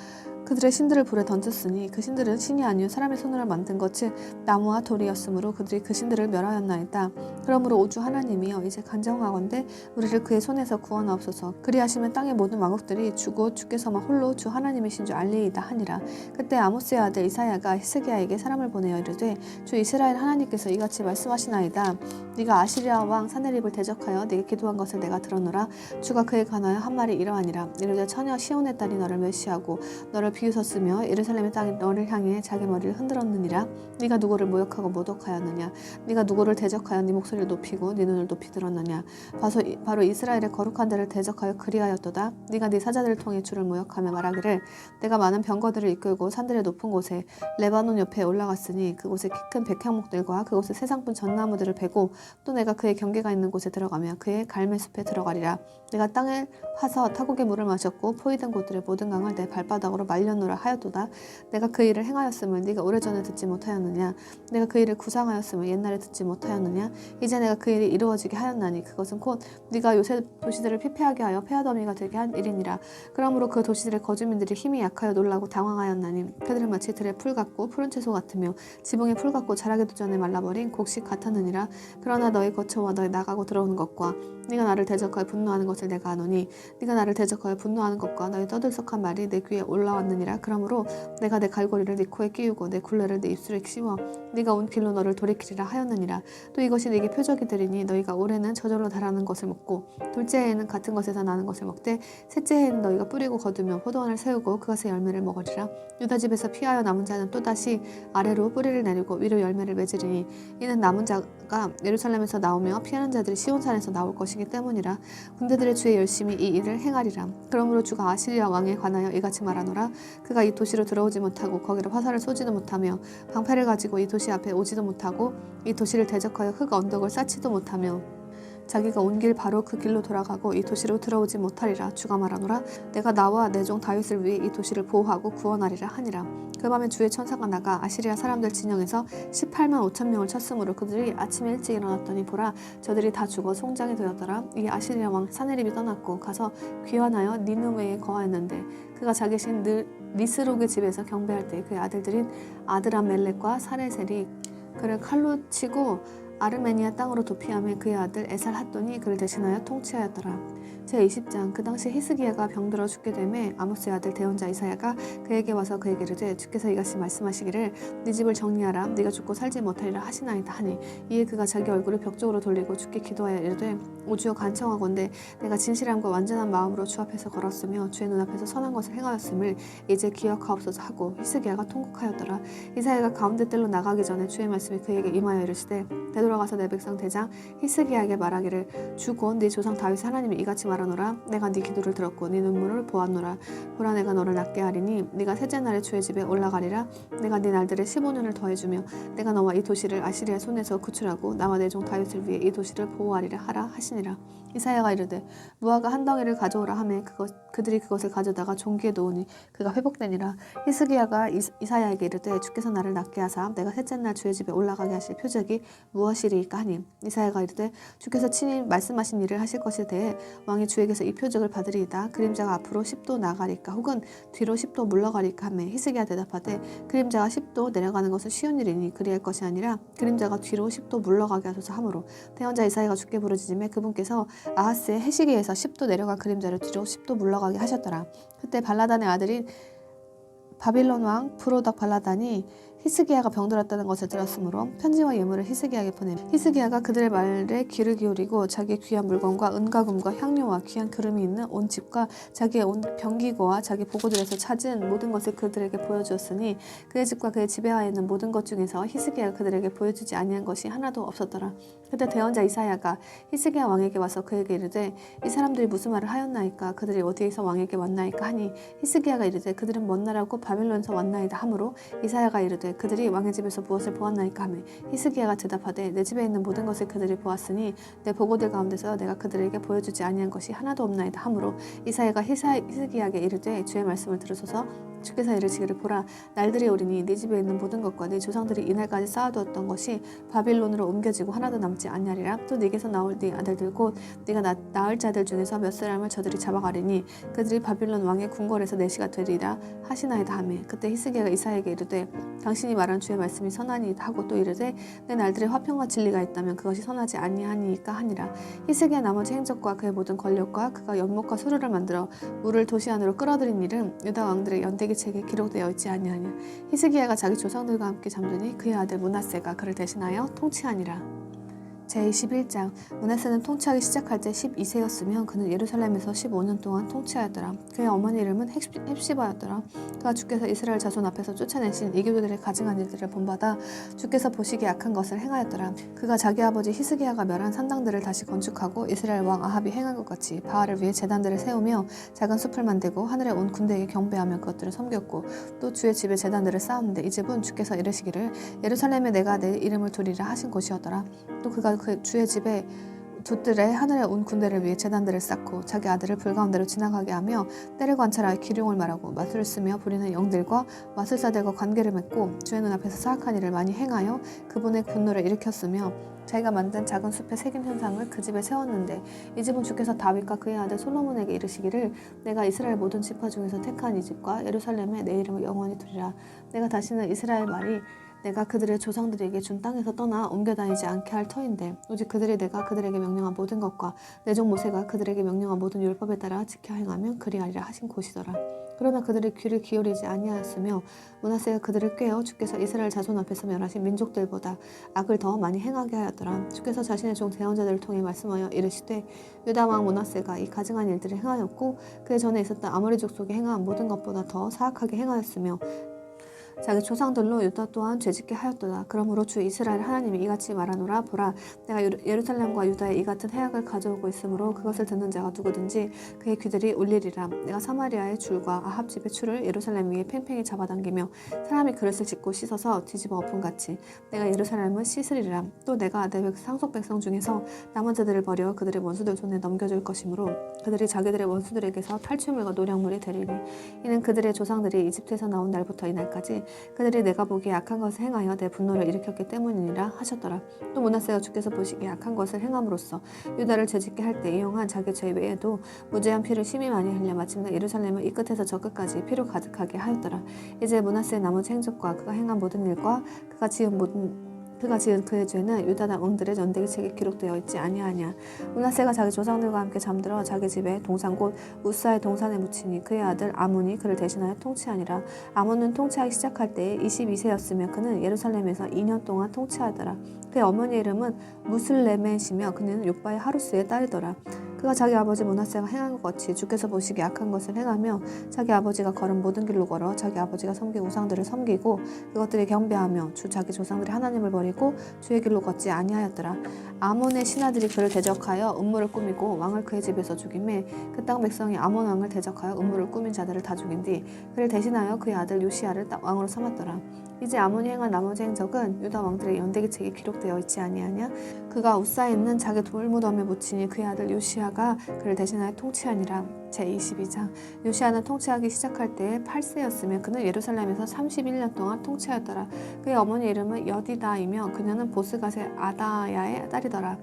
그들의 신들을 불에 던졌으니 그 신들은 신이 아니요 사람의 손으로 만든 것 즉 나무와 돌이었으므로 그들이 그 신들을 멸하였나이다. 그러므로 오주 하나님이여 이제 간청하건대 우리를 그의 손에서 구원하옵소서. 그리하시면 땅의 모든 왕국들이 주곧 주께서만 홀로 주 하나님이신 줄 알리이다 하니라. 그때 아모스의 아들 이사야가 히스기야에게 사람을 보내어 이르되 주 이스라엘 하나님께서 이같이 말씀하시나이다. 네가 아시리아 왕 사네립을 대적하여 네게 기도한 것을 내가 들었노라. 주가 그에 관하여 한 말이 이러하니라. 이르되 처녀 시온의 딸이 너를 멸시하고 너를 비웃었으며 예루살렘의 땅이 너를 향해 자기 머리를 흔들었느니라. 네가 누구를 모욕하고 모독하였느냐. 네가 누구를 대적하여 네 목소리를 높이고 네 눈을 높이 들었느냐. 바로 이스라엘의 거룩한 데를 대적하여 그리하였도다. 네가 네 사자들을 통해 주를 모욕하며 말하기를 내가 많은 병거들을 이끌고 산들의 높은 곳에 레바논 옆에 올라갔으니 그곳에 키 큰 백향목들과 그곳에 세상분 전나무들을 베고 또 내가 그의 경계가 있는 곳에 들어가며 그의 갈매숲에 들어가리라. 내가 땅을 파서 타국의 물을 마셨고 포위된 곳들의 모든 강을 내 발바닥으로 말려놓으라 하였도다. 내가 그 일을 행하였음을 네가 오래전에 듣지 못하였느냐. 내가 그 일을 구상하였음을 옛날에 듣지 못하였느냐. 이제 내가 그 일이 이루어지게 하였나니 그것은 곧 네가 요새 도시들을 피폐하게 하여 폐하더미가 되게 한 일이니라. 그러므로 그 도시들의 거주민들이 힘이 약하여 놀라고 당황하였나니 그들은 마치 들의 풀 같고 푸른 채소 같으며 지붕의 풀 같고 자라기도 전에 말라버린 곡식 같았느니라. 그러나 너희 거처와 너희 나가고 들어오는 것과 네가 나를 대적하여 분노하는 것을 내가 아노니 네가 나를 대적하여 분노하는 것과 너희 떠들썩한 말이 내 귀에 올라왔느니라. 그러므로 내가 내 갈고리를 네 코에 끼우고 내 굴레를 네 입술에 씌워 네가 온 길로 너를 돌이키리라 하였느니라. 또 이것이 네게 표적이 되리니 너희가 올해는 저절로 자라는 것을 먹고 둘째 해에는 같은 것에서 나는 것을 먹되 셋째 해에는 너희가 뿌리고 거두며 포도원을 세우고 그것의 열매를 먹으리라. 유다 집에서 피하여 남은 자는 또다시 아래로 뿌리를 내리고 위로 열매를 맺으리니 이는 남은 자가 예루살렘에서 나오며 피하는 자들이 시온산에서 나올 것이기 때문이라. 군대들의 주의 열심히 이 일을 행하리라. 그러므로 주가 아시리아 왕에 관하여 이같이 말하노라. 그가 이 도시로 들어오지 못하고 거기로 화살을 쏘지도 못하며 방패를 가지고 이 도시 앞에 오지도 못하고 이 도시를 대적하여 흙 언덕을 쌓지도 못하며 자기가 온 길 바로 그 길로 돌아가고 이 도시로 들어오지 못하리라. 주가 말하노라. 내가 나와 내 종 다윗을 위해 이 도시를 보호하고 구원하리라 하니라. 그 밤에 주의 천사가 나가 아시리아 사람들 진영에서 18만 5천 명을 쳤으므로 그들이 아침에 일찍 일어났더니 보라 저들이 다 죽어 송장이 되었더라. 이에 아시리아 왕 사네립이 떠났고 가서 귀환하여 니느웨에 거하였는데 그가 자기 신 니스록의 집에서 경배할 때 그의 아들들인 아드람멜렉과 사레셀이 그를 칼로 치고 아르메니아 땅으로 도피하며 그의 아들 에살핫돈이 그를 대신하여 통치하였더라. 제20장 그 당시 히스기야가 병들어 죽게 되매 아모스의 아들 대언자 이사야가 그에게 와서 그에게 이르되 주께서 이같이 말씀하시기를 네 집을 정리하라 네가 죽고 살지 못하리라 하시나이다 하니 이에 그가 자기 얼굴을 벽 쪽으로 돌리고 주께 기도하여 이르되 오 주여 간청하건대 내가 진실함과 완전한 마음으로 주 앞에서 걸었으며 주의 눈앞에서 선한 것을 행하였음을 이제 기억하옵소서 하고 히스기야가 통곡하였더라. 이사야가 가운데 뜰로 나가기 전에 주의 말씀이 그에게 임하여 이르시되 되돌아가서 내 백성 대장 히스기야에게 말하기를 주 곧 네 조상 다윗 하나님이 이같이 말하노라 내가 네 기도를 들었고 네 눈물을 보았노라 보라 내가 너를 낫게 하리니 네가 셋째 날에 주의 집에 올라가리라 내가 네 날들에 15년을 더해주며 내가 너와 이 도시를 아시리아 손에서 구출하고 나와 내 종 다윗을 위해 이 도시를 보호하리라 하라 하시니라. 이사야가 이르되 무화과 한 덩이를 가져오라 하매 그들이 그것을 가져다가 종기에 놓으니 그가 회복되니라. 히스기야가 이사야에게 이르되 주께서 나를 낫게 하사 내가 셋째 날 주의 집에 올라가게 하실 표적이 무엇이리이까 하니 이사야가 이르되 주께서 친히 말씀하신 일을 하실 것에 대해 왕이 주에게서 이 표적을 받으리이다. 그림자가 앞으로 10도 나가리까 혹은 뒤로 10도 물러가리까 하매 히스기야 대답하되 그림자가 10도 내려가는 것은 쉬운 일이니 그리할 것이 아니라 그림자가 뒤로 10도 물러가게 하소서 하므로 대언자 이사야가 주께 부르짖음에 그분께서 아하스의 해시기에서 10도 내려간 그림자를 뒤로 10도 물러가게 하셨더라. 그때 발라단의 아들인 바빌론 왕 브로덕 발라단이 히스기야가 병들었다는 것을 들었으므로 편지와 예물을 히스기야에게 보내 히스기야가 그들의 말에 귀를 기울이고 자기의 귀한 물건과 은과 금과 향료와 귀한 그름이 있는 온 집과 자기의 온 병기고와 자기 보고들에서 찾은 모든 것을 그들에게 보여주었으니 그의 집과 그의 지배하에 있는 모든 것 중에서 히스기야가 그들에게 보여주지 아니한 것이 하나도 없었더라. 그때 대언자 이사야가 히스기야 왕에게 와서 그에게 이르되 이 사람들이 무슨 말을 하였나이까 그들이 어디에서 왕에게 왔나이까 하니 히스기야가 이르되 그들은 먼 나라고 바빌론에서 왔나이다 하므로 이사야가 이르되 그들이 왕의 집에서 무엇을 보았나이까 하매 히스기야가 대답하되 내 집에 있는 모든 것을 그들이 보았으니 내 보고들 가운데서 내가 그들에게 보여주지 아니한 것이 하나도 없나이다 하므로 이사야가 히스기야에게 이르되 주의 말씀을 들으소서 주께서 이르시기를 보라 날들이 오리니 네 집에 있는 모든 것과 네 조상들이 이날까지 쌓아두었던 것이 바빌론으로 옮겨지고 하나도 남지 아니하리라. 또 네게서 나올 네 아들들 곧 네가 낳을 자들 중에서 몇 사람을 저들이 잡아가리니 그들이 바빌론 왕의 궁궐에서 내시가 되리라 하시나이다 하매 그때 히스기야가 이사야에게 이르되 당신이 말한 주의 말씀이 선하니이다 하고 또 이르되 내 날들에 화평과 진리가 있다면 그것이 선하지 아니하니이까 하니라. 히스기야 나머지 행적과 그의 모든 권력과 그가 연못과 수르를 만들어 물을 도시 안으로 끌어들인 일은 유다 왕들의 연대기 책에 기록되어 있지 아니하냐. 히스기야가 자기 조상들과 함께 잠드니 그의 아들 므낫세가 그를 대신하여 통치하니라. 제21장 므낫세는 통치하기 시작할 때 12세였으며 그는 예루살렘에서 15년 동안 통치하였더라. 그의 어머니 이름은 헵시바였더라. 그가 주께서 이스라엘 자손 앞에서 쫓아내신 이교도들의 가증한 일들을 본받아 주께서 보시기에 악한 것을 행하였더라. 그가 자기 아버지 히스기야가 멸한 산당들을 다시 건축하고 이스라엘 왕 아합이 행한 것 같이 바알을 위해 제단들을 세우며 작은 숲을 만들고 하늘에 온 군대에게 경배하며 그것들을 섬겼고 또 주의 집에 제단들을 쌓았는데 이 집은 주께서 이르시기를 예루살렘에 내가 내 이름을 두리라 하신 곳이었더라. 또 그가 그 주의 집에 돛들에 하늘에 온 군대를 위해 제단들을 쌓고 자기 아들을 불 가운데로 지나가게 하며 때를 관찰하여 기륭을 말하고 마술을 쓰며 부리는 영들과 마술사들과 관계를 맺고 주의 눈앞에서 사악한 일을 많이 행하여 그분의 분노를 일으켰으며 자기가 만든 작은 숲의 색인 현상을 그 집에 세웠는데 이 집은 주께서 다윗과 그의 아들 솔로몬에게 이르시기를 내가 이스라엘 모든 지파 중에서 택한 이 집과 예루살렘에 내 이름을 영원히 두리라. 내가 다시는 이스라엘 말이 내가 그들의 조상들에게 준 땅에서 떠나 옮겨 다니지 않게 할 터인데 오직 그들이 내가 그들에게 명령한 모든 것과 내 종 모세가 그들에게 명령한 모든 율법에 따라 지켜 행하면 그리하리라 하신 곳이더라. 그러나 그들이 귀를 기울이지 아니하였으며 므낫세가 그들을 꾀어 주께서 이스라엘 자손 앞에서 멸하신 민족들보다 악을 더 많이 행하게 하였더라. 주께서 자신의 종 대언자들을 통해 말씀하여 이르시되 유다 왕 므낫세가 이 가증한 일들을 행하였고 그 전에 있었던 아모리 족속이 행한 모든 것보다 더 사악하게 행하였으며 자기 조상들로 유다 또한 죄짓게 하였도다. 그러므로 주 이스라엘 하나님이 이같이 말하노라. 보라 내가 예루살렘과 유다에 이 같은 해악을 가져오고 있으므로 그것을 듣는 자가 누구든지 그의 귀들이 울리리라. 내가 사마리아의 줄과 아합 집의 추를 예루살렘 위에 팽팽히 잡아당기며 사람이 그릇을 짚고 씻어서 뒤집어 엎음같이 내가 예루살렘을 씻으리라. 또 내가 내 상속 백성 중에서 남은 자들을 버려 그들의 원수들 손에 넘겨줄 것이므로 그들이 자기들의 원수들에게서 탈취물과 노량물이 되리니 이는 그들의 조상들이 이집트에서 나온 날부터 이날까지 그들이 내가 보기에 악한 것을 행하여 내 분노를 일으켰기 때문이니라 하셨더라. 또 므낫세가 주께서 보시기에 악한 것을 행함으로써 유다를 죄짓게 할 때 이용한 자기 죄 외에도 무죄한 피를 심히 많이 흘려 마침내 예루살렘을 이 끝에서 저 끝까지 피로 가득하게 하였더라. 이제 므낫세의 나머지 행적과 그가 행한 모든 일과 그가 지은 모든 그가 지은 그의 죄는 유다 왕들의 연대기 책에 기록되어 있지 아니하냐. 므낫세가 자기 조상들과 함께 잠들어 자기 집에 동산 곧 우사의 동산에 묻히니 그의 아들 아몬이 그를 대신하여 통치하니라. 아몬은 통치하기 시작할 때에 22세였으며 그는 예루살렘에서 2년 동안 통치하더라. 그의 어머니 이름은 무슬레메시며 그는 욕바의 하루스의 딸이더라. 그가 자기 아버지 므낫세가 행한 것 같이 주께서 보시기에 악한 것을 행하며 자기 아버지가 걸은 모든 길로 걸어 자기 아버지가 섬긴 우상들을 섬기고 그것들이 경배하며 주 자기 조상들의 하나님을 버리고 주의 길로 걷지 아니하였더라. 아몬의 신하들이 그를 대적하여 음모를 꾸미고 왕을 그의 집에서 죽임에 그 땅 백성이 아몬 왕을 대적하여 음모를 꾸민 자들을 다 죽인 뒤 그를 대신하여 그의 아들 요시야를 왕으로 삼았더라. 이제 아몬이 행한 나머지 행적은 유다 왕들의 연대기 책에 기록되어 있지 아니하냐. 그가 우사에 있는 자기 돌무덤에 묻히니 그의 아들 요시야가 그를 대신하여 통치하니라. 제22장. 요시야는 통치하기 시작할 때에 8세였으며 그는 예루살렘에서 31년 동안 통치하였더라. 그의 어머니 이름은 여디다이며 그녀는 보스갓의 아다야의 딸이더라.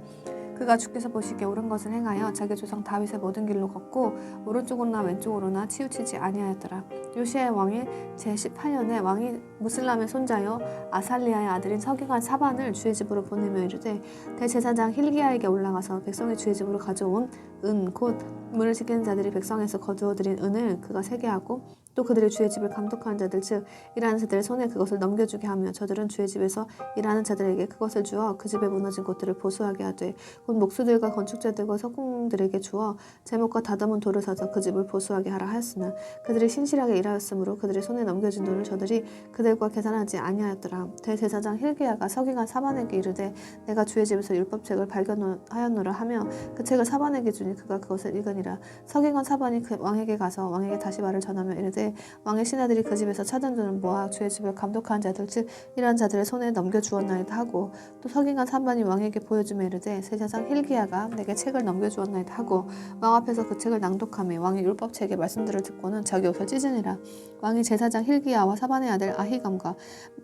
그가 주께서 보시기에 옳은 것을 행하여 자기 조상 다윗의 모든 길로 걷고 오른쪽으로나 왼쪽으로나 치우치지 아니하였더라. 요시야의 왕이 제18년에 왕이 무슬람의 손자여 아살리아의 아들인 서기관 사반을 주의 집으로 보내며 이르되 대제사장 힐기야에게 올라가서 백성이 주의 집으로 가져온 은 곧 문을 지키는 자들이 백성에서 거두어들인 은을 그가 세게 하고 또 그들이 주의 집을 감독하는 자들 즉 일하는 자들의 손에 그것을 넘겨주게 하며 저들은 주의 집에서 일하는 자들에게 그것을 주어 그 집에 무너진 곳들을 보수하게 하되 곧 목수들과 건축자들과 석공들에게 주어 제목과 다듬은 돌을 사서 그 집을 보수하게 하라 하였으나 그들이 신실하게 일하였으므로 그들의 손에 넘겨진 돈을 저들이 그들과 계산하지 아니하였더라. 대제사장 힐기야가 서기관 사반에게 이르되 내가 주의 집에서 율법책을 발견하였노라 하며 그 책을 사반에게 주니 그가 그것을 읽으니라. 서기관 사반이 그 왕에게 가서 왕에게 다시 말을 전하며 이르되 왕의 신하들이 그 집에서 찾은 돈을 모아 주의 집을 감독하는 자들 즉 일하는 자들의 손에 넘겨주었나이다 하고 또 서기관 사반이 왕에게 보여주며 이르되 제사장 힐기야가 내게 책을 넘겨주었나이다 하고 왕 앞에서 그 책을 낭독하며 왕의 율법책의 말씀들을 듣고는 자기 옷을 찢으니라. 왕이 제사장 힐기야와 사반의 아들 아히감과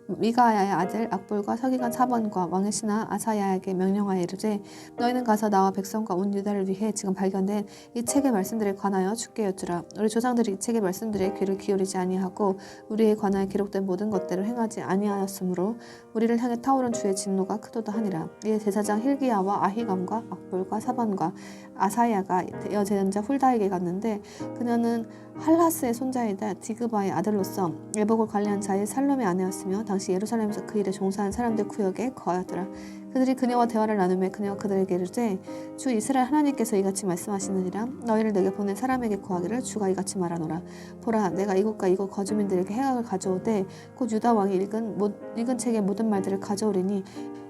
미가야의 아들 악볼과 서기관 사반과 왕의 신하 아사야에게 명령하여 이르되 너희는 가서 나와 백성과 온 유다를 위해 지금 발견된 이 책의 말씀들에 관하여 주께 여쭈라. 우리 조상들이 이 책의 말씀들에 귀를 기울이지 아니하고 우리에 관하여 기록된 모든 것들을 행하지 아니하였으므로 우리를 향해 타오른 주의 진노가 크도다 하니라. 이에 제사장 힐기야와 아히감과 악볼과 사반과 아사야가 여제자 훌다에게 갔는데 그녀는 할라스의 손자이다 디그바의 아들로서 예복을 관리한 자의 살롬의 아내였으며 당시 예루살렘에서 그 일에 종사한 사람들 구역에 거하였더라. 그들이 그녀와 대화를 나누며 그녀가 그들에게 이르되 주 이스라엘 하나님께서 이같이 말씀하시느니라. 너희를 내게 보낸 사람에게 구하기를 주가 이같이 말하노라. 보라 내가 이곳과 이곳 거주민들에게 행악을 가져오되 곧 유다 왕이 읽은 책의 모든 말들을 가져오리니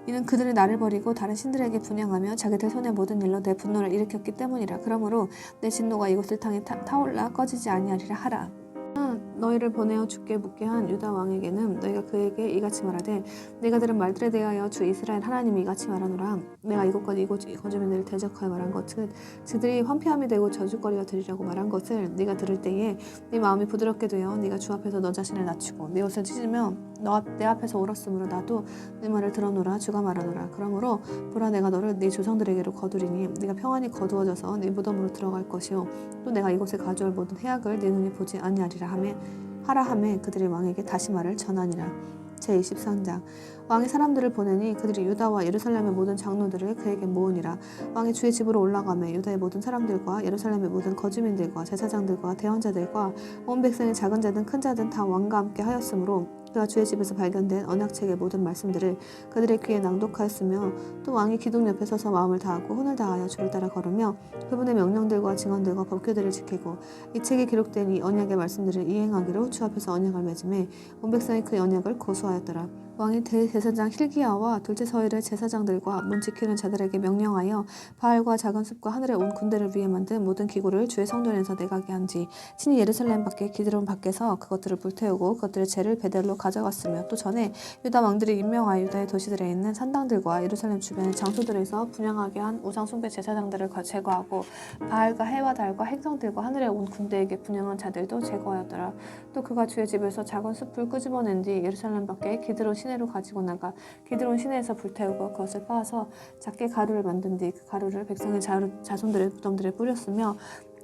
이는 그들이 나를 버리고 다른 신들에게 분향하며 자기들 손의 모든 일로 내 분노를 일으켰기 때문이라. 그러므로 내 진노가 이곳을 향해 타올라 꺼지지 아니하리라 하라. 너희를 보내어 죽게 묻게 한 유다 왕에게는 너희가 그에게 이같이 말하되 내가 들은 말들에 대하여 주 이스라엘 하나님이 이같이 말하노라. 내가 이곳과 이곳 거주민들을 대적하여 말한 것은 그들이 황폐함이 되고 저주거리가 되리라고 말한 것을 네가 들을 때에 네 마음이 부드럽게 되어 네가 주 앞에서 너 자신을 낮추고 네 옷을 찢으며 내 앞에서 울었으므로 나도 네 말을 들어노라. 주가 말하노라. 그러므로 보라 내가 너를 네 조상들에게로 거두리니 네가 평안히 거두어져서 네 무덤으로 들어갈 것이요 또 내가 이곳에 가져올 모든 해악을 네 눈이 보지 아니하리라 하라 하매 그들이 왕에게 다시 말을 전하니라. 제23장. 왕이 사람들을 보내니 그들이 유다와 예루살렘의 모든 장로들을 그에게 모으니라. 왕이 주의 집으로 올라가며 유다의 모든 사람들과 예루살렘의 모든 거주민들과 제사장들과 대원자들과 온 백성이 작은 자든 큰 자든 다 왕과 함께 하였으므로 그가 주의 집에서 발견된 언약책의 모든 말씀들을 그들의 귀에 낭독하였으며 또 왕이 기둥 옆에 서서 마음을 다하고 혼을 다하여 주를 따라 걸으며 그분의 명령들과 증언들과 법규들을 지키고 이 책에 기록된 이 언약의 말씀들을 이행하기로 주 앞에서 언약을 맺음에 온 백성이 그 언약을 고수하였더라. 왕이 대제사장 힐기야와 둘째 서열의 제사장들과 문 지키는 자들에게 명령하여 바알과 작은 숲과 하늘에 온 군대를 위해 만든 모든 기구를 주의 성전에서 내가게 한지 친히 예루살렘 밖에 기드론 밖에서 그것들을 불태우고 그것들의 재를 베델로 가져갔으며 또 전에 유다 왕들이 임명하여 유다의 도시들에 있는 산당들과 예루살렘 주변의 장소들에서 분향하게 한 우상 숭배 제사장들을 제거하고 바알과 해와 달과 행성들과 하늘에 온 군대에게 분향한 자들도 제거하였더라. 또 그가 주의 집에서 작은 숲을 끄집어낸 뒤 예루살렘 밖에 기드론 시내로 가지고 나가 기드론 시내에서 불태우고 그것을 빻아서 작게 가루를 만든 뒤 그 가루를 백성의 자손들의 무덤들에 뿌렸으며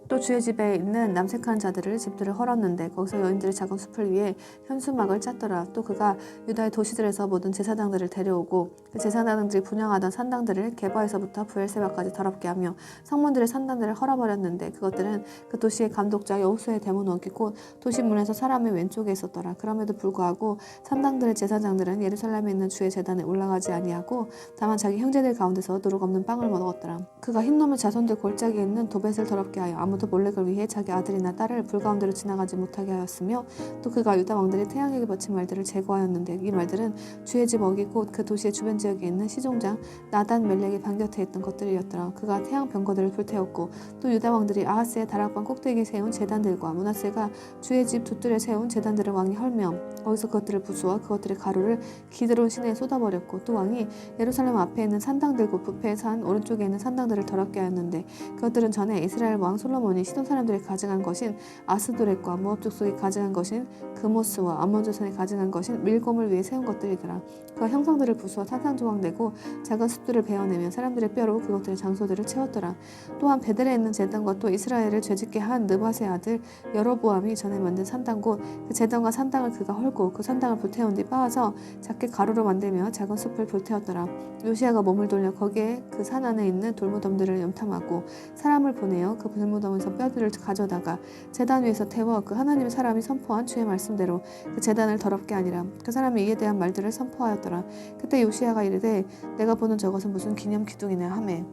또 주의 집에 있는 남색한 자들을 집들을 헐었는데 거기서 여인들의 작은 숲을 위해 현수막을 짰더라. 또 그가 유다의 도시들에서 모든 제사장들을 데려오고 그 제사장들이 분양하던 산당들을 게바에서부터 브엘세바까지 더럽게 하며 성문들의 산당들을 헐어버렸는데 그것들은 그 도시의 감독자 여호수아의 대문 어기고 도시 문에서 사람의 왼쪽에 있었더라. 그럼에도 불구하고 산당들의 제사장들은 예루살렘에 있는 주의 제단에 올라가지 아니하고 다만 자기 형제들 가운데서 누룩 없는 빵을 먹었더라. 그가 흰놈의 자손들 골짜기에 있는 도벳을 더럽게 하여 아무도 몰래를 위해 자기 아들이나 딸을 불 가운데로 지나가지 못하게 하였으며 또 그가 유다 왕들이 태양에게 바친 말들을 제거하였는데 이 말들은 주의 집 어기고 그 도시의 주변 지역에 있는 시종장 나단 멜렉의 방 곁에 있던 것들이었더라. 그가 태양 병거들을 불태웠고 또 유다 왕들이 아하스의 다락방 꼭대기에 세운 제단들과 므낫세가 주의 집 돛들에 세운 제단들을 왕이 헐며 거기서 그것들을 부수어 그것들의 가루를 기드론 시내에 쏟아버렸고 또 왕이 예루살렘 앞에 있는 산당들과 부패의 산 오른쪽에 있는 산당들을 더럽게 하였는데 그것들은 전에 이스라엘 왕 솔로몬이 시돈 사람들이 가져간 것인 아스도렛과 모압 족속이 가져간 것인 그모스와 암몬 자손이 가져간 것인 밀곰을 위해 세운 것들이더라. 그가 형상들을 부수어 산산조각 내고 작은 숲들을 베어내며 사람들의 뼈로 그것들의 장소들을 채웠더라. 또한 베델에 있는 제단과 또 이스라엘을 죄짓게 한 느밧의 아들 여로보암이 전에 만든 산당곧 그 제단과 산당을 그가 헐고 그 산당을 불태운 뒤 빻아서 작게 가루로 만들며 작은 숲을 불태웠더라. 요시야가 몸을 돌려 거기에 그 산 안에 있는 돌무덤들을 염탐하고 사람을 보내어 그 돌무덤에서 뼈들을 가져다가 제단 위에서 태워 그 하나님의 사람이 선포한 주의 말씀대로 그 제단을 더럽게 하니라. 그 사람이 이에 대한 말들을 선포하였더라. 그때 요시야가 이르되 내가 보는 저것은 무슨 기념 기둥이냐 하매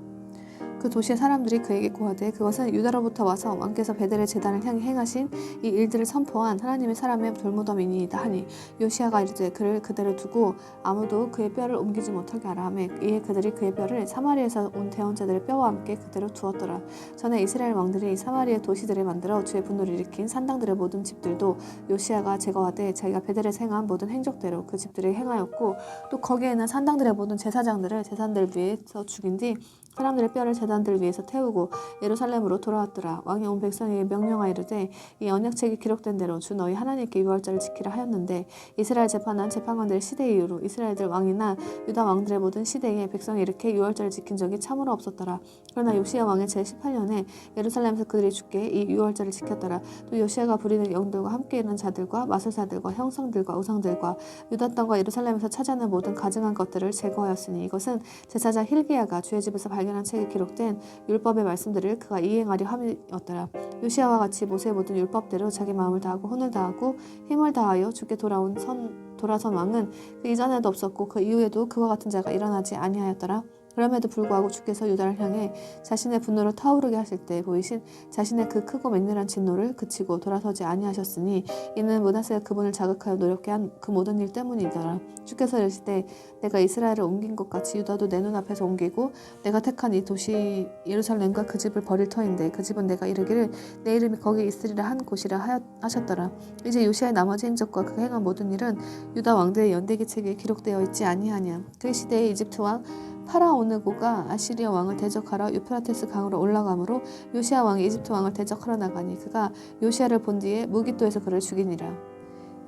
그 도시의 사람들이 그에게 고하되 그것은 유다로부터 와서 왕께서 베델의 제단을 향해 행하신 이 일들을 선포한 하나님의 사람의 돌무덤이니이다 하니 요시야가 이르되 그를 그대로 두고 아무도 그의 뼈를 옮기지 못하게 하라 하매 이에 그들이 그의 뼈를 사마리아에서 온 대원자들의 뼈와 함께 그대로 두었더라. 전에 이스라엘 왕들이 사마리아 도시들을 만들어 주의 분노를 일으킨 산당들의 모든 집들도 요시야가 제거하되 자기가 베델에서 행한 모든 행적대로 그 집들을 행하였고 또 거기에 있는 산당들의 모든 제사장들을 제산들 위에서 죽인 뒤 사람들의 뼈를 제단들 위에서 태우고 예루살렘으로 돌아왔더라. 왕이 온 백성에게 명령하이르되 이 언약책이 기록된 대로 주 너희 하나님께 유월절을 지키라 하였는데 이스라엘 재판한 재판관들의 시대 이후로 이스라엘들 왕이나 유다 왕들의 모든 시대에 백성이 이렇게 유월절을 지킨 적이 참으로 없었더라. 그러나 요시야 왕의 제18년에 예루살렘에서 그들이 주께 이 유월절을 지켰더라. 또 요시야가 부리는 영들과 함께 있는 자들과 마술사들과 형상들과 우상들과 유다 땅과 예루살렘에서 찾아낸 모든 가증한 것들을 제거하였으니 이것은 제사장 힐기야가 주의 집에서 발견한 책에 기록된 율법의 말씀들을 그가 이행하려 함이었더라. 요시야와 같이 모세의 모든 율법대로 자기 마음을 다하고 혼을 다하고 힘을 다하여 주께 돌아선 왕은 그 이전에도 없었고 그 이후에도 그와 같은 자가 일어나지 아니하였더라. 그럼에도 불구하고 주께서 유다를 향해 자신의 분노를 타오르게 하실 때 보이신 자신의 그 크고 맹렬한 진노를 그치고 돌아서지 아니하셨으니 이는 므낫세가 그분을 자극하여 노력게 한 그 모든 일 때문이더라. 주께서 이르시되 내가 이스라엘을 옮긴 것 같이 유다도 내 눈앞에서 옮기고 내가 택한 이 도시 예루살렘과 그 집을 버릴 터인데 그 집은 내가 이르기를 내 이름이 거기 있으리라 한 곳이라 하셨더라. 이제 요시야의 나머지 행적과 그가 행한 모든 일은 유다 왕들의 연대기 책에 기록되어 있지 아니하냐. 그 시대에 이집트 왕 파라오느고가 아시리아 왕을 대적하러 유프라테스 강으로 올라가므로 요시야 왕이 이집트 왕을 대적하러 나가니 그가 요시야를 본 뒤에 무깃도에서 그를 죽이니라.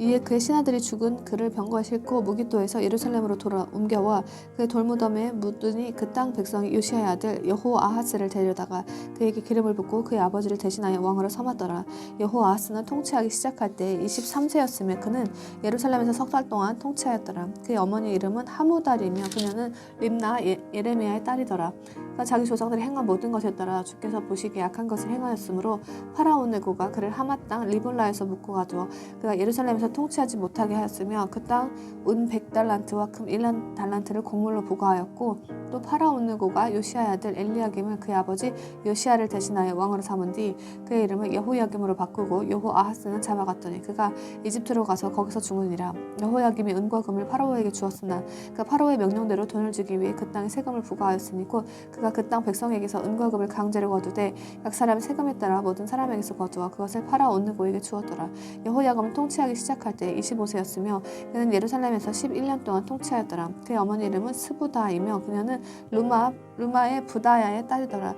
이에 그의 신하들이 죽은 그를 병거에 싣고 무깃도에서 예루살렘으로 옮겨와 그의 돌무덤에 묻으니 그 땅 백성이 요시야의 아들 여호아하스를 데려다가 그에게 기름을 붓고 그의 아버지를 대신하여 왕으로 삼았더라. 여호아하스는 통치하기 시작할 때 23세였으며 그는 예루살렘에서 석 달 동안 통치하였더라. 그의 어머니 이름은 하무달이며 그녀는 림나 예레미야의 딸이더라. 그가 자기 조상들이 행한 모든 것에 따라 주께서 보시기에 악한 것을 행하였으므로 파라오네고가 그를 하마 땅 리블라에서 묶고 가두어 그가 예루살렘에서 통치하지 못하게 하였으며 그 땅 은 100달란트와 금 1달란트를 곡물로 부과하였고 또 파라오느고가 요시야의 아들 엘리야김을 그의 아버지 요시야를 대신하여 왕으로 삼은 뒤 그의 이름을 여호야김으로 바꾸고 여호아하스는 잡아갔더니 그가 이집트로 가서 거기서 죽으니라. 여호야김이 은과 금을 파라오에게 주었으나 그가 파라오의 명령대로 돈을 주기 위해 그 땅에 세금을 부과하였으니 곧 그가 그 땅 백성에게서 은과 금을 강제로 거두되 각 사람의 세금에 따라 모든 사람에게서 거두어 그것을 파라오느고에게 주었더라. 여호야김은 통치하기 시작할 때 25세였으며 그는 예루살렘에서 11년 동안 통치하였더라. 그의 어머니 이름은 스부다이며 그녀는 루마의 부다야의 딸이더라.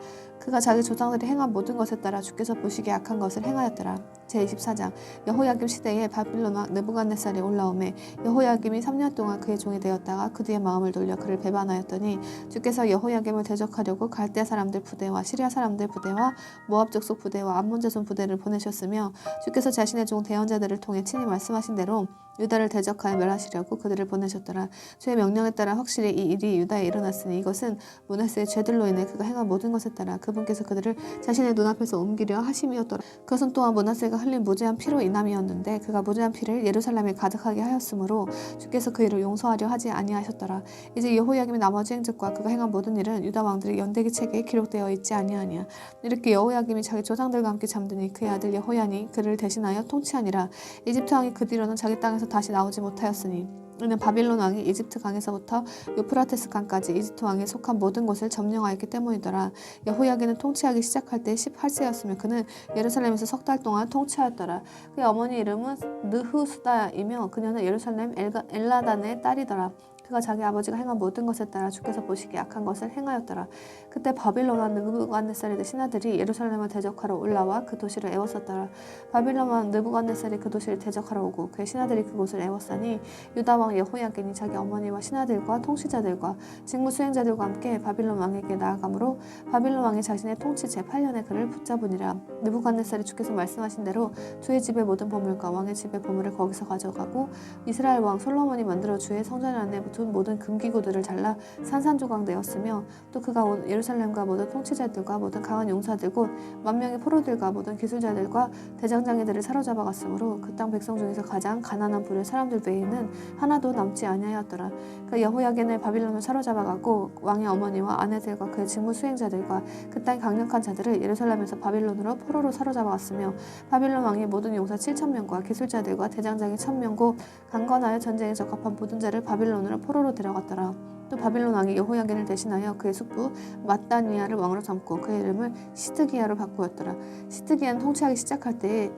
그가 자기 조상들이 행한 모든 것에 따라 주께서 보시기에 악한 것을 행하였더라. 제24장 여호야김 시대에 바빌론 왕 느부갓네살이 올라오매 여호야김이 3년 동안 그의 종이 되었다가 그 뒤에 마음을 돌려 그를 배반하였더니 주께서 여호야김을 대적하려고 갈대 사람들 부대와 시리아 사람들 부대와 모압 족속 부대와 암몬 자손 부대를 보내셨으며 주께서 자신의 종 대언자들을 통해 친히 말씀하신 대로 유다를 대적하여 멸하시려고 그들을 보내셨더라. 주의 명령에 따라 확실히 이 일이 유다에 일어났으니 이것은 므낫세의 죄들로 인해 그가 행한 모든 것에 따라 그분께서 그들을 자신의 눈앞에서 옮기려 하심이었더라. 그것은 또한 므낫세가 흘린 무죄한 피로 인함이었는데 그가 무죄한 피를 예루살렘에 가득하게 하였으므로 주께서 그 일을 용서하려 하지 아니하셨더라. 이제 여호야김의 나머지 행적과 그가 행한 모든 일은 유다 왕들의 연대기 책에 기록되어 있지 아니하니야. 이렇게 여호야김이 자기 조상들과 함께 잠드니 그의 아들 여호야니 그를 대신하여 통치하니라. 이집트 왕이 그 뒤로는 자기 땅에서 다시 나오지 못하였으니 이는 바빌론 왕이 이집트 강에서부터 유프라테스 강까지 이집트 왕에 속한 모든 곳을 점령하였기 때문이더라. 여호야기는 통치하기 시작할 때 18세였으며 그는 예루살렘에서 3달 동안 통치하였더라. 그의 어머니 이름은 느후수다이며 그녀는 예루살렘 엘라단의 딸이더라. 그가 자기 아버지가 행한 모든 것에 따라 주께서 보시기에 악한 것을 행하였더라. 그때 바빌론 왕 느부갓네살의 신하들이 예루살렘을 대적하러 올라와 그 도시를 애웠었더라. 바빌론 왕 느부갓네살이 그 도시를 대적하러 오고 그의 신하들이 그곳을 애웠으니 유다 왕 여호야긴이 자기 어머니와 신하들과 통치자들과 직무 수행자들과 함께 바빌론 왕에게 나아가므로 바빌론 왕이 자신의 통치 제8년에 그를 붙잡으니라. 느부갓네살이 주께서 말씀하신 대로 주의 집의 모든 보물과 왕의 집의 보물을 거기서 가져가고 이스라엘 왕 솔로몬이 만들어 주의 성전 안에 둔 모든 금기구들을 잘라 산산조각 내었으며 또 그가 온 예루살렘과 모든 통치자들과 모든 강한 용사들 곧 만명의 포로들과 모든 기술자들과 대장장이들을 사로잡아갔으므로 그 땅 백성 중에서 가장 가난한 부류의 사람들 외에는 하나도 남지 아니하였더라. 그 여호야긴을 바빌론을 사로잡아가고 왕의 어머니와 아내들과 그의 직무 수행자들과 그 땅의 강력한 자들을 예루살렘에서 바빌론으로 포로로 사로잡아갔으며 바빌론 왕이 모든 용사 7,000명과 기술자들과 대장장이 1,000명 곧 강건하여 전쟁에 적합한 모든 자를 바빌론으로 포로로 데려갔더라. 또 바빌론 왕이 여호야긴을 대신하여 그의 숙부 mat단위아를 왕으로 삼고 그의 이름을 시드기야로 바꾸었더라. 시드기야는 통치하기 시작할 때에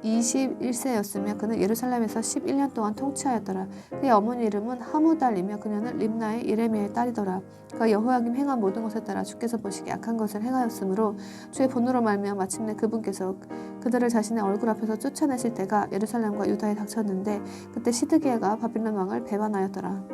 21세였으며 그는 예루살렘에서 11년 동안 통치하였더라. 그의 어머니 이름은 하무달이며 그녀는 림나의 이레미야의 딸이더라. 그가 여호야김 행한 모든 것에 따라 주께서 보시기에 악한 것을 행하였으므로 주의 분노로 말미암아 마침내 그분께서 그들을 자신의 얼굴 앞에서 쫓아내실 때가 예루살렘과 유다에 닥쳤는데 그때 시드기야가 바빌론 왕을 배반하였더라.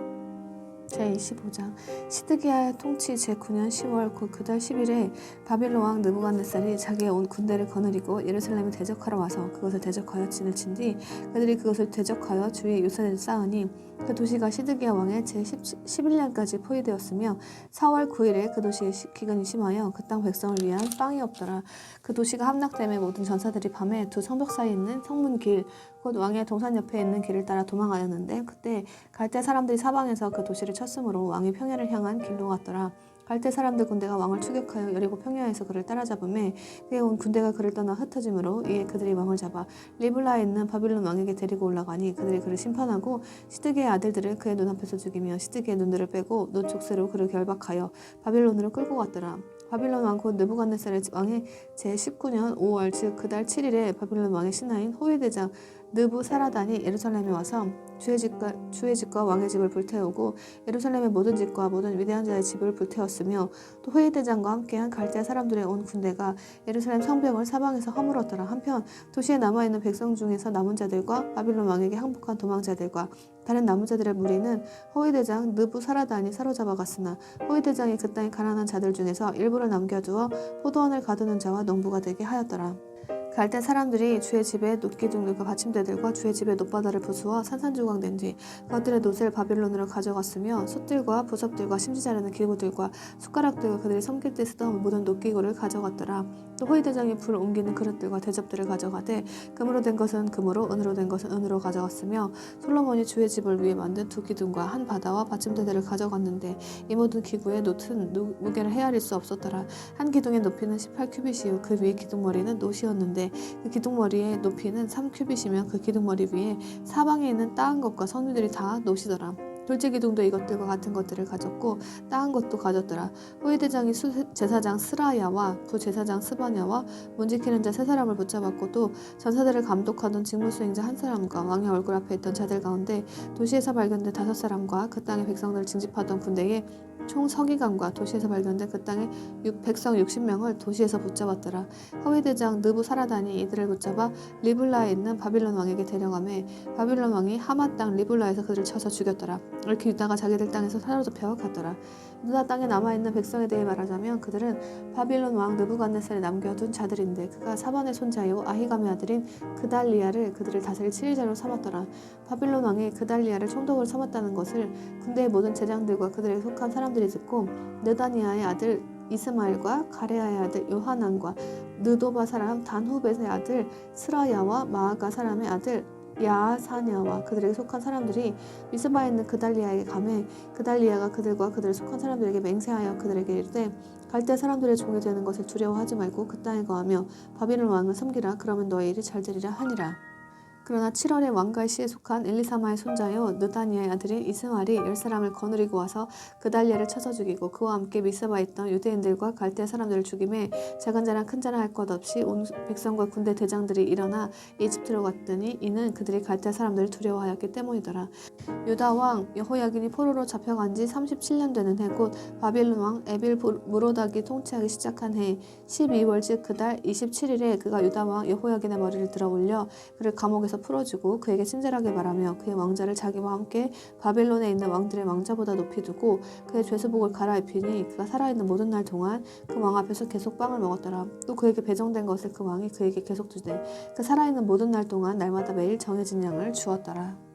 제25장 시드기야의 통치 제9년 10월 곧 그달 10일에 바빌론 왕 느부갓네살이 자기의 온 군대를 거느리고 예루살렘을 대적하러 와서 그것을 대적하여 진을 친 뒤 그들이 그것을 대적하여 주위에 요새를 쌓으니 그 도시가 시드기야 왕의 제11년까지 포위되었으며 4월 9일에 그 도시의 기근이 심하여 그 땅 백성을 위한 빵이 없더라. 그 도시가 함락됨에 모든 전사들이 밤에 두 성벽 사이에 있는 성문 길 곧 왕의 동산 옆에 있는 길을 따라 도망하였는데 그때 갈대 사람들이 사방에서 그 도시를 쳤으므로 왕이 평야를 향한 길로 갔더라. 갈대 사람들 군대가 왕을 추격하여 여리고 평야에서 그를 따라잡음에 그의 온 군대가 그를 떠나 흩어짐으로 이에 그들이 왕을 잡아 리블라에 있는 바빌론 왕에게 데리고 올라가니 그들이 그를 심판하고 시드기의 아들들을 그의 눈앞에서 죽이며 시드기의 눈들을 빼고 노족새로 그를 결박하여 바빌론으로 끌고 갔더라. 바빌론 왕 곧 느부갓네살 왕의 제19년 5월 즉 그달 7일에 바빌론 왕의 신하인 호위대장 느부사라단이 예루살렘에 와서 주의 집과 왕의 집을 불태우고 예루살렘의 모든 집과 모든 위대한 자의 집을 불태웠으며 또 호위대장과 함께한 갈대아 사람들의 온 군대가 예루살렘 성벽을 사방에서 허물었더라. 한편 도시에 남아있는 백성 중에서 남은 자들과 바빌론 왕에게 항복한 도망자들과 다른 남은 자들의 무리는 호위대장 느부사라단이 사로잡아갔으나 호위대장이 그 땅의 가난한 자들 중에서 일부를 남겨두어 포도원을 가두는 자와 농부가 되게 하였더라. 갈대 사람들이 주의 집의 놋기둥들과 받침대들과 주의 집의 놋바다를 부수어 산산조각 낸 뒤 그것들의 놋을 바빌론으로 가져갔으며 솥들과 부섭들과 심지 자르는 기구들과 숟가락들과 그들이 섬길 때 쓰던 모든 놋기구를 가져갔더라. 또 호위대장이 불 옮기는 그릇들과 대접들을 가져가되 금으로 된 것은 금으로 은으로 된 것은 은으로 가져갔으며 솔로몬이 주의 집을 위해 만든 두 기둥과 한 바다와 받침대들을 가져갔는데 이 모든 기구의 놋은 무게를 헤아릴 수 없었더라. 한 기둥의 높이는 18큐빗이요 그 위에 기둥머리는 놋이었는데 그 기둥머리의 높이는 3큐빗이며 그 기둥머리 위에 사방에 있는 따은 것과 선유들이 다 놋이더라. 돌제기둥도 이것들과 같은 것들을 가졌고 따은 것도 가졌더라. 호위대장이 제사장 스라야와 부제사장 스바냐와 문지키는 자 세 사람을 붙잡았고 또 전사들을 감독하던 직무수행자 한 사람과 왕의 얼굴 앞에 있던 자들 가운데 도시에서 발견된 5사람과 그 땅의 백성들을 징집하던 군대에 총 서기관과 도시에서 발견된 그 땅의 백성 60명을 도시에서 붙잡았더라. 호위대장 느부사라단이 이들을 붙잡아 리블라에 있는 바빌론 왕에게 데려가매 바빌론 왕이 하마 땅 리블라에서 그들을 쳐서 죽였더라. 이렇게 유다가 자기들 땅에서 사로잡혀 갔더라. 유다 땅에 남아있는 백성에 대해 말하자면 그들은 바빌론 왕 느부갓네살이 남겨둔 자들인데 그가 사반의 손자요 아히감의 아들인 그달리아를 그들을 다스릴 치리자로 삼았더라. 바빌론 왕이 그달리아를 총독으로 삼았다는 것을 군대의 모든 제장들과 그들에게 속한 사람들이 듣고 느다니아의 아들 이스마엘과 가레아의 아들 요하난과 느도바 사람 단후벳의 아들 스라야와 마아가 사람의 아들 야사냐와 그들에게 속한 사람들이 미스바에 있는 그달리아에게 가매 그달리아가 그들과 그들에 속한 사람들에게 맹세하여 그들에게 이르되 갈대 사람들의 종이 되는 것을 두려워하지 말고 그 땅에 거하며 바빌론 왕을 섬기라. 그러면 너의 일이 잘 되리라 하니라. 그러나 7월에 왕가의 시에 속한 엘리사마의 손자요 느다니아의 아들인 이스마엘이 10사람을 거느리고 와서 그달리아를 쳐서 죽이고 그와 함께 미스바에 있던 유대인들과 갈대 사람들을 죽임에 작은 자랑 큰 자랑 할 것 없이 온 백성과 군대 대장들이 일어나 이집트로 갔더니 이는 그들이 갈대 사람들을 두려워하였기 때문이더라. 유다 왕 여호야긴이 포로로 잡혀간 지 37년 되는 해 곧 바빌론 왕 에빌 무로닥이 통치하기 시작한 해 12월 즉 그달 27일에 그가 유다 왕 여호야긴의 머리를 들어 올려 그를 감옥에서 풀어주고 그에게 친절하게 말하며 그의 왕자를 자기와 함께 바빌론에 있는 왕들의 왕자보다 높이 두고 그의 죄수복을 갈아입히니 그가 살아있는 모든 날 동안 그 왕 앞에서 계속 빵을 먹었더라. 또 그에게 배정된 것을 그 왕이 그에게 계속 주되 그 살아있는 모든 날 동안 날마다 매일 정해진 양을 주었더라.